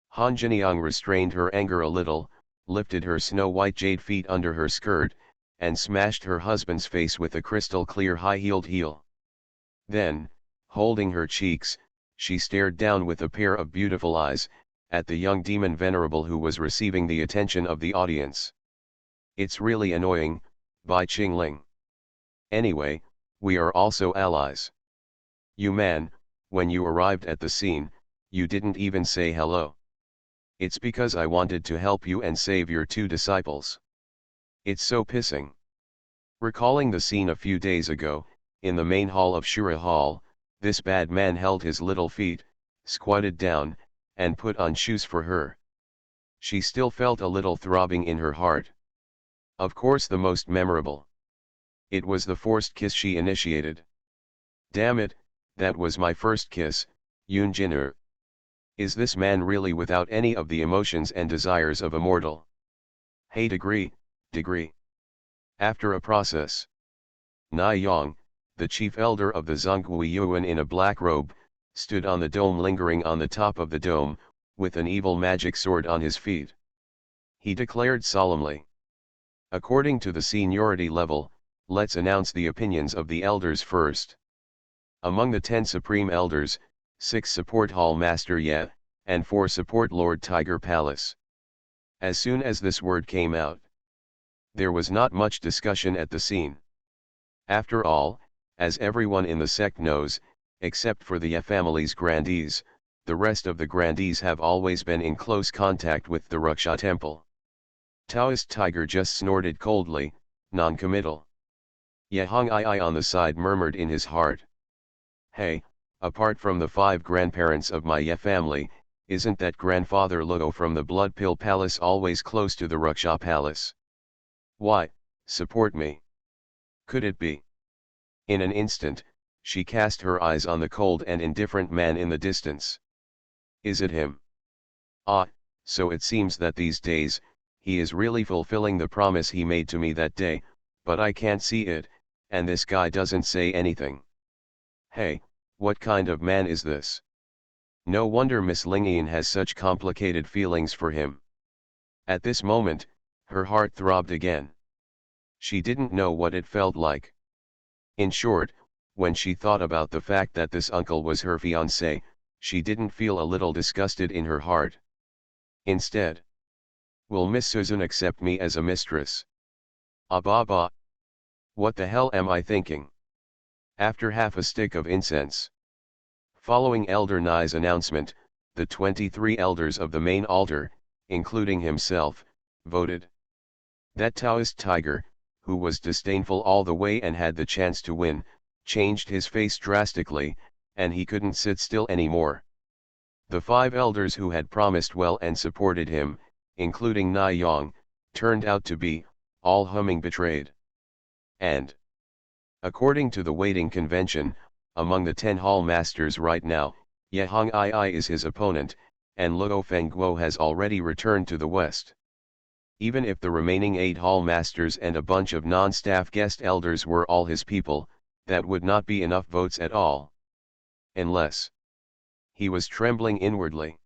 Han Jiniang restrained her anger a little, lifted her snow-white jade feet under her skirt, and smashed her husband's face with a crystal-clear high-heeled heel. Then, holding her cheeks, she stared down with a pair of beautiful eyes, at the young demon venerable who was receiving the attention of the audience. It's really annoying, Bai Qingling. Anyway, we are also allies. You man, when you arrived at the scene, you didn't even say hello. It's because I wanted to help you and save your 2 disciples. It's so pissing. Recalling the scene a few days ago, in the main hall of Shura Hall, This bad man held his little feet, squatted down, and put on shoes for her. She still felt a little throbbing in her heart. Of course the most memorable. It was the forced kiss she initiated. Damn it, that was my first kiss, Yoon Jin-er. Is this man really without any of the emotions and desires of a mortal? Hey degree. After a process. Na Yang, the chief elder of the Zhonghui Yuan in a black robe, stood on the dome lingering on the top of the dome, with an evil magic sword on his feet. He declared solemnly. According to the seniority level, let's announce the opinions of the elders first. Among the 10 supreme elders, 6 support Hall Master Ye, and 4 support Lord Tiger Palace. As soon as this word came out, there was not much discussion at the scene. After all, as everyone in the sect knows, except for the Ye family's grandees, the rest of the grandees have always been in close contact with the Ruksha temple. Taoist Tiger just snorted coldly, non-committal. Ye Hong I on the side murmured in his heart. Hey, apart from the 5 grandparents of my Ye family, isn't that grandfather Luo from the Blood Pill Palace always close to the Ruksha Palace? Why, support me. Could it be? In an instant, she cast her eyes on the cold and indifferent man in the distance. Is it him? Ah, so it seems that these days, he is really fulfilling the promise he made to me that day, but I can't see it, and this guy doesn't say anything. Hey, what kind of man is this? No wonder Miss Lingyan has such complicated feelings for him. At this moment, her heart throbbed again. She didn't know what it felt like. In short, when she thought about the fact that this uncle was her fiancé, she didn't feel a little disgusted in her heart. Instead, will Miss Susan accept me as a mistress? Ah bah bah. What the hell am I thinking? After half a stick of incense. Following Elder Nai's announcement, the 23 elders of the main altar, including himself, voted. That Taoist tiger, who was disdainful all the way and had the chance to win, changed his face drastically, and he couldn't sit still anymore. The 5 elders who had promised well and supported him, including Na Yang, turned out to be, all humming betrayed. And, according to the waiting convention, among the 10 hall masters right now, Ye Hong Ai is his opponent, and Luo Fengguo has already returned to the west. Even if the remaining 8 hall masters and a bunch of non-staff guest elders were all his people, that would not be enough votes at all. Unless. He was trembling inwardly.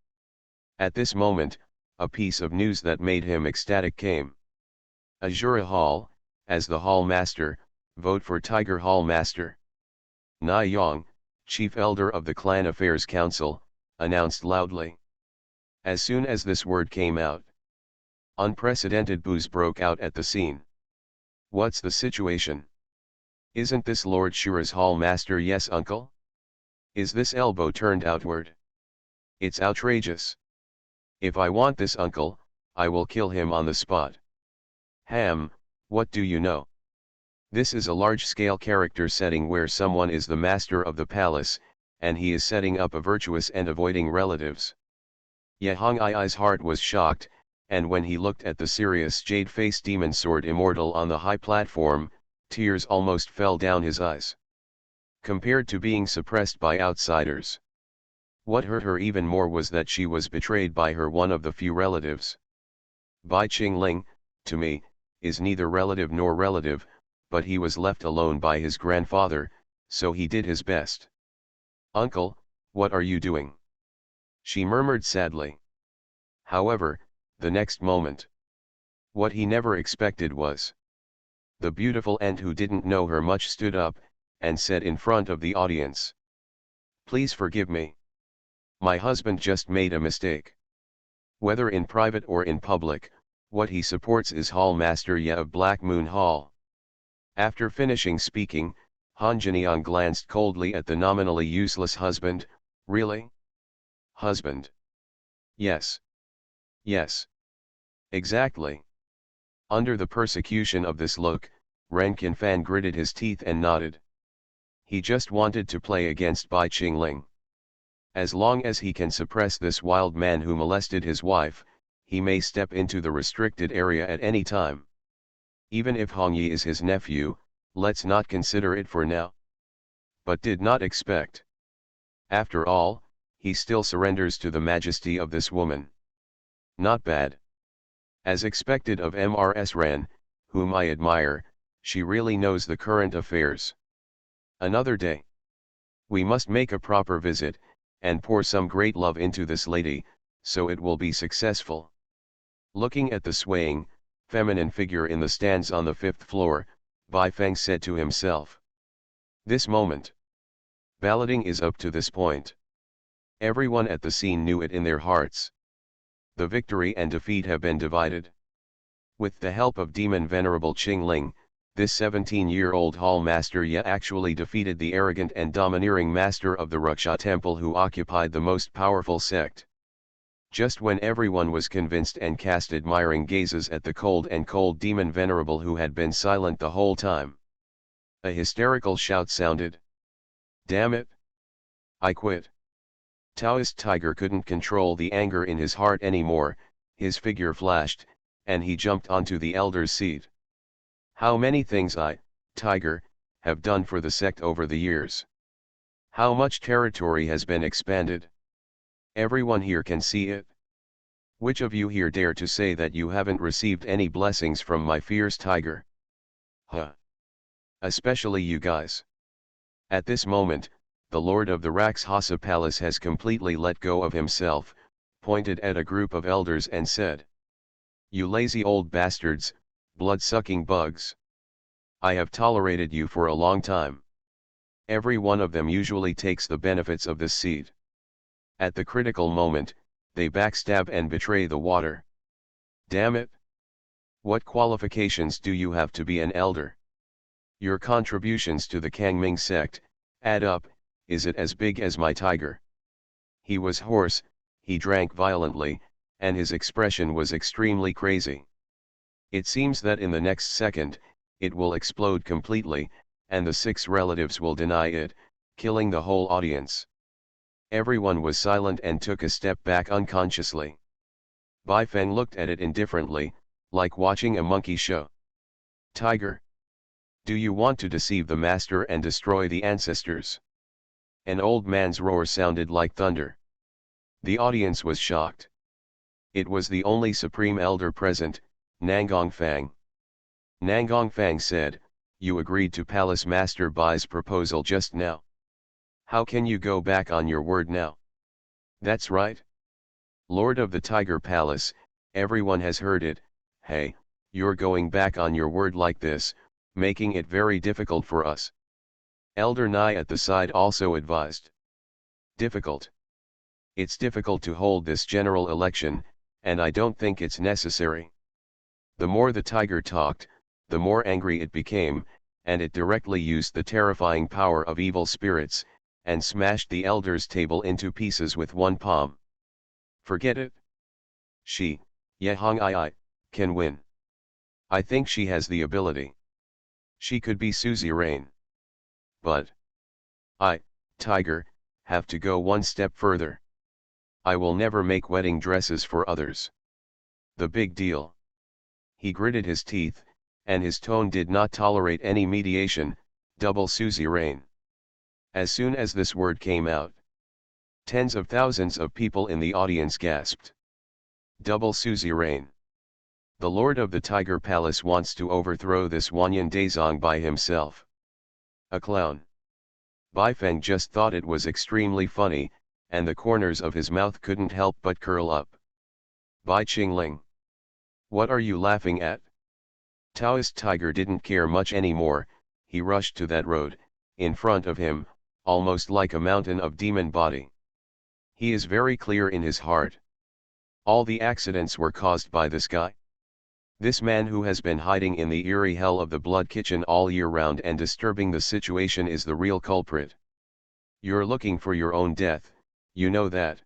At this moment, a piece of news that made him ecstatic came. Azura Hall, as the hall master, vote for Tiger Hall Master. Na Yang, chief elder of the Clan Affairs Council, announced loudly. As soon as this word came out, unprecedented boos broke out at the scene. What's the situation? Isn't this Lord Shura's hall master? Yes, uncle? Is this elbow turned outward? It's outrageous. If I want this uncle, I will kill him on the spot. Ham, what do you know? This is a large-scale character setting where someone is the master of the palace, and he is setting up a virtuous and avoiding relatives. Ye Hong Ai's heart was shocked, and when he looked at the serious jade-faced demon sword immortal on the high platform, tears almost fell down his eyes. Compared to being suppressed by outsiders, what hurt her even more was that she was betrayed by her one of the few relatives. Bai Qingling, to me, is neither relative nor relative, but he was left alone by his grandfather, so he did his best. Uncle, what are you doing? She murmured sadly. However, the next moment, what he never expected was, the beautiful aunt who didn't know her much stood up, and said in front of the audience, "Please forgive me. My husband just made a mistake. Whether in private or in public, what he supports is Hall Master Ye of Black Moon Hall." After finishing speaking, Han Jiniang glanced coldly at the nominally useless husband. Really? Husband? Yes. Yes. Exactly. Under the persecution of this look, Ren Qinfan gritted his teeth and nodded. He just wanted to play against Bai Qingling. As long as he can suppress this wild man who molested his wife, he may step into the restricted area at any time. Even if Hong Yi is his nephew, let's not consider it for now. But did not expect. After all, he still surrenders to the majesty of this woman. Not bad. As expected of Mrs. Ran, whom I admire, she really knows the current affairs. Another day. We must make a proper visit, and pour some great love into this lady, so it will be successful. Looking at the swaying, feminine figure in the stands on the 5th floor, Bai Feng said to himself. This moment. Balloting is up to this point. Everyone at the scene knew it in their hearts. The victory and defeat have been divided. With the help of Demon Venerable Qingling, this 17-year-old hall master actually defeated the arrogant and domineering master of the Ruksha temple who occupied the most powerful sect. Just when everyone was convinced and cast admiring gazes at the cold Demon Venerable who had been silent the whole time. A hysterical shout sounded. Damn it! I quit. Taoist Tiger couldn't control the anger in his heart anymore, his figure flashed, and he jumped onto the elder's seat. How many things I, Tiger, have done for the sect over the years. How much territory has been expanded. Everyone here can see it. Which of you here dare to say that you haven't received any blessings from my fierce tiger? Huh. Especially you guys. At this moment, the Lord of the Rakshasa Palace has completely let go of himself, pointed at a group of elders and said. You lazy old bastards, blood-sucking bugs. I have tolerated you for a long time. Every one of them usually takes the benefits of this seed. At the critical moment, they backstab and betray the water. Damn it! What qualifications do you have to be an elder? Your contributions to the Kangming sect, add up, is it as big as my tiger? He was hoarse, he drank violently, and his expression was extremely crazy. It seems that in the next second, it will explode completely, and the 6 relatives will deny it, killing the whole audience. Everyone was silent and took a step back unconsciously. Bai Feng looked at it indifferently, like watching a monkey show. Tiger! Do you want to deceive the master and destroy the ancestors? An old man's roar sounded like thunder. The audience was shocked. It was the only supreme elder present, Nangong Fang. Nangong Fang said, you agreed to Palace Master Bai's proposal just now. How can you go back on your word now? That's right. Lord of the Tiger Palace, everyone has heard it. Hey, you're going back on your word like this, making it very difficult for us. Elder Nai at the side also advised. Difficult. It's difficult to hold this general election, and I don't think it's necessary. The more the tiger talked, the more angry it became, and it directly used the terrifying power of evil spirits, and smashed the elder's table into pieces with one palm. Forget it. She, Yehong I, can win. I think she has the ability. She could be Suzy Rain. But I, Tiger, have to go one step further. I will never make wedding dresses for others. The big deal. He gritted his teeth, and his tone did not tolerate any mediation, double Suzy Rain. As soon as this word came out, tens of thousands of people in the audience gasped. Double Suzy Rain. The Lord of the Tiger Palace wants to overthrow this Wanyan Daizong by himself. A clown. Bai Feng just thought it was extremely funny, and the corners of his mouth couldn't help but curl up. Bai Qingling. What are you laughing at? Taoist Tiger didn't care much anymore, he rushed to that road, in front of him, almost like a mountain of demon body. He is very clear in his heart. All the accidents were caused by this guy. This man who has been hiding in the eerie hell of the blood kitchen all year round and disturbing the situation is the real culprit. You're looking for your own death, you know that.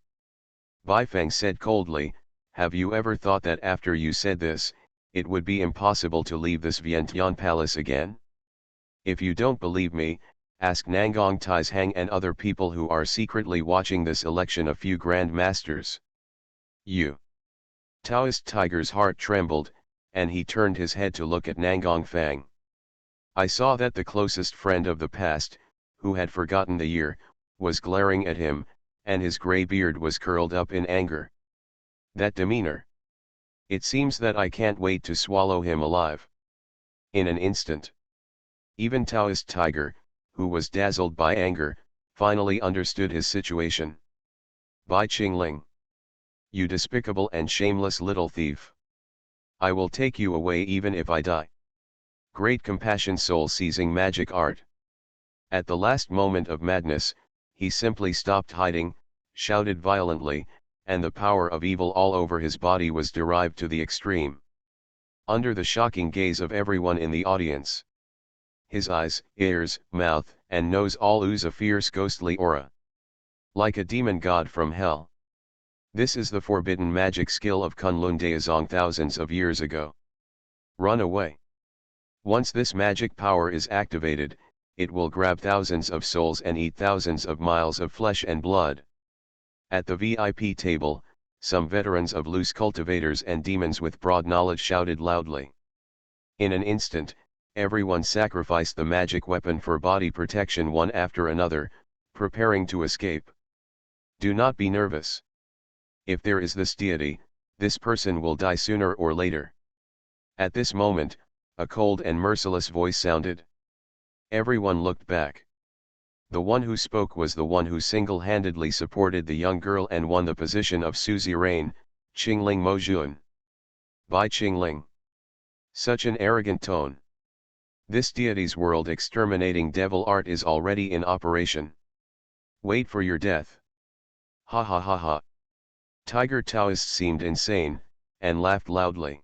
Bai Feng said coldly, have you ever thought that after you said this, it would be impossible to leave this Vientiane palace again? If you don't believe me, Ask Nangong Taizhang and other people who are secretly watching this election a few Grand Masters. You. Taoist Tiger's heart trembled, and he turned his head to look at Nangong Fang. I saw that the closest friend of the past, who had forgotten the year, was glaring at him, and his grey beard was curled up in anger. That demeanor. It seems that I can't wait to swallow him alive. In an instant. Even Taoist Tiger, who was dazzled by anger, finally understood his situation. Bai Qingling. You despicable and shameless little thief. I will take you away even if I die. Great compassion soul-seizing magic art. At the last moment of madness, he simply stopped hiding, shouted violently, and the power of evil all over his body was derived to the extreme. Under the shocking gaze of everyone in the audience. His eyes, ears, mouth, and nose all ooze a fierce ghostly aura. Like a demon god from hell. This is the forbidden magic skill of Kunlun Daozong thousands of years ago. Run away. Once this magic power is activated, it will grab thousands of souls and eat thousands of miles of flesh and blood. At the VIP table, some veterans of loose cultivators and demons with broad knowledge shouted loudly. In an instant, everyone sacrificed the magic weapon for body protection one after another, preparing to escape. Do not be nervous. If there is this deity, this person will die sooner or later. At this moment, a cold and merciless voice sounded. Everyone looked back. The one who spoke was the one who single-handedly supported the young girl and won the position of suzerain, Qingling Mojun. Bai Qingling. Such an arrogant tone. This deity's world-exterminating devil art is already in operation. Wait for your death. Ha ha ha ha. Tiger Taoist seemed insane, and laughed loudly.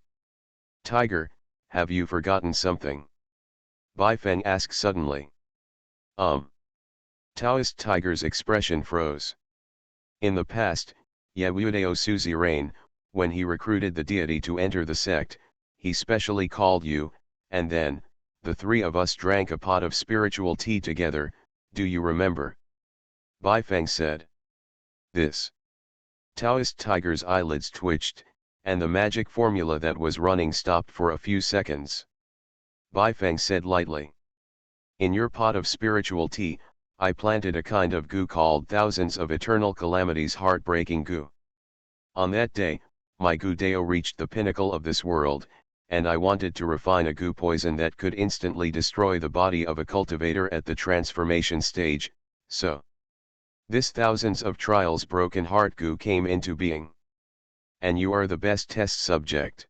Tiger, have you forgotten something? Bai Feng asked suddenly. Taoist Tiger's expression froze. In the past, Yewudeo Suzerain, when he recruited the deity to enter the sect, he specially called you, and then, the three of us drank a pot of spiritual tea together, do you remember? Bai Feng said. This. Taoist Tiger's eyelids twitched, and the magic formula that was running stopped for a few seconds. Bai Feng said lightly. In your pot of spiritual tea, I planted a kind of goo called Thousands of Eternal Calamities Heartbreaking Goo. On that day, my goo deo reached the pinnacle of this world, and I wanted to refine a goo poison that could instantly destroy the body of a cultivator at the transformation stage, so. This thousands of trials broken heart goo came into being. And you are the best test subject.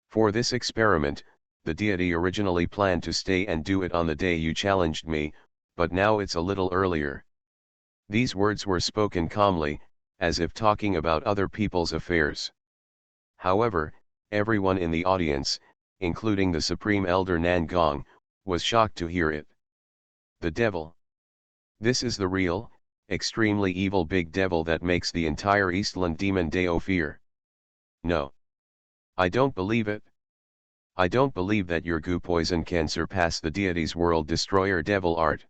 For this experiment, the deity originally planned to stay and do it on the day you challenged me, but now it's a little earlier. These words were spoken calmly, as if talking about other people's affairs. However, everyone in the audience, including the Supreme Elder Nangong, was shocked to hear it. The devil. This is the real, extremely evil big devil that makes the entire Eastland demon Deo fear. No. I don't believe it. I don't believe that your goo poison can surpass the deity's world destroyer devil art.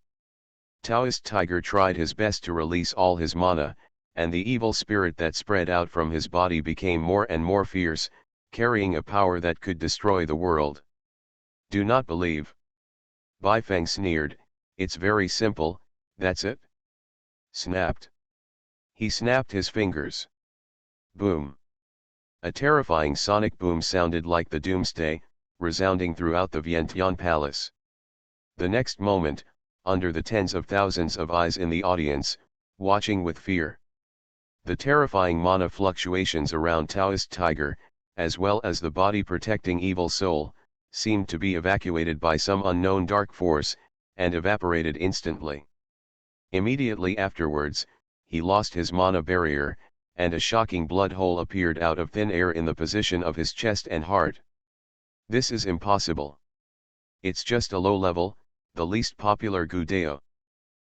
Taoist Tiger tried his best to release all his mana, and the evil spirit that spread out from his body became more and more fierce, carrying a power that could destroy the world. Do not believe. Bai Feng sneered, it's very simple, that's it. Snapped. He snapped his fingers. Boom. A terrifying sonic boom sounded like the doomsday, resounding throughout the Vientiane Palace. The next moment, under the tens of thousands of eyes in the audience, watching with fear. The terrifying mana fluctuations around Taoist Tiger, as well as the body-protecting evil soul, seemed to be evacuated by some unknown dark force, and evaporated instantly. Immediately afterwards, he lost his mana barrier, and a shocking blood hole appeared out of thin air in the position of his chest and heart. This is impossible. It's just a low level, the least popular goo deo.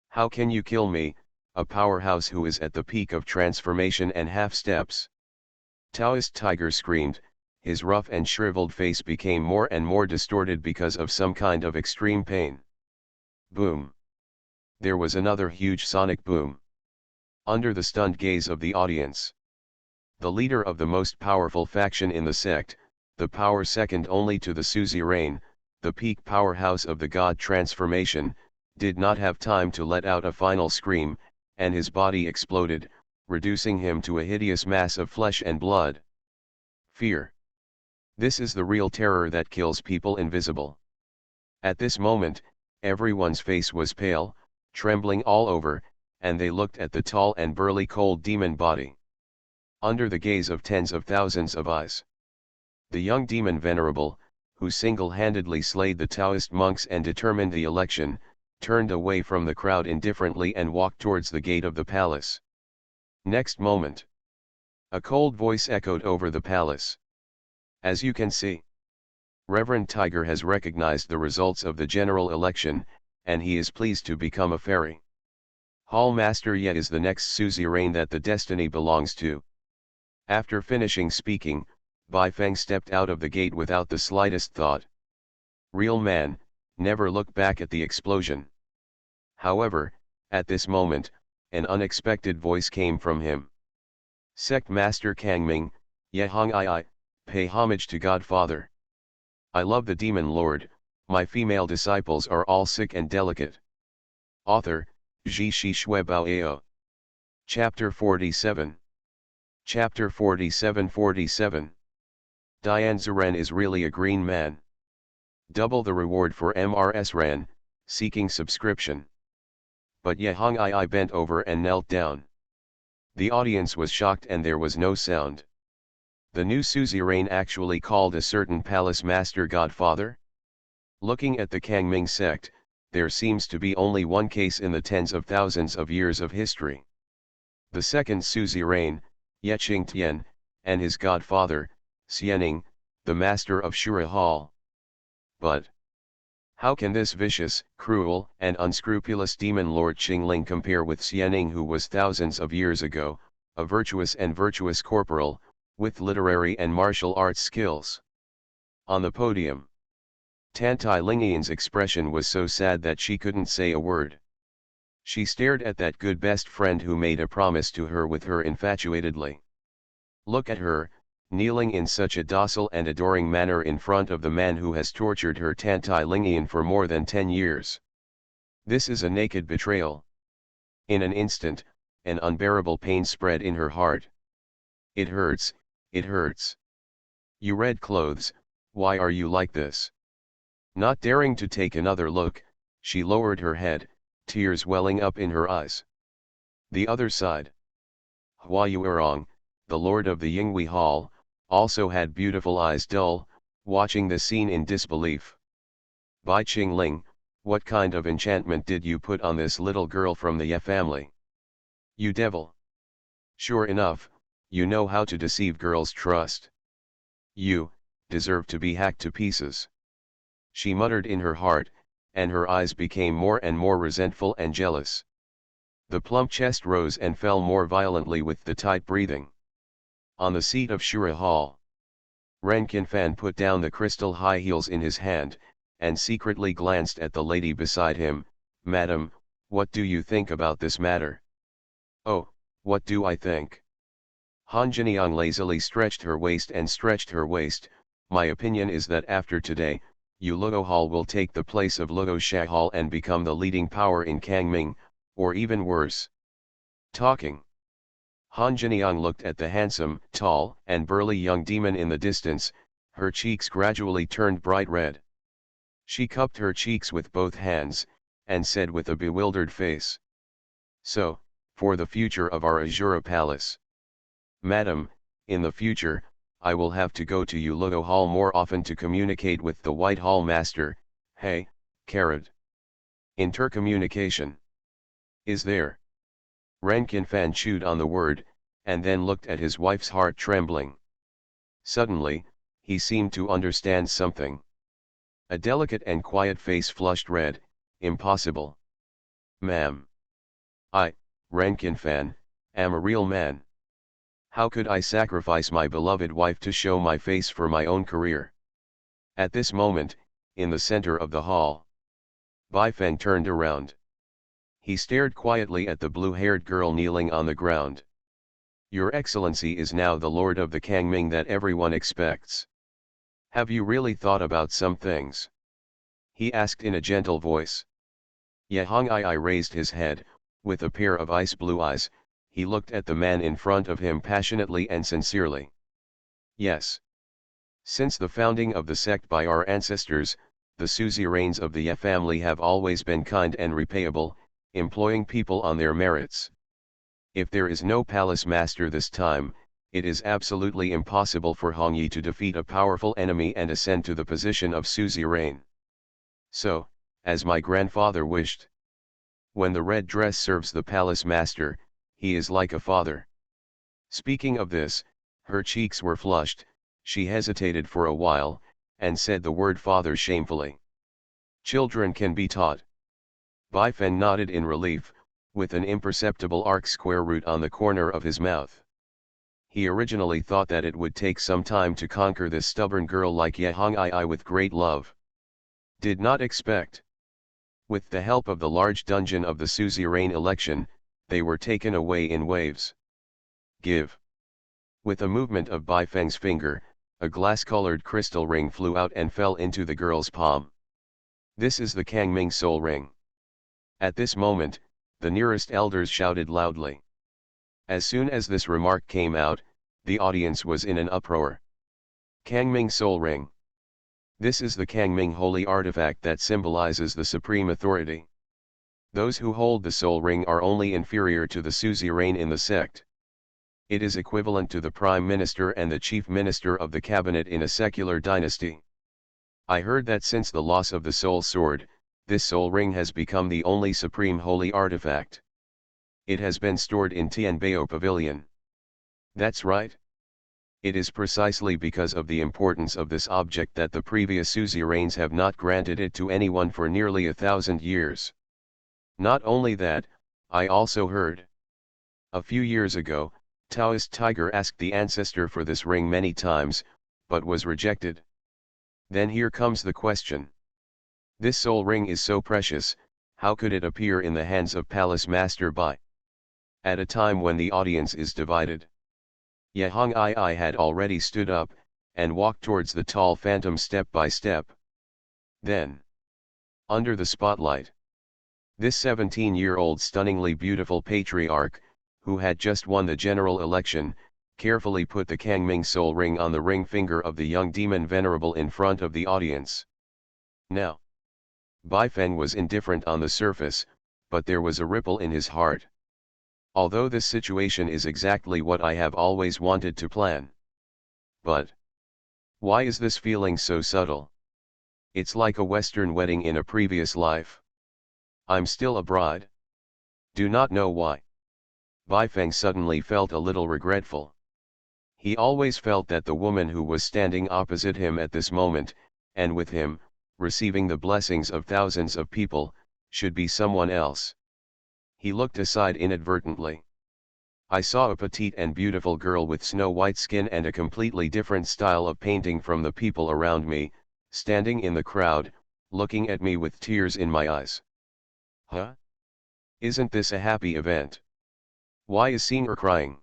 How can you kill me, a powerhouse who is at the peak of transformation and half steps? Taoist Tiger screamed, his rough and shriveled face became more and more distorted because of some kind of extreme pain. Boom. There was another huge sonic boom. Under the stunned gaze of the audience, the leader of the most powerful faction in the sect, the power second only to the suzerain, the peak powerhouse of the god transformation, did not have time to let out a final scream, and his body exploded, reducing him to a hideous mass of flesh and blood. Fear. This is the real terror that kills people invisible. At this moment, everyone's face was pale, trembling all over, and they looked at the tall and burly cold demon body. Under the gaze of tens of thousands of eyes, the young demon venerable, who single-handedly slayed the Taoist monks and determined the election, turned away from the crowd indifferently and walked towards the gate of the palace. Next moment, a cold voice echoed over the palace. As you can see, Reverend Tiger has recognized the results of the general election, and he is pleased to become a fairy. Hall Master Ye is the next suzerain that the destiny belongs to. After finishing speaking, Bai Feng stepped out of the gate without the slightest thought. Real man, never look back at the explosion. However, at this moment, an unexpected voice came from him. Sect Master Kangming, Ye Hong I, pay homage to Godfather. I love the Demon Lord, my female disciples are all sick and delicate. Author, Ji Shi Shui Bao Ao. Chapter 47. Chapter 47. Diane Zaren is really a green man. Double the reward for MRS Ran, seeking subscription. But Ye Hong I bent over and knelt down. The audience was shocked and there was no sound. The new suzerain actually called a certain palace master Godfather? Looking at the Kangming sect, there seems to be only one case in the tens of thousands of years of history. The second suzerain, Ye Qingtian, and his godfather, Xianing, the master of Shura Hall. But how can this vicious, cruel, and unscrupulous demon lord Qingling compare with Xianing, who was thousands of years ago, a virtuous corporal, with literary and martial arts skills? On the podium, Tantai Lingian's expression was so sad that she couldn't say a word. She stared at that good best friend who made a promise to her with her infatuatedly. Look at her, kneeling in such a docile and adoring manner in front of the man who has tortured her Tantai Lingian for more than 10 years. This is a naked betrayal. In an instant, an unbearable pain spread in her heart. It hurts, it hurts. You red clothes, why are you like this? Not daring to take another look, she lowered her head, tears welling up in her eyes. The other side. Hua Yuerong, the lord of the Yinghui Hall, also had beautiful eyes dull, watching the scene in disbelief. Bai Qingling, what kind of enchantment did you put on this little girl from the Ye family? You devil! Sure enough, you know how to deceive girls' trust. You deserve to be hacked to pieces. She muttered in her heart, and her eyes became more and more resentful and jealous. The plump chest rose and fell more violently with the tight breathing. On the seat of Shura Hall, Ren Qinfan put down the crystal high heels in his hand, and secretly glanced at the lady beside him. Madam, what do you think about this matter? Oh, what do I think? Han Jiniang lazily stretched her waist. My opinion is that after today, Yu Luo Hall will take the place of Luo Sha Hall and become the leading power in Kangming, or even worse. Talking. Han Jiniang looked at the handsome, tall, and burly young demon in the distance. Her cheeks gradually turned bright red. She cupped her cheeks with both hands, and said with a bewildered face. So, for the future of our Azura Palace. Madam, in the future, I will have to go to Yu Luo Hall more often to communicate with the White Hall Master. Hey, Karad. Intercommunication. Is there? Ren Qinfan chewed on the word, and then looked at his wife's heart trembling. Suddenly, he seemed to understand something. A delicate and quiet face flushed red. Impossible. Ma'am. I, Ren Qinfan, am a real man. How could I sacrifice my beloved wife to show my face for my own career? At this moment, in the center of the hall, Bai Feng turned around. He stared quietly at the blue-haired girl kneeling on the ground. Your Excellency is now the Lord of the Kangming that everyone expects. Have you really thought about some things? He asked in a gentle voice. Yahong Ai raised his head, with a pair of ice blue eyes. He looked at the man in front of him passionately and sincerely. Yes. Since the founding of the sect by our ancestors, the suzerains of the Ye family have always been kind and repayable, employing people on their merits. If there is no palace master this time, it is absolutely impossible for Hong Yi to defeat a powerful enemy and ascend to the position of suzerain. So, as my grandfather wished. When the red dress serves the palace master, he is like a father. Speaking of this, her cheeks were flushed, she hesitated for a while, and said the word father shamefully. Children can be taught. Bai Fen nodded in relief, with an imperceptible arc square root on the corner of his mouth. He originally thought that it would take some time to conquer this stubborn girl like Yahong Ai with great love. Did not expect. With the help of the large dungeon of the suzerain election, they were taken away in waves. Give. With a movement of Bai Feng's finger, a glass-colored crystal ring flew out and fell into the girl's palm. This is the Kangming Soul Ring. At this moment, the nearest elders shouted loudly. As soon as this remark came out, the audience was in an uproar. Kangming Soul Ring. This is the Kangming holy artifact that symbolizes the supreme authority. Those who hold the Soul Ring are only inferior to the suzerain in the sect. It is equivalent to the Prime Minister and the Chief Minister of the Cabinet in a secular dynasty. I heard that since the loss of the Soul Sword, this Soul Ring has become the only supreme holy artifact. It has been stored in Tianbao Pavilion. That's right. It is precisely because of the importance of this object that the previous suzerains have not granted it to anyone for nearly 1,000 years. Not only that, I also heard. A few years ago, Taoist Tiger asked the ancestor for this ring many times, but was rejected. Then here comes the question. This soul ring is so precious, how could it appear in the hands of Palace Master Bai? At a time when the audience is divided. Yahong Ai had already stood up, and walked towards the tall phantom step by step. Then, under the spotlight, this 17-year-old stunningly beautiful patriarch, who had just won the general election, carefully put the Kangming Soul Ring on the ring finger of the young demon venerable in front of the audience. Now, Bai Feng was indifferent on the surface, but there was a ripple in his heart. Although this situation is exactly what I have always wanted to plan. But why is this feeling so subtle? It's like a Western wedding in a previous life. I'm still a bride. Do not know why. Bai Feng suddenly felt a little regretful. He always felt that the woman who was standing opposite him at this moment, and with him, receiving the blessings of thousands of people, should be someone else. He looked aside inadvertently. I saw a petite and beautiful girl with snow-white skin and a completely different style of painting from the people around me, standing in the crowd, looking at me with tears in my eyes. Huh? Isn't this a happy event? Why is seeing her crying?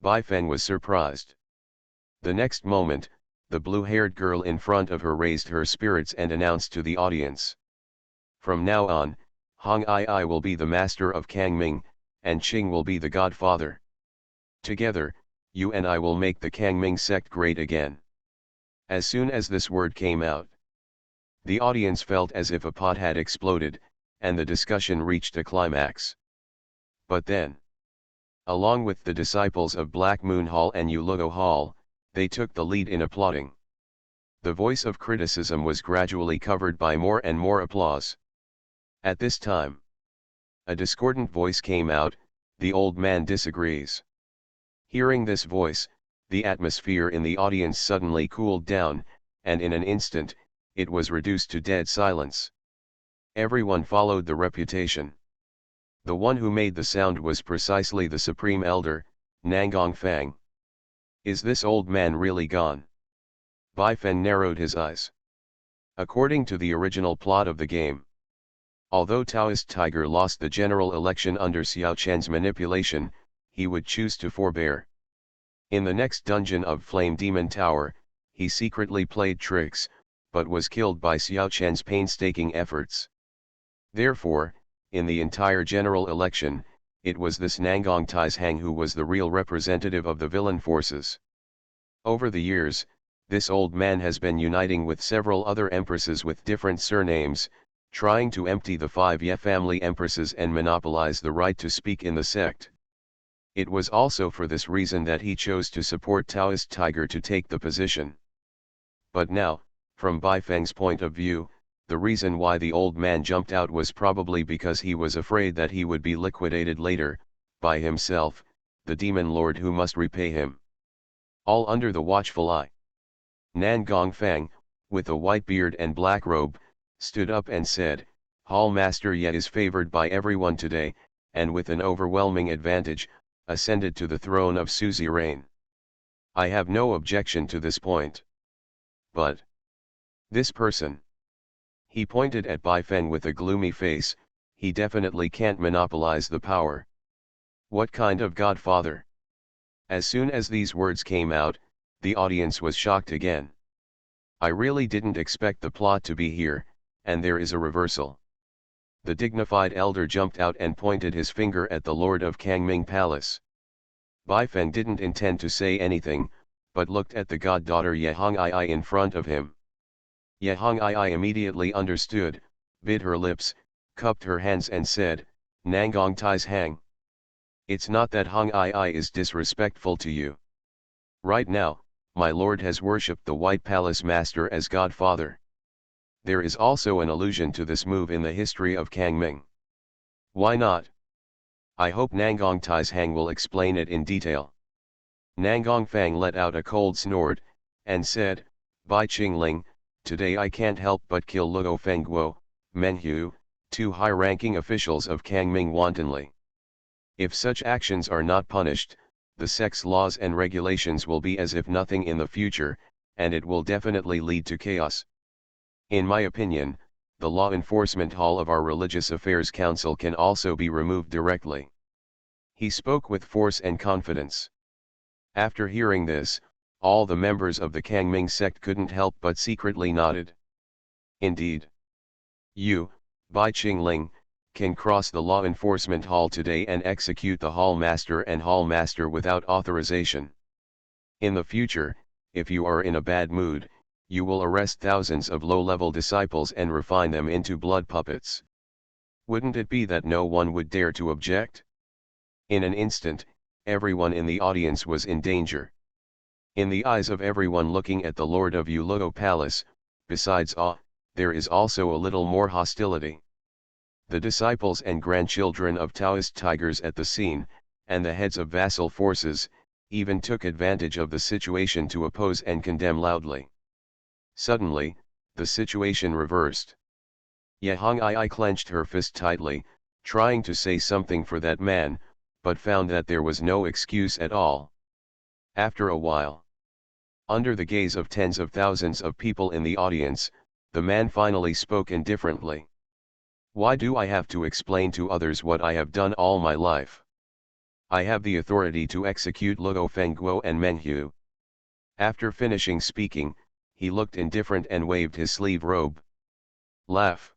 Bai Feng was surprised. The next moment, the blue-haired girl in front of her raised her spirits and announced to the audience. From now on, Hong Ai will be the master of Kangming, and Qing will be the godfather. Together, you and I will make the Kangming sect great again. As soon as this word came out, the audience felt as if a pot had exploded, and the discussion reached a climax. But then, along with the disciples of Black Moon Hall and Yuluo Hall, they took the lead in applauding. The voice of criticism was gradually covered by more and more applause. At this time, a discordant voice came out, the old man disagrees. Hearing this voice, the atmosphere in the audience suddenly cooled down, and in an instant, it was reduced to dead silence. Everyone followed the reputation. The one who made the sound was precisely the Supreme Elder, Nangong Fang. Is this old man really gone? Bai Fen narrowed his eyes. According to the original plot of the game, Although Taoist Tiger lost the general election under Xiao Chen's manipulation, he would choose to forbear. In the next dungeon of Flame Demon Tower, he secretly played tricks, but was killed by Xiao Chen's painstaking efforts. Therefore, in the entire general election, it was this Nangong Taishang who was the real representative of the villain forces. Over the years, this old man has been uniting with several other empresses with different surnames, trying to empty the 5 Ye family empresses and monopolize the right to speak in the sect. It was also for this reason that he chose to support Taoist Tiger to take the position. But now, from Bai Feng's point of view, the reason why the old man jumped out was probably because he was afraid that he would be liquidated later, by himself, the demon lord who must repay him. All under the watchful eye. Nan Gongfang, with a white beard and black robe, stood up and said, "Hall Master Ye is favored by everyone today, and with an overwhelming advantage, ascended to the throne of suzerain. I have no objection to this point. But this person," he pointed at Bai Feng with a gloomy face, "he definitely can't monopolize the power. What kind of godfather?" As soon as these words came out, the audience was shocked again. I really didn't expect the plot to be here, and there is a reversal. The dignified elder jumped out and pointed his finger at the lord of Kangming Palace. Bai Feng didn't intend to say anything, but looked at the goddaughter Ye Hongii in front of him. Ye Hongii immediately understood, bit her lips, cupped her hands and said, "Nangong Tais Hang. It's not that Hongii is disrespectful to you. Right now, my lord has worshipped the White Palace Master as godfather. There is also an allusion to this move in the history of Kangming. Why not? I hope Nangong Tais Hang will explain it in detail." Nangong Fang let out a cold snort, and said, "Bai Qingling, today I can't help but kill Luo Fengguo, Menhu, 2 high-ranking officials of Kangming wantonly. If such actions are not punished, the sect's laws and regulations will be as if nothing in the future, and it will definitely lead to chaos. In my opinion, the Law Enforcement Hall of our Religious Affairs Council can also be removed directly." He spoke with force and confidence. After hearing this, all the members of the Kangming sect couldn't help but secretly nodded. Indeed. You, Bai Qingling, can cross the Law Enforcement Hall today and execute the Hall Master and Hall Master without authorization. In the future, if you are in a bad mood, you will arrest thousands of low-level disciples and refine them into blood puppets. Wouldn't it be that no one would dare to object? In an instant, everyone in the audience was in danger. In the eyes of everyone looking at the Lord of Yuluo Palace, besides awe, there is also a little more hostility. The disciples and grandchildren of Taoist tigers at the scene, and the heads of vassal forces, even took advantage of the situation to oppose and condemn loudly. Suddenly, the situation reversed. Ye Hongii clenched her fist tightly, trying to say something for that man, but found that there was no excuse at all. After a while, under the gaze of tens of thousands of people in the audience, the man finally spoke indifferently. "Why do I have to explain to others what I have done all my life? I have the authority to execute Luo Fengguo and Menhu." After finishing speaking, he looked indifferent and waved his sleeve robe. Laugh.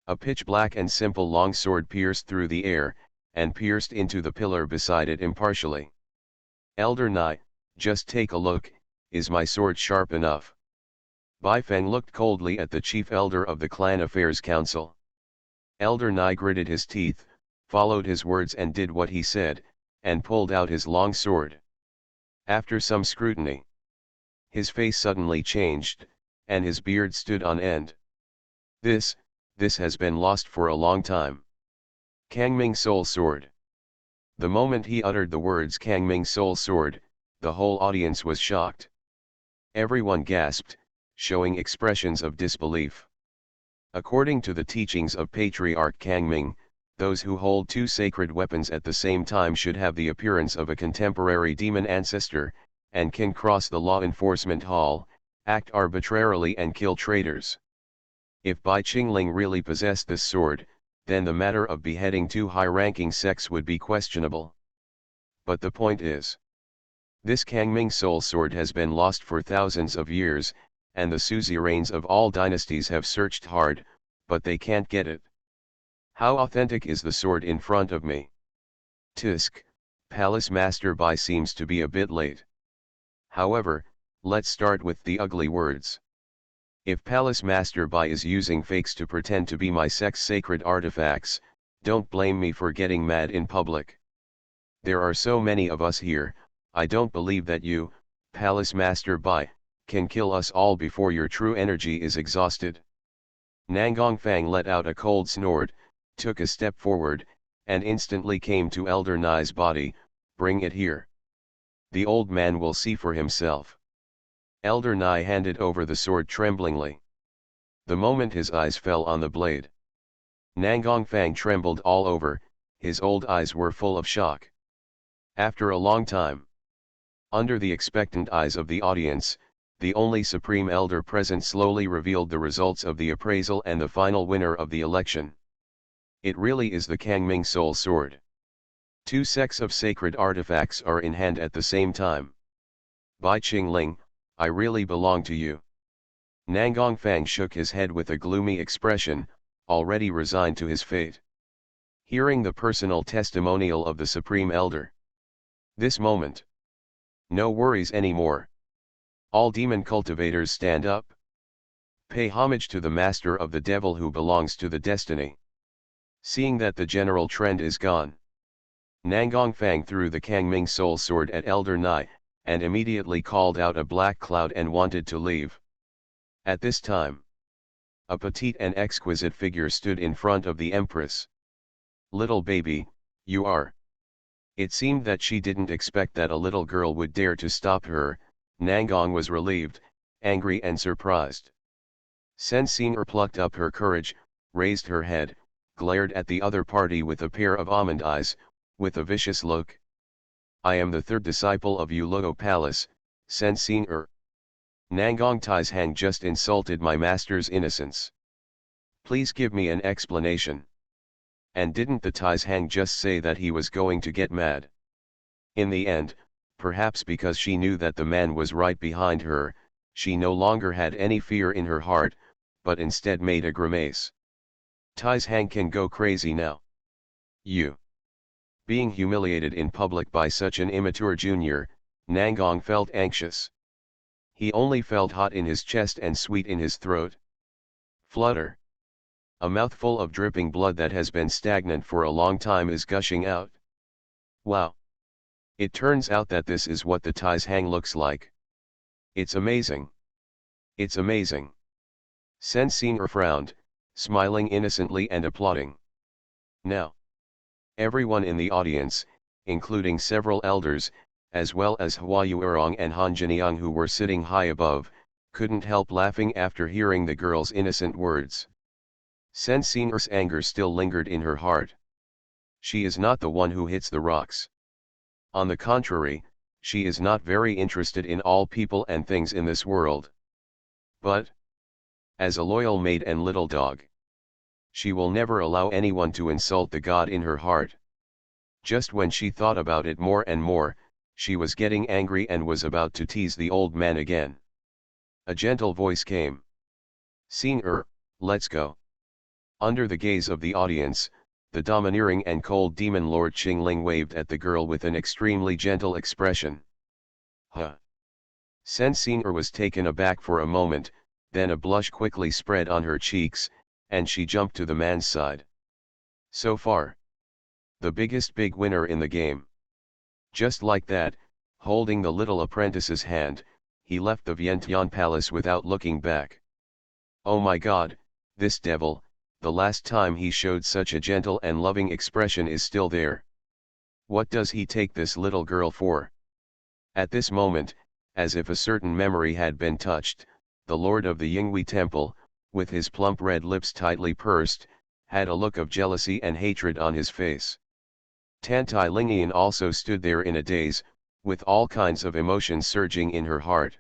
A pitch-black and simple long sword pierced through the air, and pierced into the pillar beside it impartially. "Elder Nai, just take a look, is my sword sharp enough?" Bai Feng looked coldly at the chief elder of the Clan Affairs Council. Elder Nai gritted his teeth, followed his words and did what he said, and pulled out his long sword. After some scrutiny, his face suddenly changed, and his beard stood on end. This has been lost for a long time. Kangming Soul Sword. The moment he uttered the words Kangming Soul Sword, the whole audience was shocked. Everyone gasped, showing expressions of disbelief. According to the teachings of Patriarch Kangming, those who hold 2 sacred weapons at the same time should have the appearance of a contemporary demon ancestor, and can cross the Law Enforcement Hall, act arbitrarily and kill traitors. If Bai Qingling really possessed this sword, then the matter of beheading two high-ranking sects would be questionable. But the point is, this Kangming soul sword has been lost for thousands of years, and the suzerains of all dynasties have searched hard, but they can't get it. How authentic is the sword in front of me? Tisk, Palace Master Bai seems to be a bit late. However, let's start with the ugly words. If Palace Master Bai is using fakes to pretend to be my sect's sacred artifacts, don't blame me for getting mad in public. There are so many of us here, I don't believe that you, Palace Master Bai, can kill us all before your true energy is exhausted. Nangong Fang let out a cold snort, took a step forward, and instantly came to Elder Nai's body. Bring it here. The old man will see for himself. Elder Nai handed over the sword tremblingly. The moment his eyes fell on the blade, Nangong Fang trembled all over, his old eyes were full of shock. After a long time, under the expectant eyes of the audience, the only supreme elder present slowly revealed the results of the appraisal and the final winner of the election. It really is the Kangming Soul Sword. Two sets of sacred artifacts are in hand at the same time. Bai Qingling, I really belong to you. Nangong Fang shook his head with a gloomy expression, already resigned to his fate. Hearing the personal testimonial of the Supreme Elder. This moment. No worries anymore. All demon cultivators stand up. Pay homage to the master of the devil who belongs to the destiny. Seeing that the general trend is gone, Nangong Fang threw the Kangming Soul Sword at Elder Nai, and immediately called out a black cloud and wanted to leave. At this time, a petite and exquisite figure stood in front of the Empress. Little baby, you are. It seemed that she didn't expect that a little girl would dare to stop her. Nangong was relieved, angry and surprised. Sen Xing'er plucked up her courage, raised her head, glared at the other party with a pair of almond eyes, with a vicious look. I am the third disciple of Yuluo Palace, Sen Xing'er. Nangong Taizhang just insulted my master's innocence. Please give me an explanation. And didn't the Taizhang just say that he was going to get mad? In the end, perhaps because she knew that the man was right behind her, she no longer had any fear in her heart, but instead made a grimace. Taizhang can go crazy now. You. Being humiliated in public by such an immature junior, Nangong felt anxious. He only felt hot in his chest and sweet in his throat. Flutter. A mouthful of dripping blood that has been stagnant for a long time is gushing out. Wow. It turns out that this is what the Taizhang looks like. It's amazing. It's amazing. Sen Xing'er frowned, smiling innocently and applauding. Now, everyone in the audience, including several elders, as well as Hua Yuerong and Han Jiniang who were sitting high above, couldn't help laughing after hearing the girl's innocent words. Sen Xing'er's anger still lingered in her heart. She is not the one who hits the rocks. On the contrary, she is not very interested in all people and things in this world. But, as a loyal maid and little dog, she will never allow anyone to insult the God in her heart. Just when she thought about it more and more, she was getting angry and was about to tease the old man again. A gentle voice came. Xing'er, let's go. Under the gaze of the audience, the domineering and cold demon Lord Qingling waved at the girl with an extremely gentle expression. Huh. Sen Xing'er was taken aback for a moment, then a blush quickly spread on her cheeks, and she jumped to the man's side. So far, the biggest big winner in the game. Just like that, holding the little apprentice's hand, he left the Vientiane Palace without looking back. Oh my God, this devil, the last time he showed such a gentle and loving expression is still there. What does he take this little girl for? At this moment, as if a certain memory had been touched, the lord of the Yinghui Temple, with his plump red lips tightly pursed, had a look of jealousy and hatred on his face. Tantai Lingian also stood there in a daze, with all kinds of emotions surging in her heart.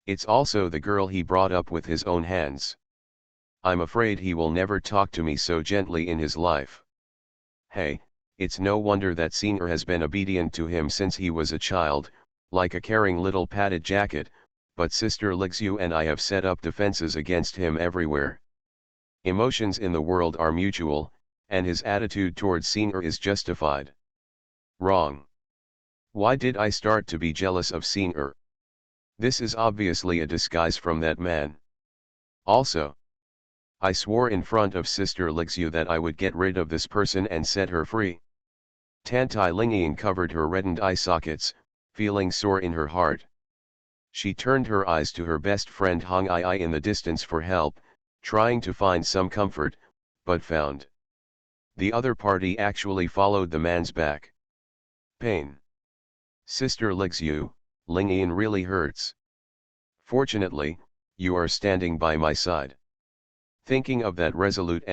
It's also the girl he brought up with his own hands. I'm afraid he will never talk to me so gently in his life. Hey, it's no wonder that Senior has been obedient to him since he was a child, like a caring little padded jacket, but Sister Lixu and I have set up defenses against him everywhere. Emotions in the world are mutual, and his attitude towards Senior is justified. Wrong. Why did I start to be jealous of Senior? This is obviously a disguise from that man. Also, I swore in front of Sister Lixu that I would get rid of this person and set her free. Tantai Lingying covered her reddened eye sockets, feeling sore in her heart. She turned her eyes to her best friend Hong Ai in the distance for help, trying to find some comfort, but found the other party actually followed the man's back. Pain. Sister Lixu, Lingying really hurts. Fortunately, you are standing by my side. Thinking of that resolute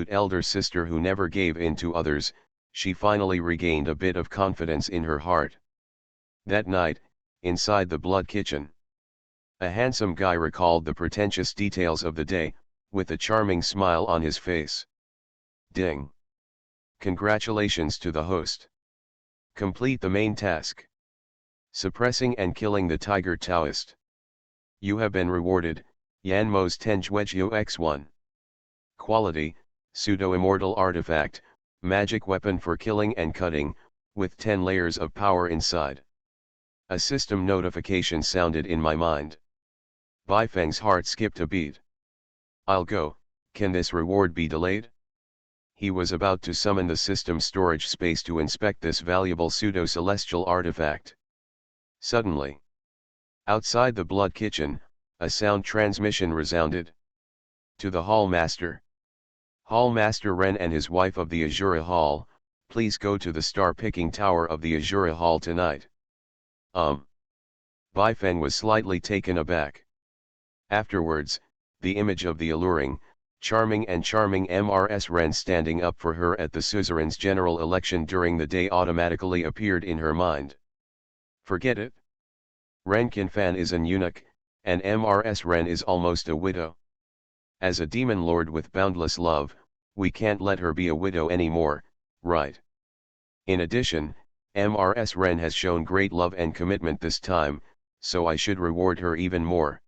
elder sister who never gave in to others, she finally regained a bit of confidence in her heart. That night, inside the blood kitchen, a handsome guy recalled the pretentious details of the day, with a charming smile on his face. Ding! Congratulations to the host. Complete the main task. Suppressing and killing the Tiger Taoist. You have been rewarded, Yanmo's Tenjuejiu X1. Quality, pseudo-immortal artifact, magic weapon for killing and cutting, with 10 layers of power inside. A system notification sounded in my mind. Baifeng's heart skipped a beat. I'll go, can this reward be delayed? He was about to summon the system storage space to inspect this valuable pseudo-celestial artifact. Suddenly, outside the blood kitchen, a sound transmission resounded. To the Hall Master. Hall Master Ren and his wife of the Azura Hall, please go to the star-picking tower of the Azura Hall tonight. Baifeng was slightly taken aback. Afterwards, the image of the alluring, charming MRS Ren standing up for her at the suzerain's general election during the day automatically appeared in her mind. Forget it. Ren Qinfan is an eunuch, and MRS Ren is almost a widow. As a demon lord with boundless love, we can't let her be a widow anymore, right? In addition, MRS Ren has shown great love and commitment this time, so I should reward her even more.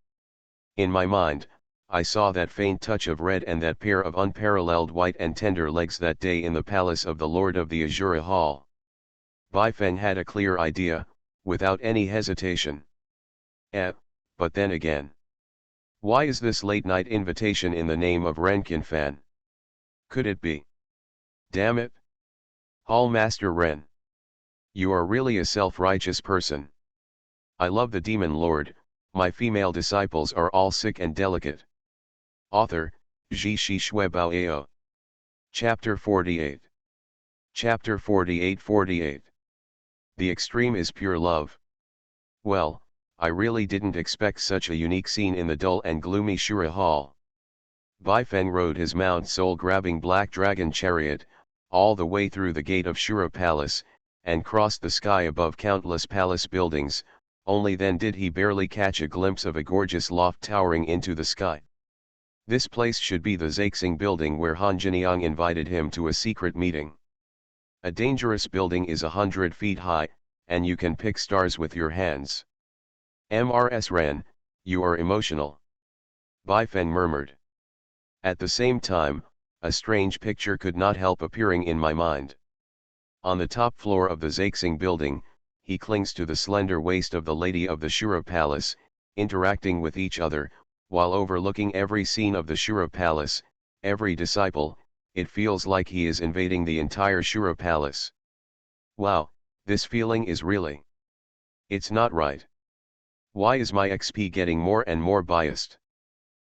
In my mind, I saw that faint touch of red and that pair of unparalleled white and tender legs that day in the palace of the Lord of the Azura Hall. Baifeng had a clear idea, without any hesitation. But then again. Why is this late-night invitation in the name of Ren Qinfan? Could it be? Damn it! Hall Master Ren. You are really a self-righteous person. I love the Demon Lord, my female disciples are all sick and delicate. Author, Zhi Shi Shui Bao Ao. Chapter 48. Chapter 48. The extreme is pure love. Well, I really didn't expect such a unique scene in the dull and gloomy Shura Hall. Baifeng rode his mount soul-grabbing black dragon chariot, all the way through the gate of Shura Palace, and crossed the sky above countless palace buildings, only then did he barely catch a glimpse of a gorgeous loft towering into the sky. This place should be the Zaixing building where Han Jiniang invited him to a secret meeting. A dangerous building is 100 feet high, and you can pick stars with your hands. MRS Ren, you are emotional. Baifeng murmured. At the same time, a strange picture could not help appearing in my mind. On the top floor of the Zaixing building, he clings to the slender waist of the lady of the Shura Palace, interacting with each other, while overlooking every scene of the Shura Palace, every disciple. It feels like he is invading the entire Shura Palace. Wow, this feeling is really. It's not right. Why is my XP getting more and more biased?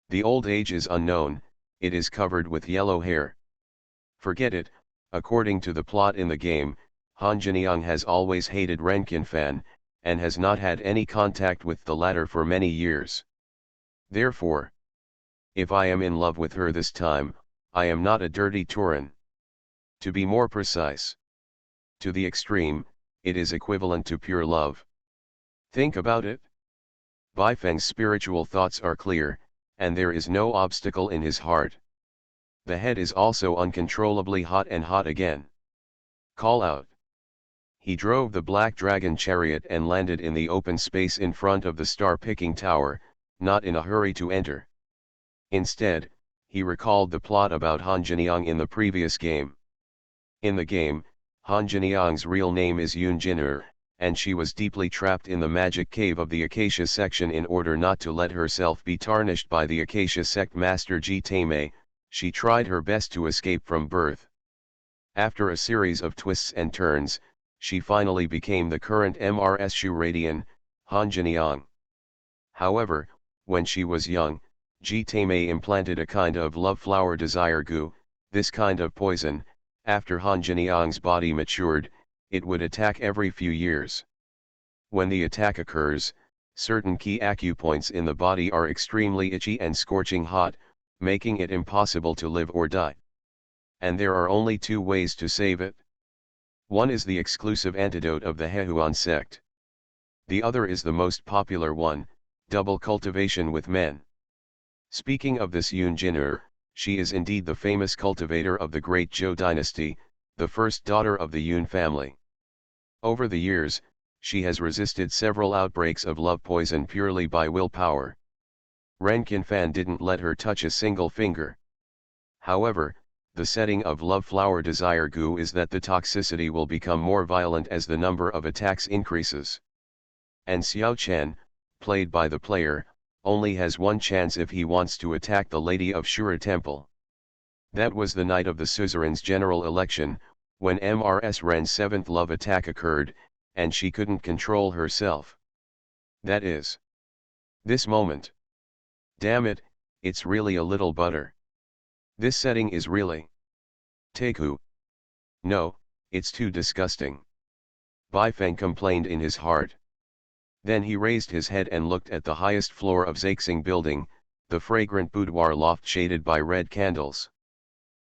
The old age is unknown, it is covered with yellow hair. Forget it, according to the plot in the game, Han Jiniang has always hated Ren Qinfan, and has not had any contact with the latter for many years. Therefore, if I am in love with her this time, I am not a dirty Tauren. To be more precise. To the extreme, it is equivalent to pure love. Think about it. Baifeng's spiritual thoughts are clear, and there is no obstacle in his heart. The head is also uncontrollably hot and hot again. Call out. He drove the black dragon chariot and landed in the open space in front of the star-picking tower, not in a hurry to enter. Instead, he recalled the plot about Han Jinliang in the previous game. In the game, Han Jinliang's real name is Yun Jin'er, and she was deeply trapped in the magic cave of the Acacia section. In order not to let herself be tarnished by the Acacia sect master Ji Taimei, she tried her best to escape from birth. After a series of twists and turns, she finally became the current MRS Shu Radian, Han Jinliang. However, when she was young, Ji Taimei implanted a kind of love flower desire goo. This kind of poison, after Han Jinliang's body matured, it would attack every few years. When the attack occurs, certain key acupoints in the body are extremely itchy and scorching hot, making it impossible to live or die. And there are only two ways to save it. One is the exclusive antidote of the Hehuan sect. The other is the most popular one, double cultivation with men. Speaking of this Yun Jin'er, she is indeed the famous cultivator of the great Zhou dynasty, the first daughter of the Yun family. Over the years, she has resisted several outbreaks of love poison purely by willpower. Ren Qinfan didn't let her touch a single finger. However, the setting of love flower desire goo is that the toxicity will become more violent as the number of attacks increases. And Xiao Chen, played by the player, only has one chance if he wants to attack the Lady of Shura Temple. That was the night of the suzerain's general election, when MRS Ren's seventh love attack occurred, and she couldn't control herself. That is. This moment. Damn it, it's really a little butter. This setting is really. Teku. No, it's too disgusting. Bai Feng complained in his heart. Then he raised his head and looked at the highest floor of Zaixing building, the fragrant boudoir loft shaded by red candles.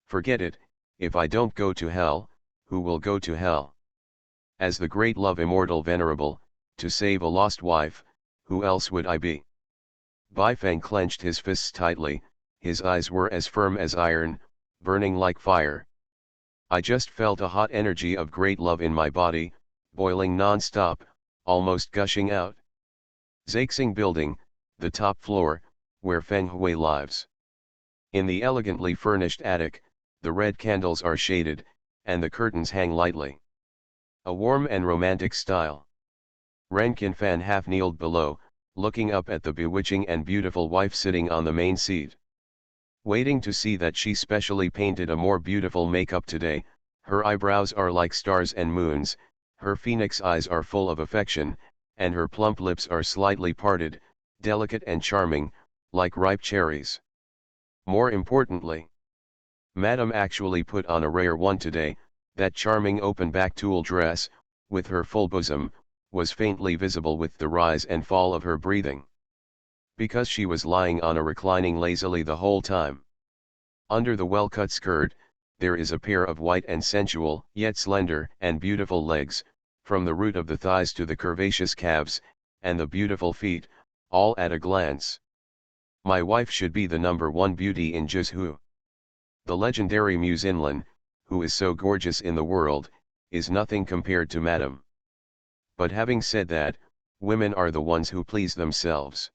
Forget it, if I don't go to hell, who will go to hell? As the great love immortal venerable, to save a lost wife, who else would I be? Bai Feng clenched his fists tightly, his eyes were as firm as iron, burning like fire. I just felt a hot energy of great love in my body, boiling non-stop, almost gushing out. Zaixing building, the top floor, where Feng Hui lives. In the elegantly furnished attic, the red candles are shaded, and the curtains hang lightly. A warm and romantic style. Ren Qinfan half kneeled below, looking up at the bewitching and beautiful wife sitting on the main seat. Waiting to see that she specially painted a more beautiful makeup today, her eyebrows are like stars and moons, her phoenix eyes are full of affection, and her plump lips are slightly parted, delicate and charming, like ripe cherries. More importantly, Madame actually put on a rare one today. That charming open-back tulle dress, with her full bosom, was faintly visible with the rise and fall of her breathing. Because she was lying on a reclining lazily the whole time. Under the well-cut skirt, there is a pair of white and sensual, yet slender and beautiful legs, from the root of the thighs to the curvaceous calves, and the beautiful feet, all at a glance. My wife should be the #1 beauty in Zhuzhou. The legendary Muse Inlan, who is so gorgeous in the world, is nothing compared to Madame. But having said that, women are the ones who please themselves.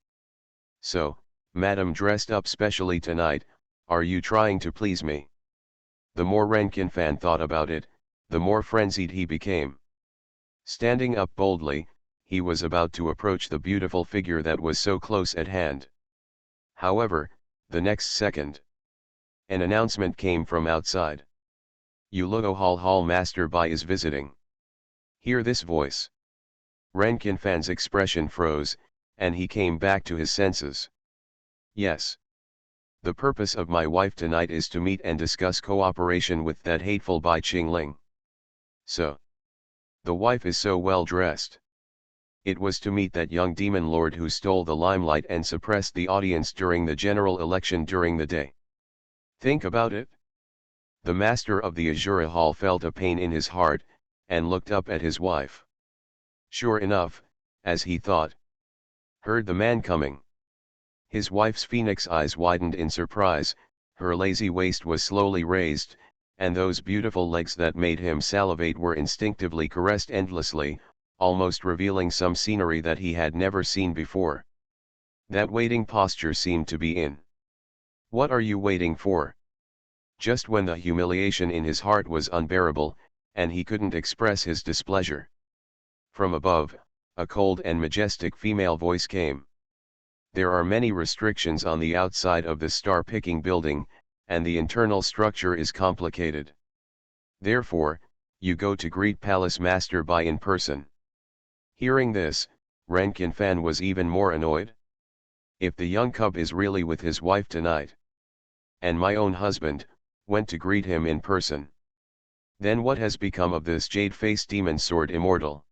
So, Madame dressed up specially tonight, are you trying to please me? The more Ren Qinfan thought about it, the more frenzied he became. Standing up boldly, he was about to approach the beautiful figure that was so close at hand. However, the next second, an announcement came from outside. Yuluo Hall Master Bai is visiting. Hear this voice. Ren Qinfan's expression froze, and he came back to his senses. Yes. The purpose of my wife tonight is to meet and discuss cooperation with that hateful Bai Qingling. So. The wife is so well dressed. It was to meet that young demon lord who stole the limelight and suppressed the audience during the general election during the day. Think about it. The master of the Azura Hall felt a pain in his heart, and looked up at his wife. Sure enough, as he thought. Heard the man coming. His wife's phoenix eyes widened in surprise, her lazy waist was slowly raised, and those beautiful legs that made him salivate were instinctively caressed endlessly, almost revealing some scenery that he had never seen before. That waiting posture seemed to be in. What are you waiting for? Just when the humiliation in his heart was unbearable, and he couldn't express his displeasure. From above, a cold and majestic female voice came. There are many restrictions on the outside of the star-picking building, and the internal structure is complicated. Therefore, you go to greet Palace Master Bai in person. Hearing this, Rankin Fan was even more annoyed. If the young cub is really with his wife tonight, and my own husband, went to greet him in person, then what has become of this jade-faced demon sword immortal?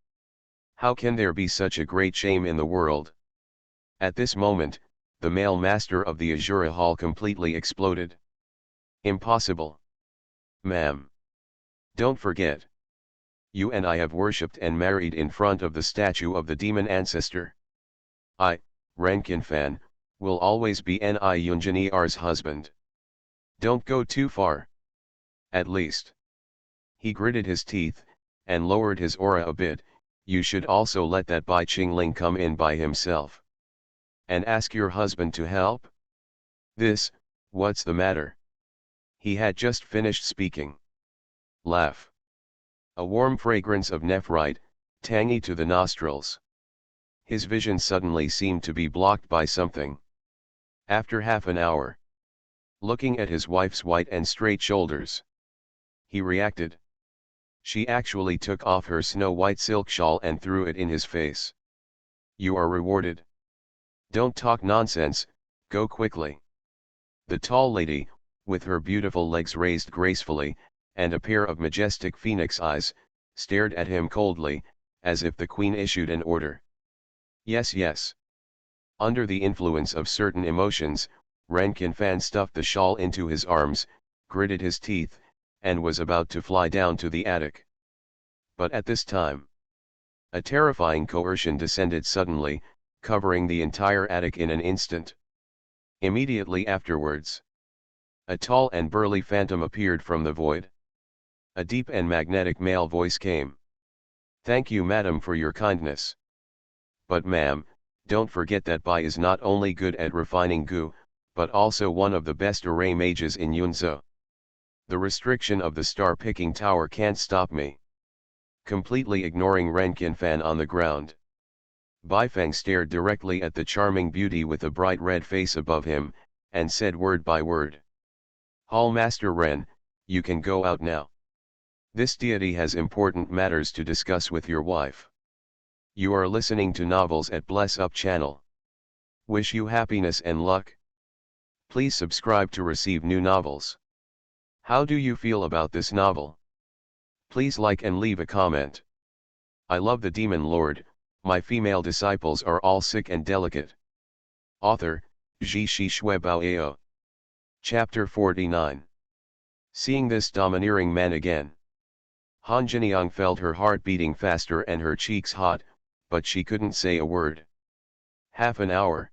How can there be such a great shame in the world? At this moment, the male master of the Azura Hall completely exploded. Impossible. Ma'am. Don't forget. You and I have worshipped and married in front of the statue of the demon ancestor. I, Rankin Fan, will always be Ni Yunjaniar's husband. Don't go too far. At least. He gritted his teeth, and lowered his aura a bit. You should also let that Bai Qingling come in by himself. And ask your husband to help? What's the matter? He had just finished speaking. Laugh. A warm fragrance of nephrite, tangy to the nostrils. His vision suddenly seemed to be blocked by something. After half an hour, looking at his wife's white and straight shoulders, he reacted. She actually took off her snow-white silk shawl and threw it in his face. You are rewarded. Don't talk nonsense, go quickly. The tall lady, with her beautiful legs raised gracefully, and a pair of majestic phoenix eyes, stared at him coldly, as if the queen issued an order. Yes, yes. Under the influence of certain emotions, Rankin Fan stuffed the shawl into his arms, gritted his teeth, and was about to fly down to the attic. But at this time, a terrifying coercion descended suddenly, covering the entire attic in an instant. Immediately afterwards, a tall and burly phantom appeared from the void. A deep and magnetic male voice came. Thank you, madam, for your kindness. But ma'am, don't forget that Bai is not only good at refining goo, but also one of the best array mages in Yunzhou. The restriction of the star-picking tower can't stop me. Completely ignoring Rankin Fan on the ground, Bai Feng stared directly at the charming beauty with a bright red face above him, and said word by word. Hall Master Ren, you can go out now. This deity has important matters to discuss with your wife. You are listening to novels at Bless Up channel. Wish you happiness and luck. Please subscribe to receive new novels. How do you feel about this novel? Please like and leave a comment. I love the Demon Lord, my female disciples are all sick and delicate. Author, Ji Shi Shui Bao. Chapter 49. Seeing this domineering man again, Han Jiniang felt her heart beating faster and her cheeks hot, but she couldn't say a word. Half an hour.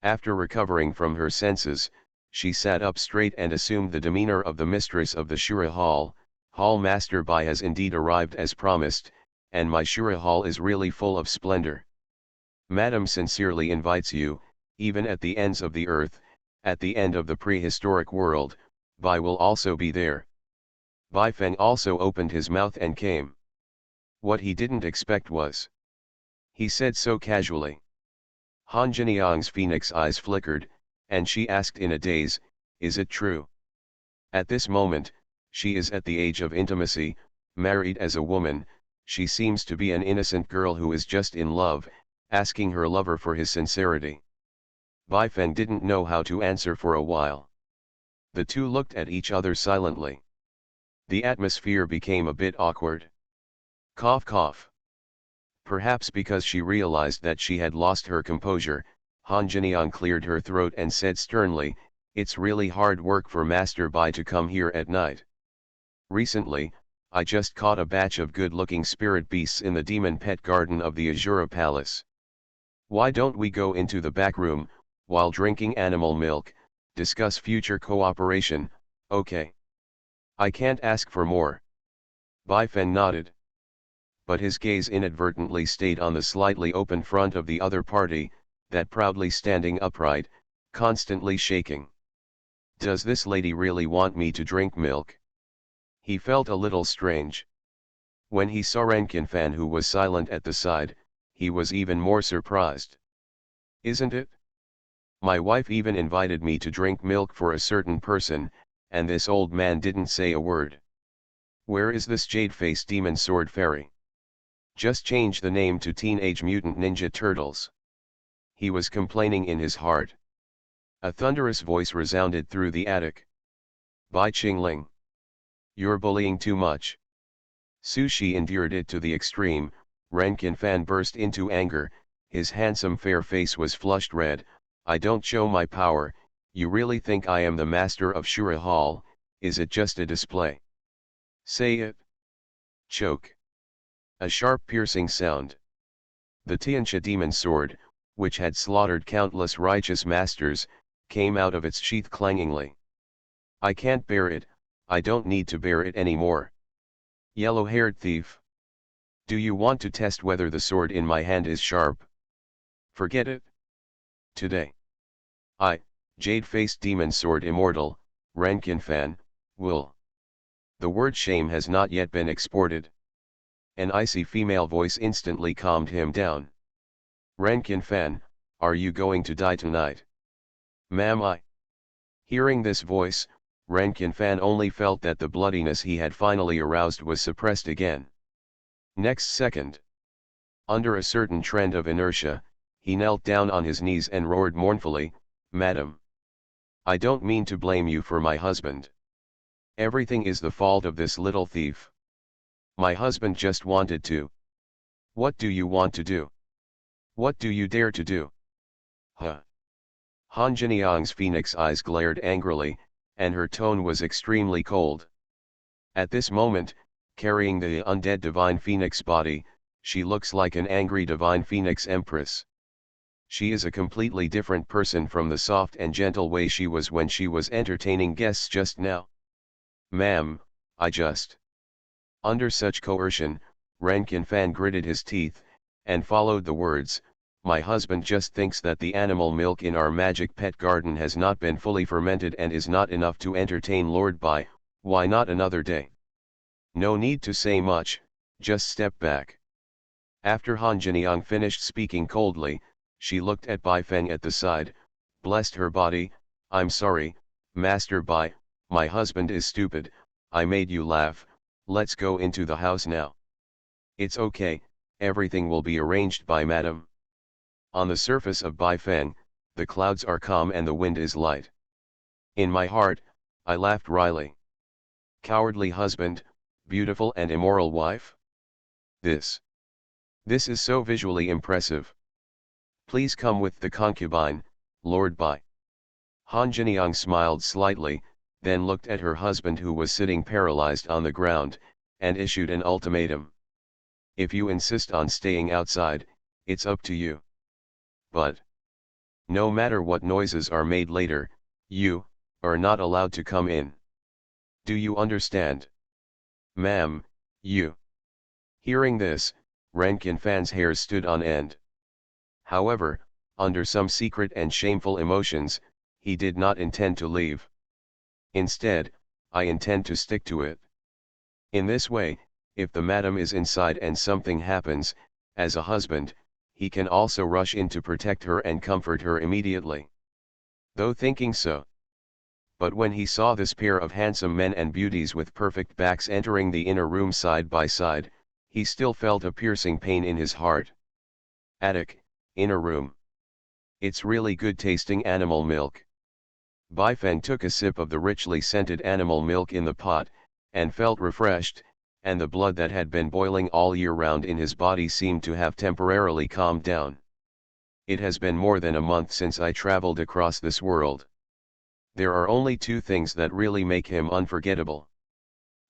After recovering from her senses, she sat up straight and assumed the demeanor of the mistress of the Shura Hall. Hall Master Bai has indeed arrived as promised, and my Shura Hall is really full of splendor. Madam sincerely invites you, even at the ends of the earth, at the end of the prehistoric world, Bai will also be there. Bai Feng also opened his mouth and came. What he didn't expect was. He said so casually. Han Jiniang's phoenix eyes flickered, and she asked in a daze, is it true? At this moment, she is at the age of intimacy, married as a woman, she seems to be an innocent girl who is just in love, asking her lover for his sincerity. Bai Feng didn't know how to answer for a while. The two looked at each other silently. The atmosphere became a bit awkward. Cough cough. Perhaps because she realized that she had lost her composure, Han Jiniang cleared her throat and said sternly, it's really hard work for Master Bai to come here at night. Recently, I just caught a batch of good-looking spirit beasts in the demon pet garden of the Azura Palace. Why don't we go into the back room, while drinking animal milk, discuss future cooperation, okay. I can't ask for more. Bifeng nodded. But his gaze inadvertently stayed on the slightly open front of the other party, that proudly standing upright, constantly shaking. Does this lady really want me to drink milk? He felt a little strange. When he saw Renkinfan, who was silent at the side, he was even more surprised. Isn't it? My wife even invited me to drink milk for a certain person, and this old man didn't say a word. Where is this jade-faced demon sword fairy? Just change the name to Teenage Mutant Ninja Turtles. He was complaining in his heart. A thunderous voice resounded through the attic. Bai Qingling. You're bullying too much. Sushi endured it to the extreme. Renkinfan burst into anger, his handsome fair face was flushed red. I don't show my power, you really think I am the master of Shura Hall, is it just a display? Say it. Choke. A sharp piercing sound. The Tianxia demon sword, which had slaughtered countless righteous masters, came out of its sheath clangingly. I can't bear it, I don't need to bear it anymore. Yellow-haired thief. Do you want to test whether the sword in my hand is sharp? Forget it. Today. I, jade-faced demon sword immortal, Renkinfan, will. The word shame has not yet been exported. An icy female voice instantly calmed him down. Renkinfan, are you going to die tonight? Ma'am, I. Hearing this voice, Renkinfan only felt that the bloodiness he had finally aroused was suppressed again. Next second, under a certain trend of inertia, he knelt down on his knees and roared mournfully, Madam. I don't mean to blame you for my husband. Everything is the fault of this little thief. My husband just wanted to. What do you want to do? What do you dare to do? Huh. Han Jiniang's phoenix eyes glared angrily, and her tone was extremely cold. At this moment, carrying the undead divine phoenix body, she looks like an angry divine phoenix empress. She is a completely different person from the soft and gentle way she was when she was entertaining guests just now. Ma'am, I just. Under such coercion, Renkinfan gritted his teeth, and followed the words, my husband just thinks that the animal milk in our magic pet garden has not been fully fermented and is not enough to entertain Lord Bai, why not another day? No need to say much, just step back. After Han Jiniang finished speaking coldly, she looked at Bai Feng at the side, blessed her body, I'm sorry, Master Bai, my husband is stupid, I made you laugh, let's go into the house now. It's okay, everything will be arranged by Madam. On the surface of Bai Feng, the clouds are calm and the wind is light. In my heart, I laughed wryly. Cowardly husband, beautiful and immoral wife? This is so visually impressive. Please come with the concubine, Lord Bai. Han Jiniang smiled slightly, then looked at her husband who was sitting paralyzed on the ground, and issued an ultimatum. If you insist on staying outside, it's up to you. But no matter what noises are made later, you are not allowed to come in. Do you understand? Ma'am, you. Hearing this, Renkinfan's hair stood on end. However, under some secret and shameful emotions, he did not intend to leave. Instead, I intend to stick to it. In this way, if the madam is inside and something happens, as a husband, he can also rush in to protect her and comfort her immediately. Though thinking so. But when he saw this pair of handsome men and beauties with perfect backs entering the inner room side by side, he still felt a piercing pain in his heart. Attic, inner room. It's really good tasting animal milk. Bai Feng took a sip of the richly scented animal milk in the pot, and felt refreshed, and the blood that had been boiling all year round in his body seemed to have temporarily calmed down. It has been more than a month since I traveled across this world. There are only two things that really make him unforgettable.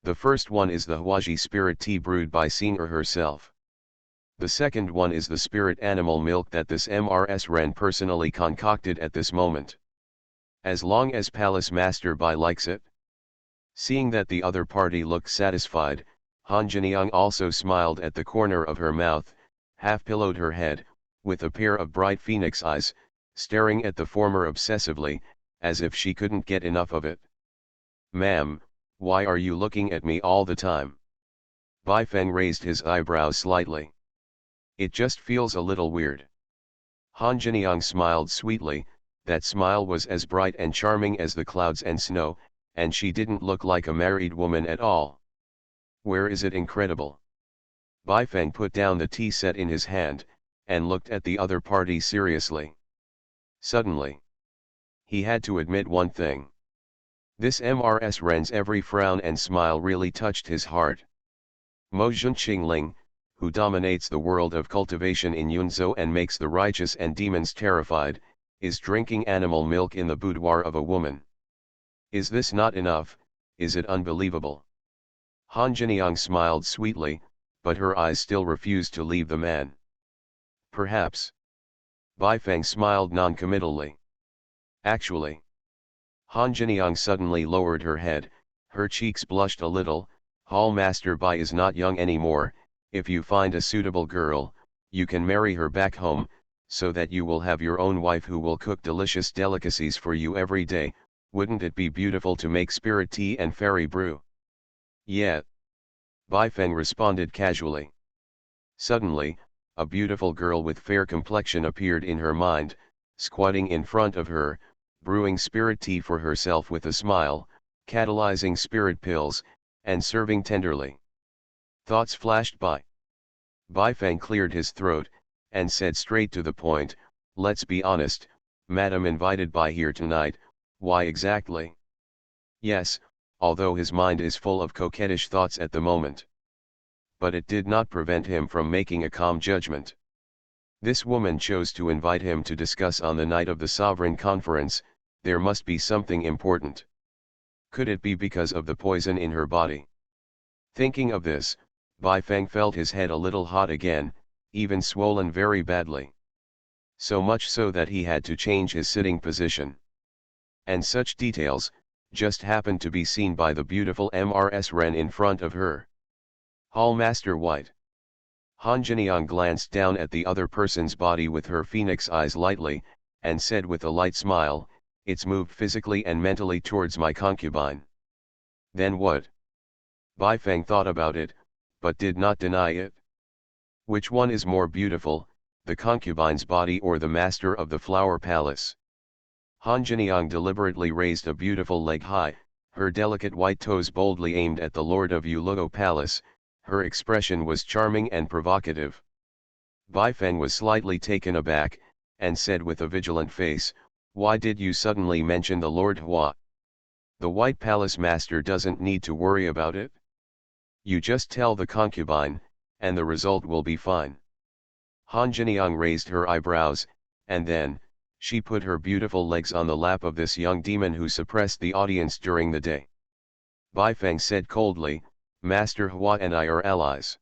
The first one is the Huaji spirit tea brewed by Singer herself. The second one is the spirit animal milk that this MRS Ren personally concocted at this moment. As long as Palace Master Bai likes it. Seeing that the other party looked satisfied, Han Jiniang also smiled at the corner of her mouth, half-pillowed her head, with a pair of bright phoenix eyes, staring at the former obsessively, as if she couldn't get enough of it. "Ma'am, why are you looking at me all the time?" Bai Feng raised his eyebrows slightly. "It just feels a little weird." Han Jiniang smiled sweetly, that smile was as bright and charming as the clouds and snow, and she didn't look like a married woman at all. "Where is it incredible?" Bai Feng put down the tea set in his hand, and looked at the other party seriously. Suddenly, he had to admit one thing. This MRS Ren's every frown and smile really touched his heart. Mo Junqingling, who dominates the world of cultivation in Yunzhou and makes the righteous and demons terrified, is drinking animal milk in the boudoir of a woman. Is this not enough? Is it unbelievable? Han Jiniang smiled sweetly, but her eyes still refused to leave the man. "Perhaps." Bai Feng smiled non-committally. "Actually." Han Jiniang suddenly lowered her head, her cheeks blushed a little. "Hall Master Bai is not young anymore. If you find a suitable girl, you can marry her back home, so that you will have your own wife who will cook delicious delicacies for you every day. Wouldn't it be beautiful to make spirit tea and fairy brew?" "Yeah." Bai Feng responded casually. Suddenly, a beautiful girl with fair complexion appeared in her mind, squatting in front of her, brewing spirit tea for herself with a smile, catalyzing spirit pills, and serving tenderly. Thoughts flashed by. Bai Feng cleared his throat, and said straight to the point, "Let's be honest, Madam invited Bai here tonight, why exactly?" Yes, although his mind is full of coquettish thoughts at the moment. But it did not prevent him from making a calm judgment. This woman chose to invite him to discuss on the night of the Sovereign Conference. There must be something important. Could it be because of the poison in her body? Thinking of this, Bai Feng felt his head a little hot again, even swollen very badly. So much so that he had to change his sitting position. And such details, just happened to be seen by the beautiful MRS Ren in front of her. Hall Master White. Han Jiniang glanced down at the other person's body with her phoenix eyes lightly, and said with a light smile, "It's moved physically and mentally towards my concubine." Then what? Bai Feng thought about it, but did not deny it. Which one is more beautiful, the concubine's body or the master of the flower palace? Han Jiniang deliberately raised a beautiful leg high, her delicate white toes boldly aimed at the lord of Yuluo Palace. Her expression was charming and provocative. Bai Feng was slightly taken aback, and said with a vigilant face, "Why did you suddenly mention the Lord Hua? The White Palace Master doesn't need to worry about it. You just tell the concubine, and the result will be fine." Han Jiniang raised her eyebrows, and then, she put her beautiful legs on the lap of this young demon who suppressed the audience during the day. Bai Feng said coldly, "Master Hua and I are allies.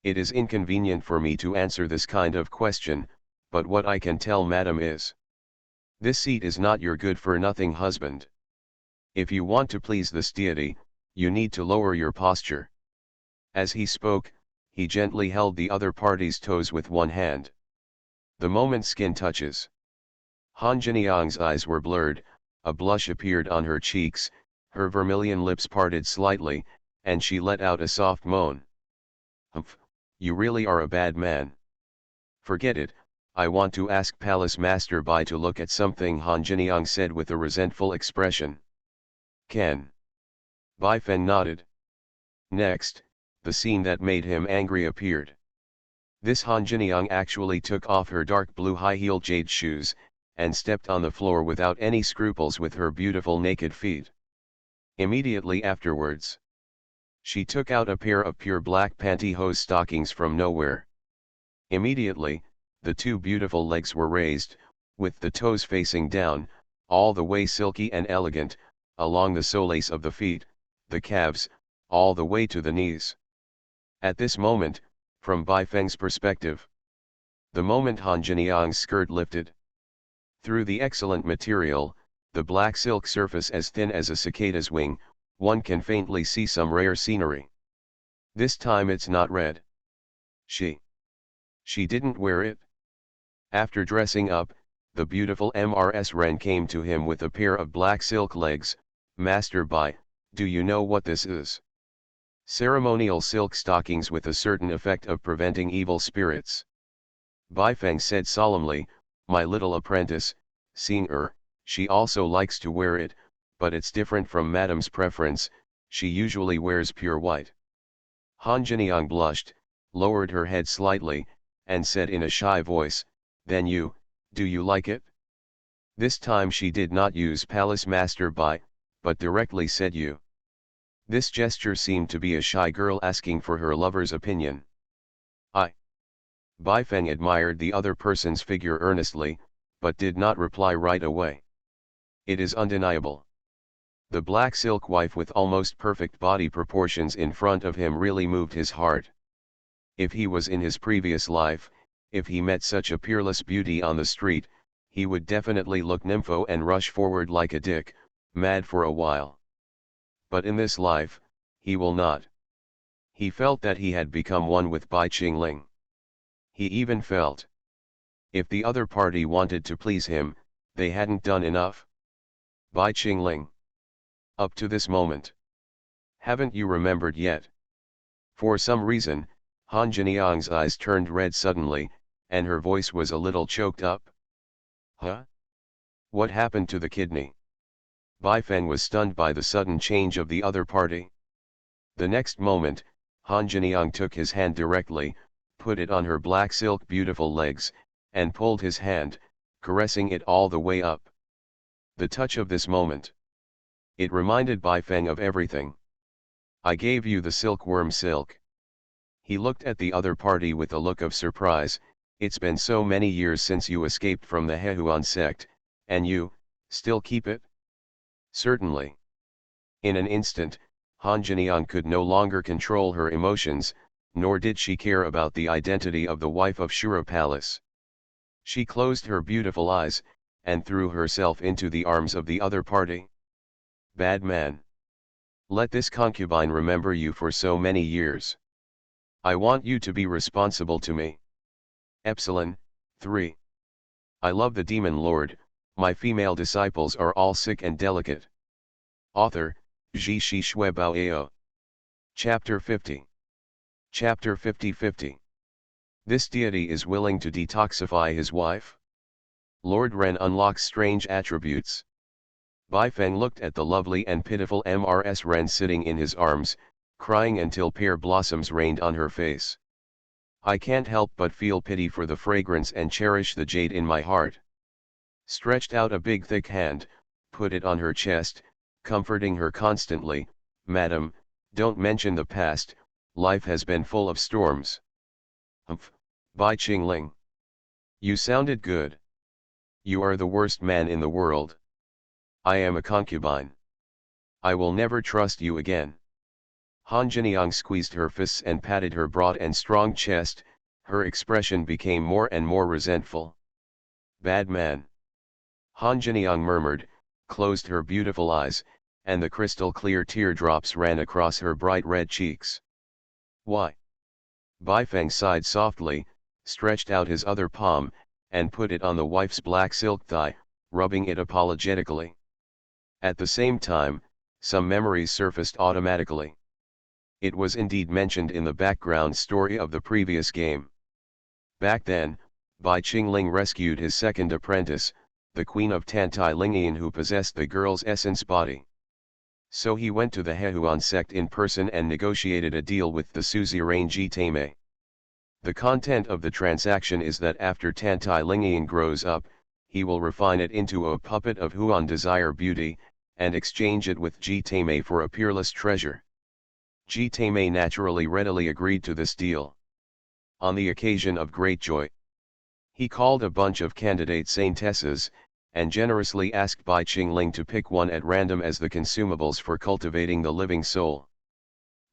It is inconvenient for me to answer this kind of question, but what I can tell Madam is, this seat is not your good-for-nothing husband. If you want to please this deity, you need to lower your posture." As he spoke, he gently held the other party's toes with one hand. The moment skin touches. Han Jiniang's eyes were blurred, a blush appeared on her cheeks, her vermilion lips parted slightly, and she let out a soft moan. "Humph, you really are a bad man." "Forget it, I want to ask Palace Master Bai to look at something," Han Jiniang said with a resentful expression. "Can?" Bai Feng nodded. Next, the scene that made him angry appeared. This Han Jiniang actually took off her dark blue high-heeled jade shoes, and stepped on the floor without any scruples with her beautiful naked feet. Immediately afterwards, she took out a pair of pure black pantyhose stockings from nowhere. Immediately, the two beautiful legs were raised, with the toes facing down, all the way silky and elegant, along the soles of the feet, the calves, all the way to the knees. At this moment, From Bai Feng's perspective, the moment Han Jiniang's skirt lifted, through the excellent material, the black silk surface as thin as a cicada's wing, one can faintly see some rare scenery. This time it's not red. She didn't wear it. After dressing up, the beautiful Mrs. Ren came to him with a pair of black silk legs. Master Bai, do you know what this is? Ceremonial silk stockings with a certain effect of preventing evil spirits. Bai Feng said solemnly, my little apprentice, seeing her, she also likes to wear it, but it's different from Madame's preference, she usually wears pure white. Han Jiniang blushed, lowered her head slightly, and said in a shy voice, then do you like it? This time she did not use Palace Master Bai, but directly said you. This gesture seemed to be a shy girl asking for her lover's opinion. Bai Feng admired the other person's figure earnestly, but did not reply right away. It is undeniable. The black silk wife with almost perfect body proportions in front of him really moved his heart. If he was in his previous life, if he met such a peerless beauty on the street, he would definitely look nympho and rush forward like a dick, mad for a while. But in this life, he will not. He felt that he had become one with Bai Qingling. He even felt, if the other party wanted to please him, they hadn't done enough. Bai Qingling. Up to this moment. Haven't you remembered yet? For some reason, Han Jiniang's eyes turned red suddenly, and her voice was a little choked up. Huh? What happened to the kidney? Bai Feng was stunned by the sudden change of the other party. The next moment, Han Jiniang took his hand directly, put it on her black silk beautiful legs, and pulled his hand, caressing it all the way up. The touch of this moment. It reminded Bai Feng of everything. I gave you the silkworm silk. He looked at the other party with a look of surprise. It's been so many years since you escaped from the Hehuan sect, and you still keep it? Certainly. In an instant, Han Jiniang could no longer control her emotions, nor did she care about the identity of the wife of Shura Palace. She closed her beautiful eyes, and threw herself into the arms of the other party. Bad man. Let this concubine remember you for so many years. I want you to be responsible to me. Epsilon, 3. I love the Demon Lord, my female disciples are all sick and delicate. Author, Ji Shi Shui Bao Ao. Chapter 50. Chapter 50-50. This deity is willing to detoxify his wife? Lord Ren unlocks strange attributes. Bai Feng looked at the lovely and pitiful Mrs. Ren sitting in his arms, crying until pear blossoms rained on her face. I can't help but feel pity for the fragrance and cherish the jade in my heart. Stretched out a big thick hand, put it on her chest, comforting her constantly, Madam, don't mention the past, life has been full of storms. Humph, Bai Qingling. You sounded good. You are the worst man in the world. I am a concubine. I will never trust you again. Han Jiniang squeezed her fists and patted her broad and strong chest, her expression became more and more resentful. Bad man. Han Jiniang murmured, closed her beautiful eyes, and the crystal clear teardrops ran across her bright red cheeks. Why? Bai Feng sighed softly, stretched out his other palm, and put it on the wife's black silk thigh, rubbing it apologetically. At the same time, some memories surfaced automatically. It was indeed mentioned in the background story of the previous game. Back then, Bai Qingling rescued his second apprentice, the queen of Tantai Lingian who possessed the girl's essence body. So he went to the Hehuan sect in person and negotiated a deal with the suzerain Jitame. The content of the transaction is that after Tantai Lingian grows up, he will refine it into a puppet of Huan Desire Beauty, and exchange it with Jitame for a peerless treasure. Jitame naturally readily agreed to this deal. On the occasion of great joy, he called a bunch of candidate saintesses, and generously asked Bai Qingling to pick one at random as the consumables for cultivating the living soul.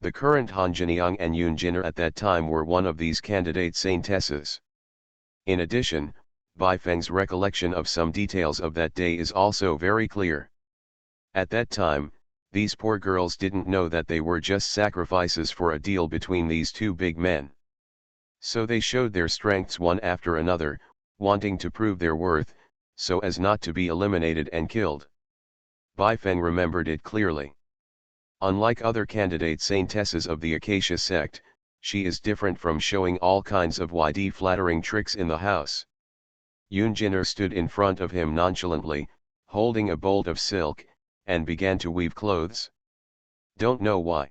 The current Han Jinyoung and Yoon Jinner at that time were one of these candidate saintesses. In addition, Bai Feng's recollection of some details of that day is also very clear. At that time, these poor girls didn't know that they were just sacrifices for a deal between these two big men. So they showed their strengths one after another, wanting to prove their worth, so as not to be eliminated and killed. Bai Feng remembered it clearly. Unlike other candidate saintesses of the Acacia sect, she is different from showing all kinds of flattering tricks in the house. Yoon Jinner stood in front of him nonchalantly, holding a bolt of silk, and began to weave clothes. Don't know why.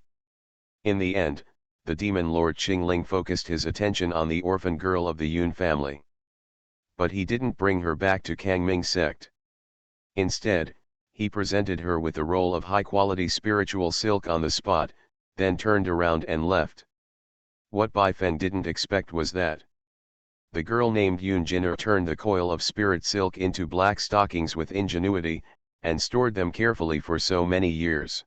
In the end, the demon lord Qingling focused his attention on the orphan girl of the Yoon family. But he didn't bring her back to Kangming sect. Instead, he presented her with a roll of high-quality spiritual silk on the spot, then turned around and left. What Bai Feng didn't expect was that the girl named Yoon Jinner turned the coil of spirit silk into black stockings with ingenuity, and stored them carefully for so many years.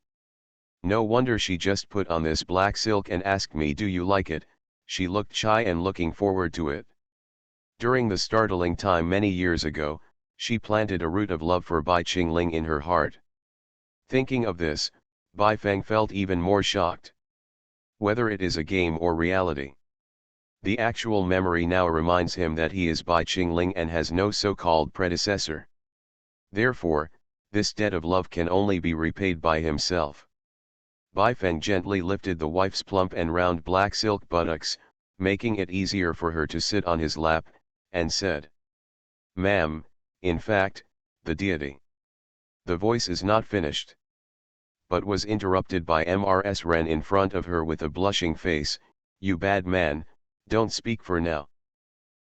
No wonder she just put on this black silk and asked me, "Do you like it?" She looked shy and looking forward to it. During the startling time many years ago, she planted a root of love for Bai Qingling in her heart. Thinking of this, Bai Feng felt even more shocked. Whether it is a game or reality, the actual memory now reminds him that he is Bai Qingling and has no so-called predecessor. Therefore, this debt of love can only be repaid by himself. Bai Feng gently lifted the wife's plump and round black silk buttocks, making it easier for her to sit on his lap, and said, "Ma'am, in fact, the deity." The voice is not finished, but was interrupted by Mrs. Ren in front of her with a blushing face. "You bad man, don't speak for now.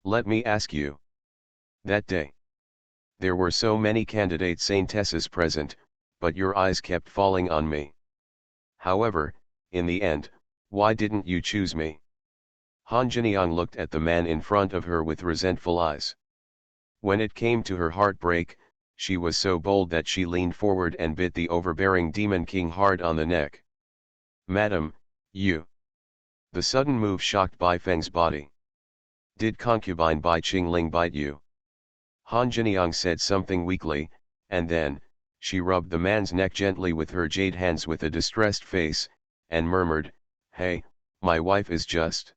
Let me ask you. That day, there were so many candidate saintesses present, but your eyes kept falling on me. However, in the end, why didn't you choose me?" Han Jinyoung looked at the man in front of her with resentful eyes. When it came to her heartbreak, she was so bold that she leaned forward and bit the overbearing demon king hard on the neck. "Madam, you..." The sudden move shocked Bai Feng's body. "Did concubine Bai Qingling bite you?" Han Jinyoung said something weakly, and then, she rubbed the man's neck gently with her jade hands with a distressed face, and murmured, "Hey, my wife is just..."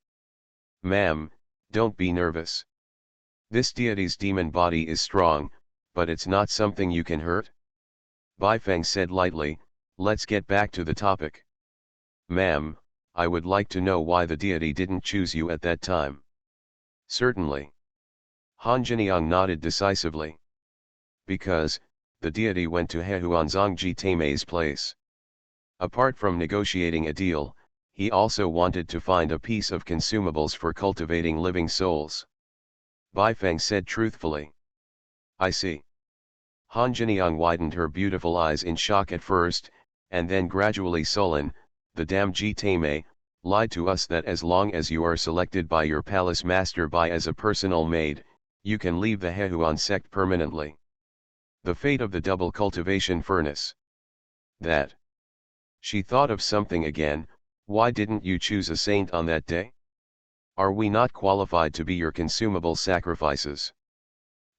"Ma'am, don't be nervous. This deity's demon body is strong, but it's not something you can hurt." Bai Feng said lightly, "Let's get back to the topic. Ma'am, I would like to know why the deity didn't choose you at that time." "Certainly." Han Jinyoung nodded decisively. "Because, the deity went to Hehuanzongji Taimei's place. Apart from negotiating a deal, he also wanted to find a piece of consumables for cultivating living souls." Bai Feng said truthfully. "I see." Han Jinyoung widened her beautiful eyes in shock at first, and then gradually sullen. "The damn Ji Taimei lied to us that as long as you are selected by your palace master Bai as a personal maid, you can leave the Hehuan sect permanently. The fate of the double cultivation furnace. That." She thought of something again. "Why didn't you choose a saint on that day? Are we not qualified to be your consumable sacrifices?"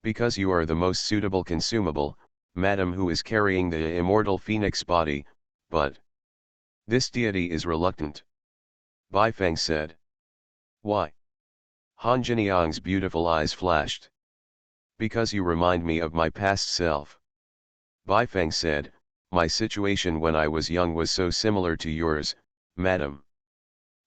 "Because you are the most suitable consumable, madam, who is carrying the immortal phoenix body, but this deity is reluctant," Bai Feng said. "Why?" Han Jinyoung's beautiful eyes flashed. "Because you remind me of my past self," Bai Feng said. "My situation when I was young was so similar to yours, madam.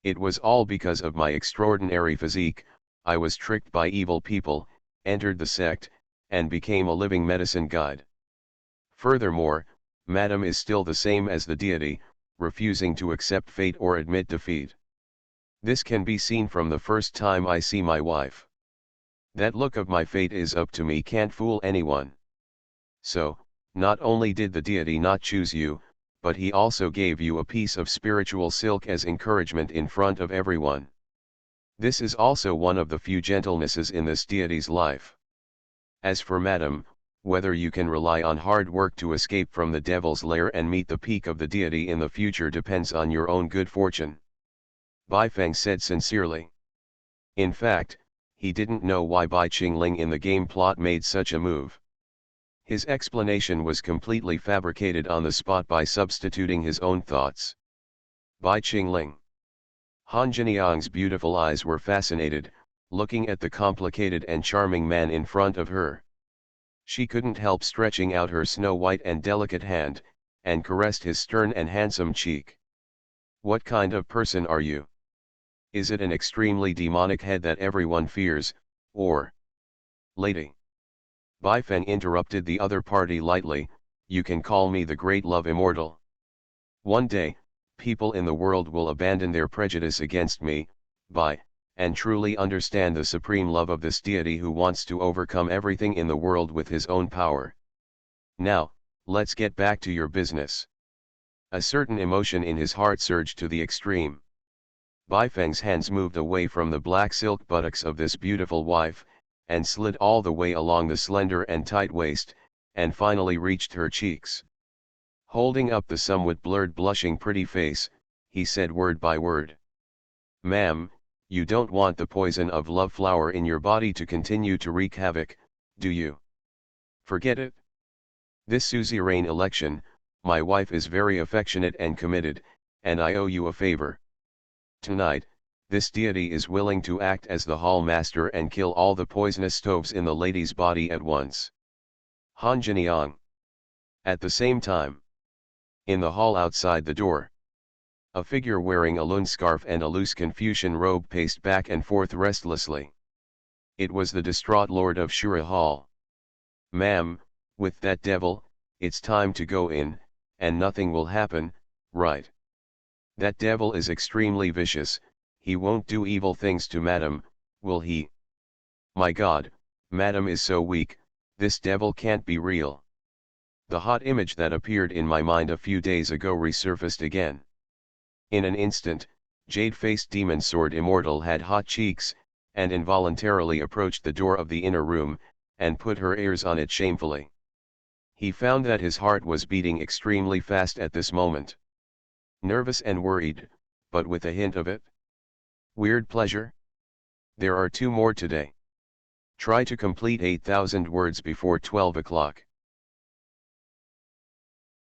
It was all because of my extraordinary physique. I was tricked by evil people, entered the sect, and became a living medicine guide. Furthermore, madam is still the same as the deity, refusing to accept fate or admit defeat. This can be seen from the first time I see my wife. That look of my fate is up to me can't fool anyone. So, not only did the deity not choose you, but he also gave you a piece of spiritual silk as encouragement in front of everyone. This is also one of the few gentlenesses in this deity's life. As for madam, Whether you can rely on hard work to escape from the devil's lair and meet the peak of the deity in the future depends on your own good fortune. Baifeng said sincerely. In fact, he didn't know why Bai Qingling in the game plot made such a move. His explanation was completely fabricated on the spot by substituting his own thoughts. Bai Qingling. Han Jiniang's beautiful eyes were fascinated, looking at the complicated and charming man in front of her. She couldn't help stretching out her snow-white and delicate hand, and caressed his stern and handsome cheek. What kind of person are you? Is it an extremely demonic head that everyone fears, or... Lady. Baifeng interrupted the other party lightly, you can call me the great love immortal. One day, people in the world will abandon their prejudice against me, Bai, and truly understand the supreme love of this deity who wants to overcome everything in the world with his own power. Now, let's get back to your business. A certain emotion in his heart surged to the extreme. Baifeng's hands moved away from the black silk buttocks of this beautiful wife, and slid all the way along the slender and tight waist, and finally reached her cheeks. Holding up the somewhat blurred blushing pretty face, he said word by word. Ma'am, you don't want the poison of love flower in your body to continue to wreak havoc, do you? Forget it. This suzerain election, my wife is very affectionate and committed, and I owe you a favor. Tonight, this deity is willing to act as the hall master and kill all the poisonous stoves in the lady's body at once. Han Jiniang. At the same time, in the hall outside the door, a figure wearing a lun scarf and a loose Confucian robe paced back and forth restlessly. It was the distraught lord of Shura Hall. Ma'am, with that devil, it's time to go in, and nothing will happen, right? That devil is extremely vicious, he won't do evil things to Madam, will he? My God, Madam is so weak, this devil can't be real. The hot image that appeared in my mind a few days ago resurfaced again. In an instant, jade-faced demon sword immortal had hot cheeks, and involuntarily approached the door of the inner room, and put her ears on it shamefully. He found that his heart was beating extremely fast at this moment. Nervous and worried, but with a hint of it. Weird pleasure? There are 2 more today. Try to complete 8,000 words before 12 o'clock.